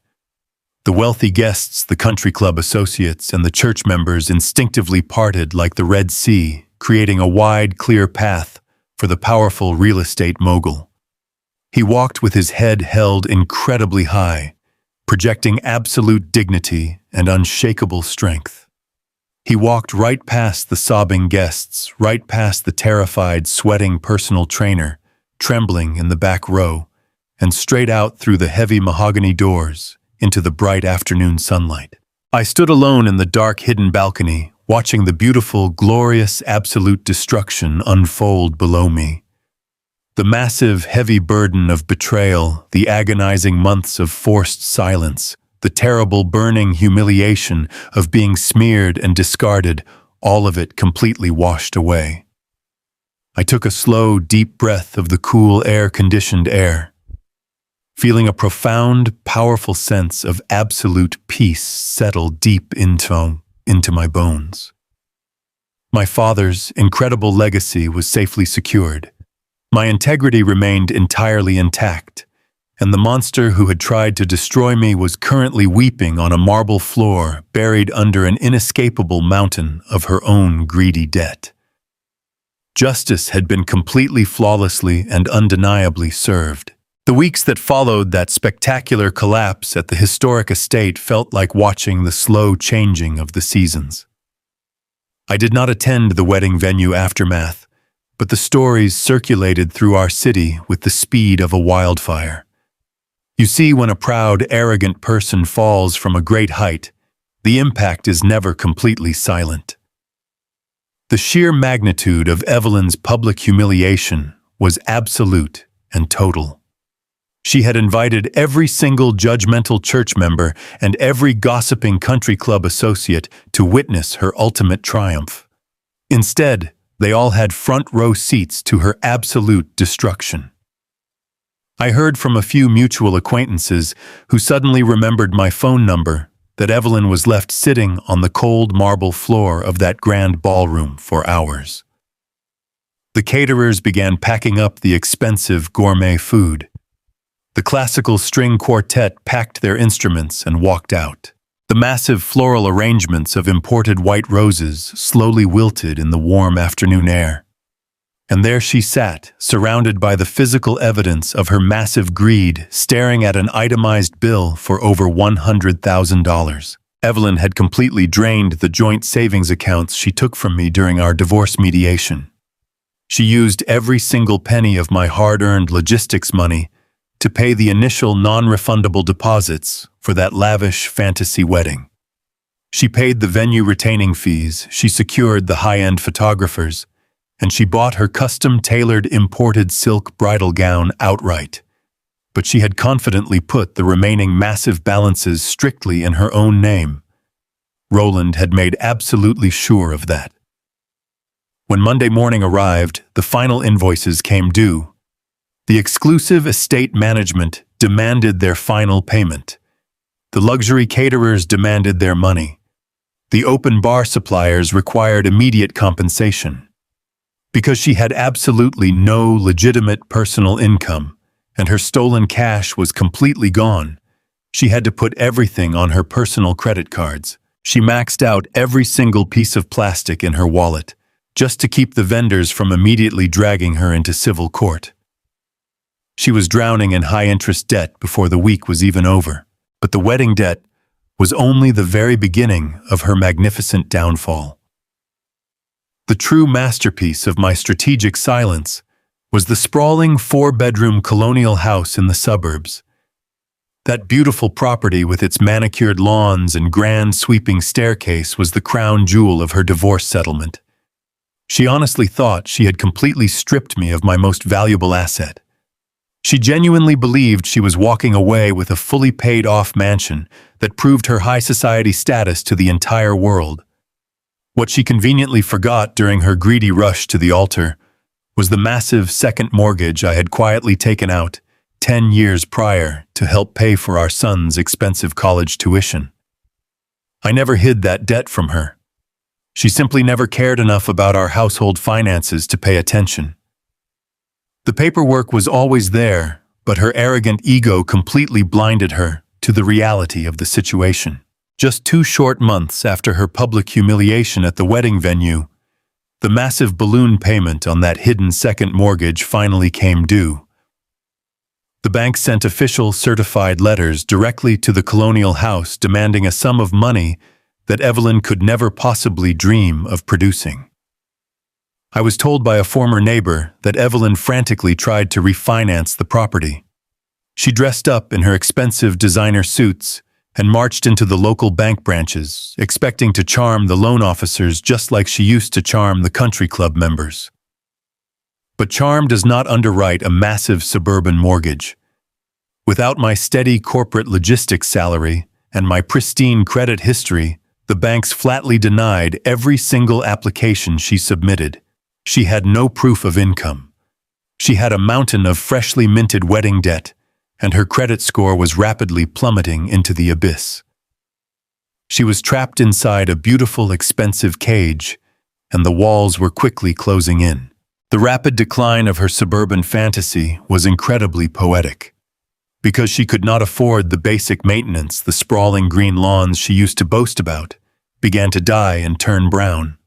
The wealthy guests, the country club associates, and the church members instinctively parted like the Red Sea, creating a wide, clear path for the powerful real estate mogul. He walked with his head held incredibly high, projecting absolute dignity and unshakable strength. He walked right past the sobbing guests, right past the terrified, sweating personal trainer, trembling in the back row, and straight out through the heavy mahogany doors into the bright afternoon sunlight. I stood alone in the dark, hidden balcony, watching the beautiful, glorious, absolute destruction unfold below me. The massive, heavy burden of betrayal, the agonizing months of forced silence, the terrible, burning humiliation of being smeared and discarded, all of it completely washed away. I took a slow, deep breath of the cool, air-conditioned air, feeling a profound, powerful sense of absolute peace settle deep into my bones. My father's incredible legacy was safely secured. My integrity remained entirely intact, and the monster who had tried to destroy me was currently weeping on a marble floor buried under an inescapable mountain of her own greedy debt. Justice had been completely, flawlessly, and undeniably served. The weeks that followed that spectacular collapse at the historic estate felt like watching the slow changing of the seasons. I did not attend the wedding venue aftermath, but the stories circulated through our city with the speed of a wildfire. You see, when a proud, arrogant person falls from a great height, the impact is never completely silent. The sheer magnitude of Evelyn's public humiliation was absolute and total. She had invited every single judgmental church member and every gossiping country club associate to witness her ultimate triumph. Instead, they all had front-row seats to her absolute destruction. I heard from a few mutual acquaintances who suddenly remembered my phone number that Evelyn was left sitting on the cold marble floor of that grand ballroom for hours. The caterers began packing up the expensive gourmet food. The classical string quartet packed their instruments and walked out. The massive floral arrangements of imported white roses slowly wilted in the warm afternoon air. And there she sat, surrounded by the physical evidence of her massive greed, staring at an itemized bill for over $100,000. Evelyn had completely drained the joint savings accounts she took from me during our divorce mediation. She used every single penny of my hard-earned logistics money to pay the initial non-refundable deposits for that lavish fantasy wedding. She paid the venue retaining fees, she secured the high-end photographers, and she bought her custom-tailored imported silk bridal gown outright. But she had confidently put the remaining massive balances strictly in her own name. Roland had made absolutely sure of that. When Monday morning arrived, the final invoices came due. The exclusive estate management demanded their final payment. The luxury caterers demanded their money. The open bar suppliers required immediate compensation. Because she had absolutely no legitimate personal income, and her stolen cash was completely gone, she had to put everything on her personal credit cards. She maxed out every single piece of plastic in her wallet, just to keep the vendors from immediately dragging her into civil court. She was drowning in high-interest debt before the week was even over, but the wedding debt was only the very beginning of her magnificent downfall. The true masterpiece of my strategic silence was the sprawling 4-bedroom colonial house in the suburbs. That beautiful property with its manicured lawns and grand sweeping staircase was the crown jewel of her divorce settlement. She honestly thought she had completely stripped me of my most valuable asset. She genuinely believed she was walking away with a fully paid-off mansion that proved her high society status to the entire world. What she conveniently forgot during her greedy rush to the altar was the massive second mortgage I had quietly taken out 10 years prior to help pay for our son's expensive college tuition. I never hid that debt from her. She simply never cared enough about our household finances to pay attention. The paperwork was always there, but her arrogant ego completely blinded her to the reality of the situation. Just 2 short months after her public humiliation at the wedding venue, the massive balloon payment on that hidden second mortgage finally came due. The bank sent official certified letters directly to the colonial house demanding a sum of money that Evelyn could never possibly dream of producing. I was told by a former neighbor that Evelyn frantically tried to refinance the property. She dressed up in her expensive designer suits and marched into the local bank branches, expecting to charm the loan officers just like she used to charm the country club members. But charm does not underwrite a massive suburban mortgage. Without my steady corporate logistics salary and my pristine credit history, the banks flatly denied every single application she submitted. She had no proof of income. She had a mountain of freshly minted wedding debt, and her credit score was rapidly plummeting into the abyss. She was trapped inside a beautiful, expensive cage, and the walls were quickly closing in. The rapid decline of her suburban fantasy was incredibly poetic. Because she could not afford the basic maintenance, the sprawling green lawns she used to boast about began to die and turn brown.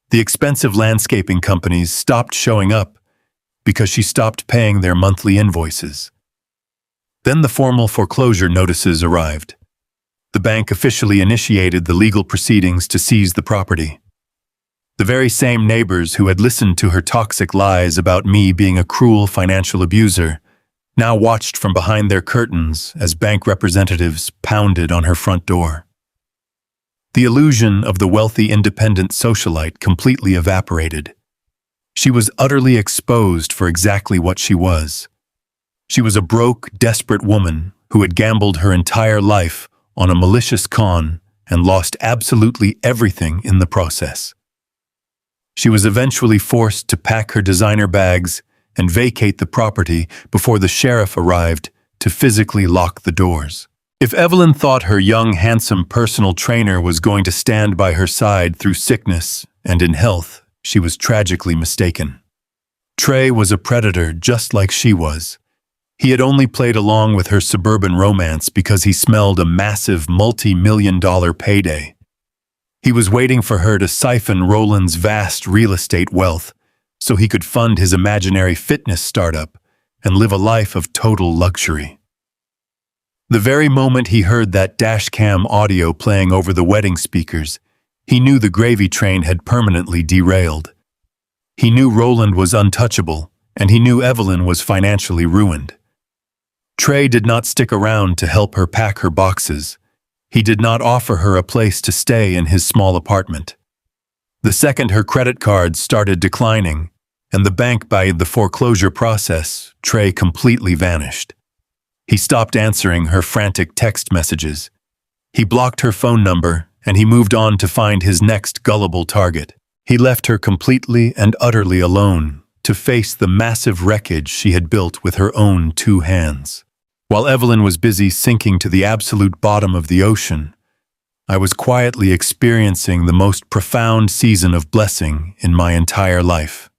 The expensive landscaping companies stopped showing up because she stopped paying their monthly invoices. Then the formal foreclosure notices arrived. The bank officially initiated the legal proceedings to seize the property. The very same neighbors who had listened to her toxic lies about me being a cruel financial abuser now watched from behind their curtains as bank representatives pounded on her front door. The illusion of the wealthy independent socialite completely evaporated. She was utterly exposed for exactly what she was. She was a broke, desperate woman who had gambled her entire life on a malicious con and lost absolutely everything in the process. She was eventually forced to pack her designer bags and vacate the property before the sheriff arrived to physically lock the doors. If Evelyn thought her young, handsome personal trainer was going to stand by her side through sickness and in health, she was tragically mistaken. Trey was a predator just like she was. He had only played along with her suburban romance because he smelled a massive multi-million-dollar payday. He was waiting for her to siphon Roland's vast real estate wealth so he could fund his imaginary fitness startup and live a life of total luxury. The very moment he heard that dashcam audio playing over the wedding speakers, he knew the gravy train had permanently derailed. He knew Roland was untouchable, and he knew Evelyn was financially ruined. Trey did not stick around to help her pack her boxes. He did not offer her a place to stay in his small apartment. The second her credit cards started declining, and the bank buyed the foreclosure process, Trey completely vanished. He stopped answering her frantic text messages. He blocked her phone number, and he moved on to find his next gullible target. He left her completely and utterly alone to face the massive wreckage she had built with her own 2 hands. While Evelyn was busy sinking to the absolute bottom of the ocean, I was quietly experiencing the most profound season of blessing in my entire life.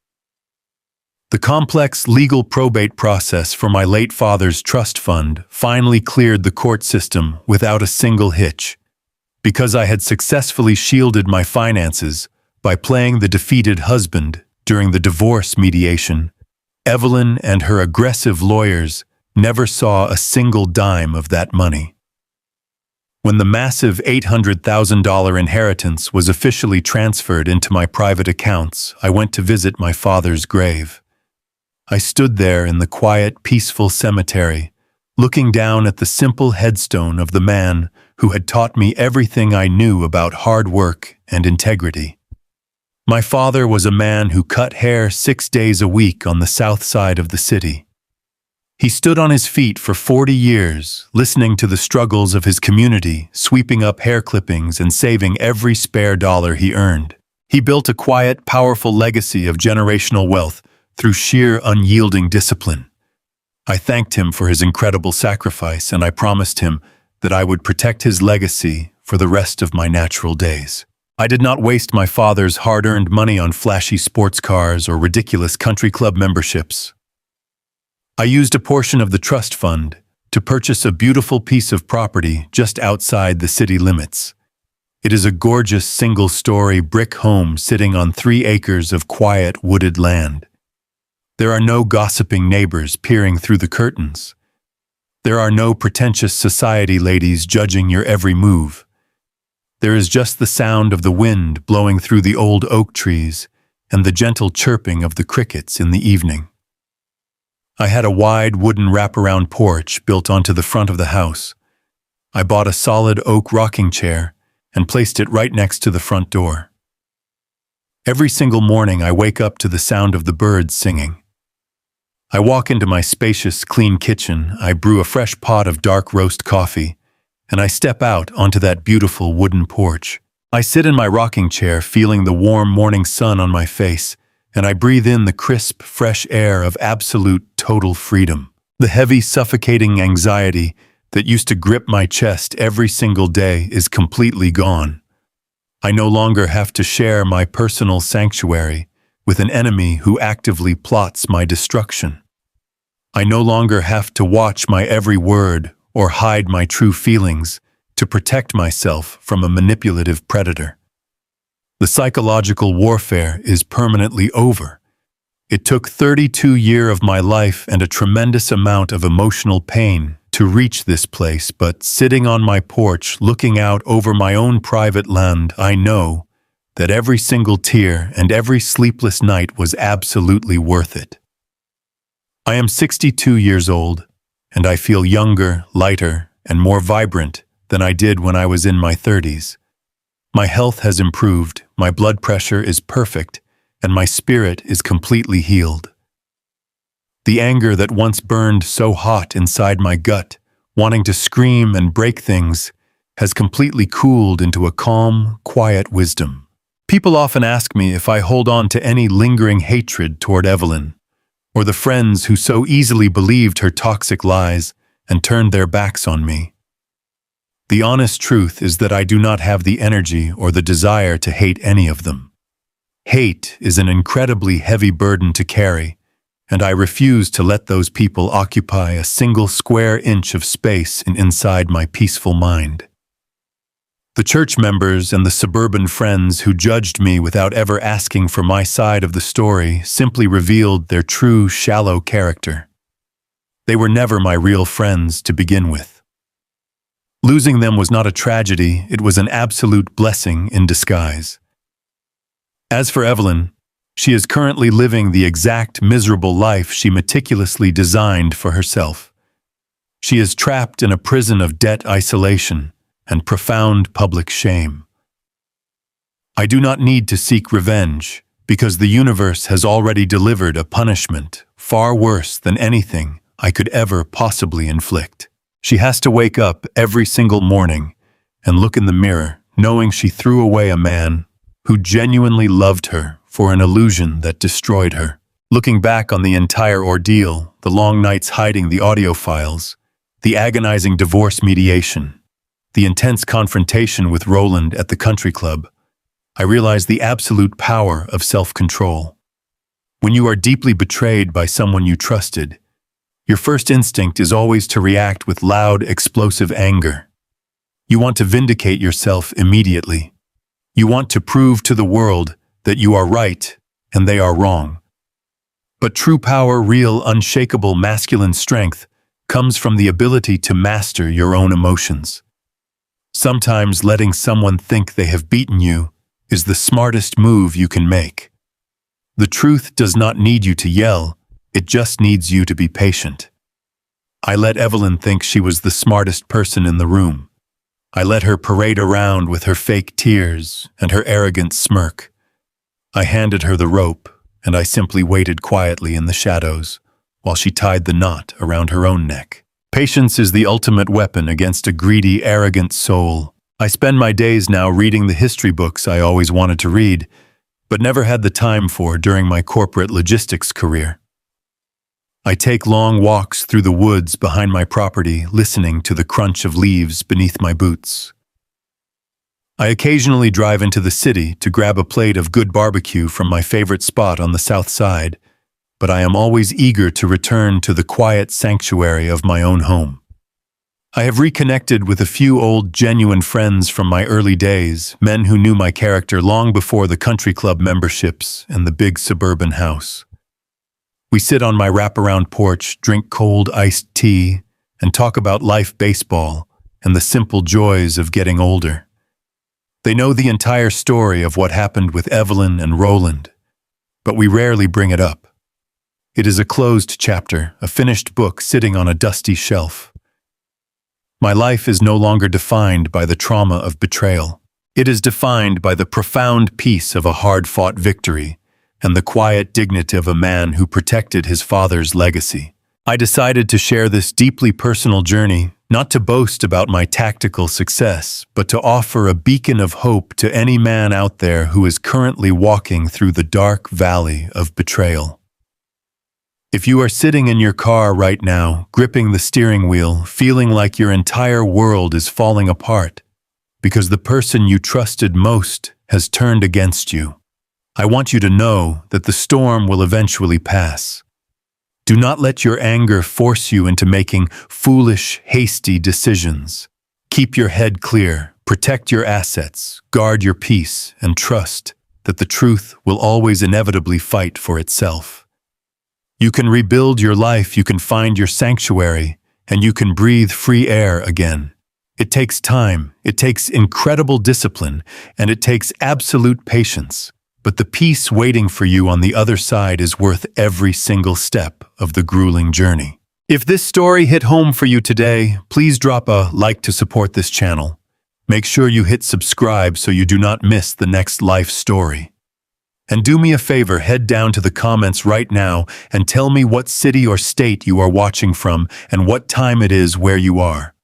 The complex legal probate process for my late father's trust fund finally cleared the court system without a single hitch. Because I had successfully shielded my finances by playing the defeated husband during the divorce mediation, Evelyn and her aggressive lawyers never saw a single dime of that money. When the massive $800,000 inheritance was officially transferred into my private accounts, I went to visit my father's grave. I stood there in the quiet, peaceful cemetery, looking down at the simple headstone of the man who had taught me everything I knew about hard work and integrity. My father was a man who cut hair 6 days a week on the south side of the city. He stood on his feet for 40 years, listening to the struggles of his community, sweeping up hair clippings and saving every spare dollar he earned. He built a quiet, powerful legacy of generational wealth through sheer unyielding discipline. I thanked him for his incredible sacrifice, and I promised him that I would protect his legacy for the rest of my natural days. I did not waste my father's hard-earned money on flashy sports cars or ridiculous country club memberships. I used a portion of the trust fund to purchase a beautiful piece of property just outside the city limits. It is a gorgeous single-story brick home sitting on 3 acres of quiet wooded land. There are no gossiping neighbors peering through the curtains. There are no pretentious society ladies judging your every move. There is just the sound of the wind blowing through the old oak trees and the gentle chirping of the crickets in the evening. I had a wide wooden wraparound porch built onto the front of the house. I bought a solid oak rocking chair and placed it right next to the front door. Every single morning I wake up to the sound of the birds singing. I walk into my spacious, clean kitchen, I brew a fresh pot of dark roast coffee, and I step out onto that beautiful wooden porch. I sit in my rocking chair feeling the warm morning sun on my face, and I breathe in the crisp, fresh air of absolute, total freedom. The heavy, suffocating anxiety that used to grip my chest every single day is completely gone. I no longer have to share my personal sanctuary with an enemy who actively plots my destruction. I no longer have to watch my every word or hide my true feelings to protect myself from a manipulative predator. The psychological warfare is permanently over. It took 32 years of my life and a tremendous amount of emotional pain to reach this place, but sitting on my porch looking out over my own private land, I know that every single tear and every sleepless night was absolutely worth it. I am 62 years old, and I feel younger, lighter, and more vibrant than I did when I was in my 30s. My health has improved, my blood pressure is perfect, and my spirit is completely healed. The anger that once burned so hot inside my gut, wanting to scream and break things, has completely cooled into a calm, quiet wisdom. People often ask me if I hold on to any lingering hatred toward Evelyn, or the friends who so easily believed her toxic lies and turned their backs on me. The honest truth is that I do not have the energy or the desire to hate any of them. Hate is an incredibly heavy burden to carry, and I refuse to let those people occupy a single square inch of space inside my peaceful mind. The church members and the suburban friends who judged me without ever asking for my side of the story simply revealed their true, shallow character. They were never my real friends to begin with. Losing them was not a tragedy, it was an absolute blessing in disguise. As for Evelyn, she is currently living the exact miserable life she meticulously designed for herself. She is trapped in a prison of debt isolation and profound public shame. I do not need to seek revenge, because the universe has already delivered a punishment far worse than anything I could ever possibly inflict. She has to wake up every single morning and look in the mirror, knowing she threw away a man who genuinely loved her for an illusion that destroyed her. Looking back on the entire ordeal, the long nights hiding the audio files, the agonizing divorce mediation, the intense confrontation with Roland at the country club, I realized the absolute power of self-control. When you are deeply betrayed by someone you trusted, your first instinct is always to react with loud, explosive anger. You want to vindicate yourself immediately. You want to prove to the world that you are right and they are wrong. But true power, real, unshakable masculine strength, comes from the ability to master your own emotions. Sometimes letting someone think they have beaten you is the smartest move you can make. The truth does not need you to yell, it just needs you to be patient. I let Evelyn think she was the smartest person in the room. I let her parade around with her fake tears and her arrogant smirk. I handed her the rope, and I simply waited quietly in the shadows while she tied the knot around her own neck. Patience is the ultimate weapon against a greedy, arrogant soul. I spend my days now reading the history books I always wanted to read, but never had the time for during my corporate logistics career. I take long walks through the woods behind my property, listening to the crunch of leaves beneath my boots. I occasionally drive into the city to grab a plate of good barbecue from my favorite spot on the south side, but I am always eager to return to the quiet sanctuary of my own home. I have reconnected with a few old, genuine friends from my early days, men who knew my character long before the country club memberships and the big suburban house. We sit on my wraparound porch, drink cold iced tea, and talk about life, baseball, and the simple joys of getting older. They know the entire story of what happened with Evelyn and Roland, but we rarely bring it up. It is a closed chapter, a finished book sitting on a dusty shelf. My life is no longer defined by the trauma of betrayal. It is defined by the profound peace of a hard-fought victory and the quiet dignity of a man who protected his father's legacy. I decided to share this deeply personal journey, not to boast about my tactical success, but to offer a beacon of hope to any man out there who is currently walking through the dark valley of betrayal. If you are sitting in your car right now, gripping the steering wheel, feeling like your entire world is falling apart because the person you trusted most has turned against you, I want you to know that the storm will eventually pass. Do not let your anger force you into making foolish, hasty decisions. Keep your head clear, protect your assets, guard your peace, and trust that the truth will always inevitably fight for itself. You can rebuild your life, you can find your sanctuary, and you can breathe free air again. It takes time, it takes incredible discipline, and it takes absolute patience. But the peace waiting for you on the other side is worth every single step of the grueling journey. If this story hit home for you today, please drop a like to support this channel. Make sure you hit subscribe so you do not miss the next life story. And do me a favor, head down to the comments right now and tell me what city or state you are watching from and what time it is where you are.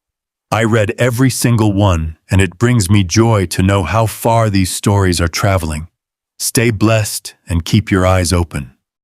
I read every single one, and it brings me joy to know how far these stories are traveling. Stay blessed and keep your eyes open.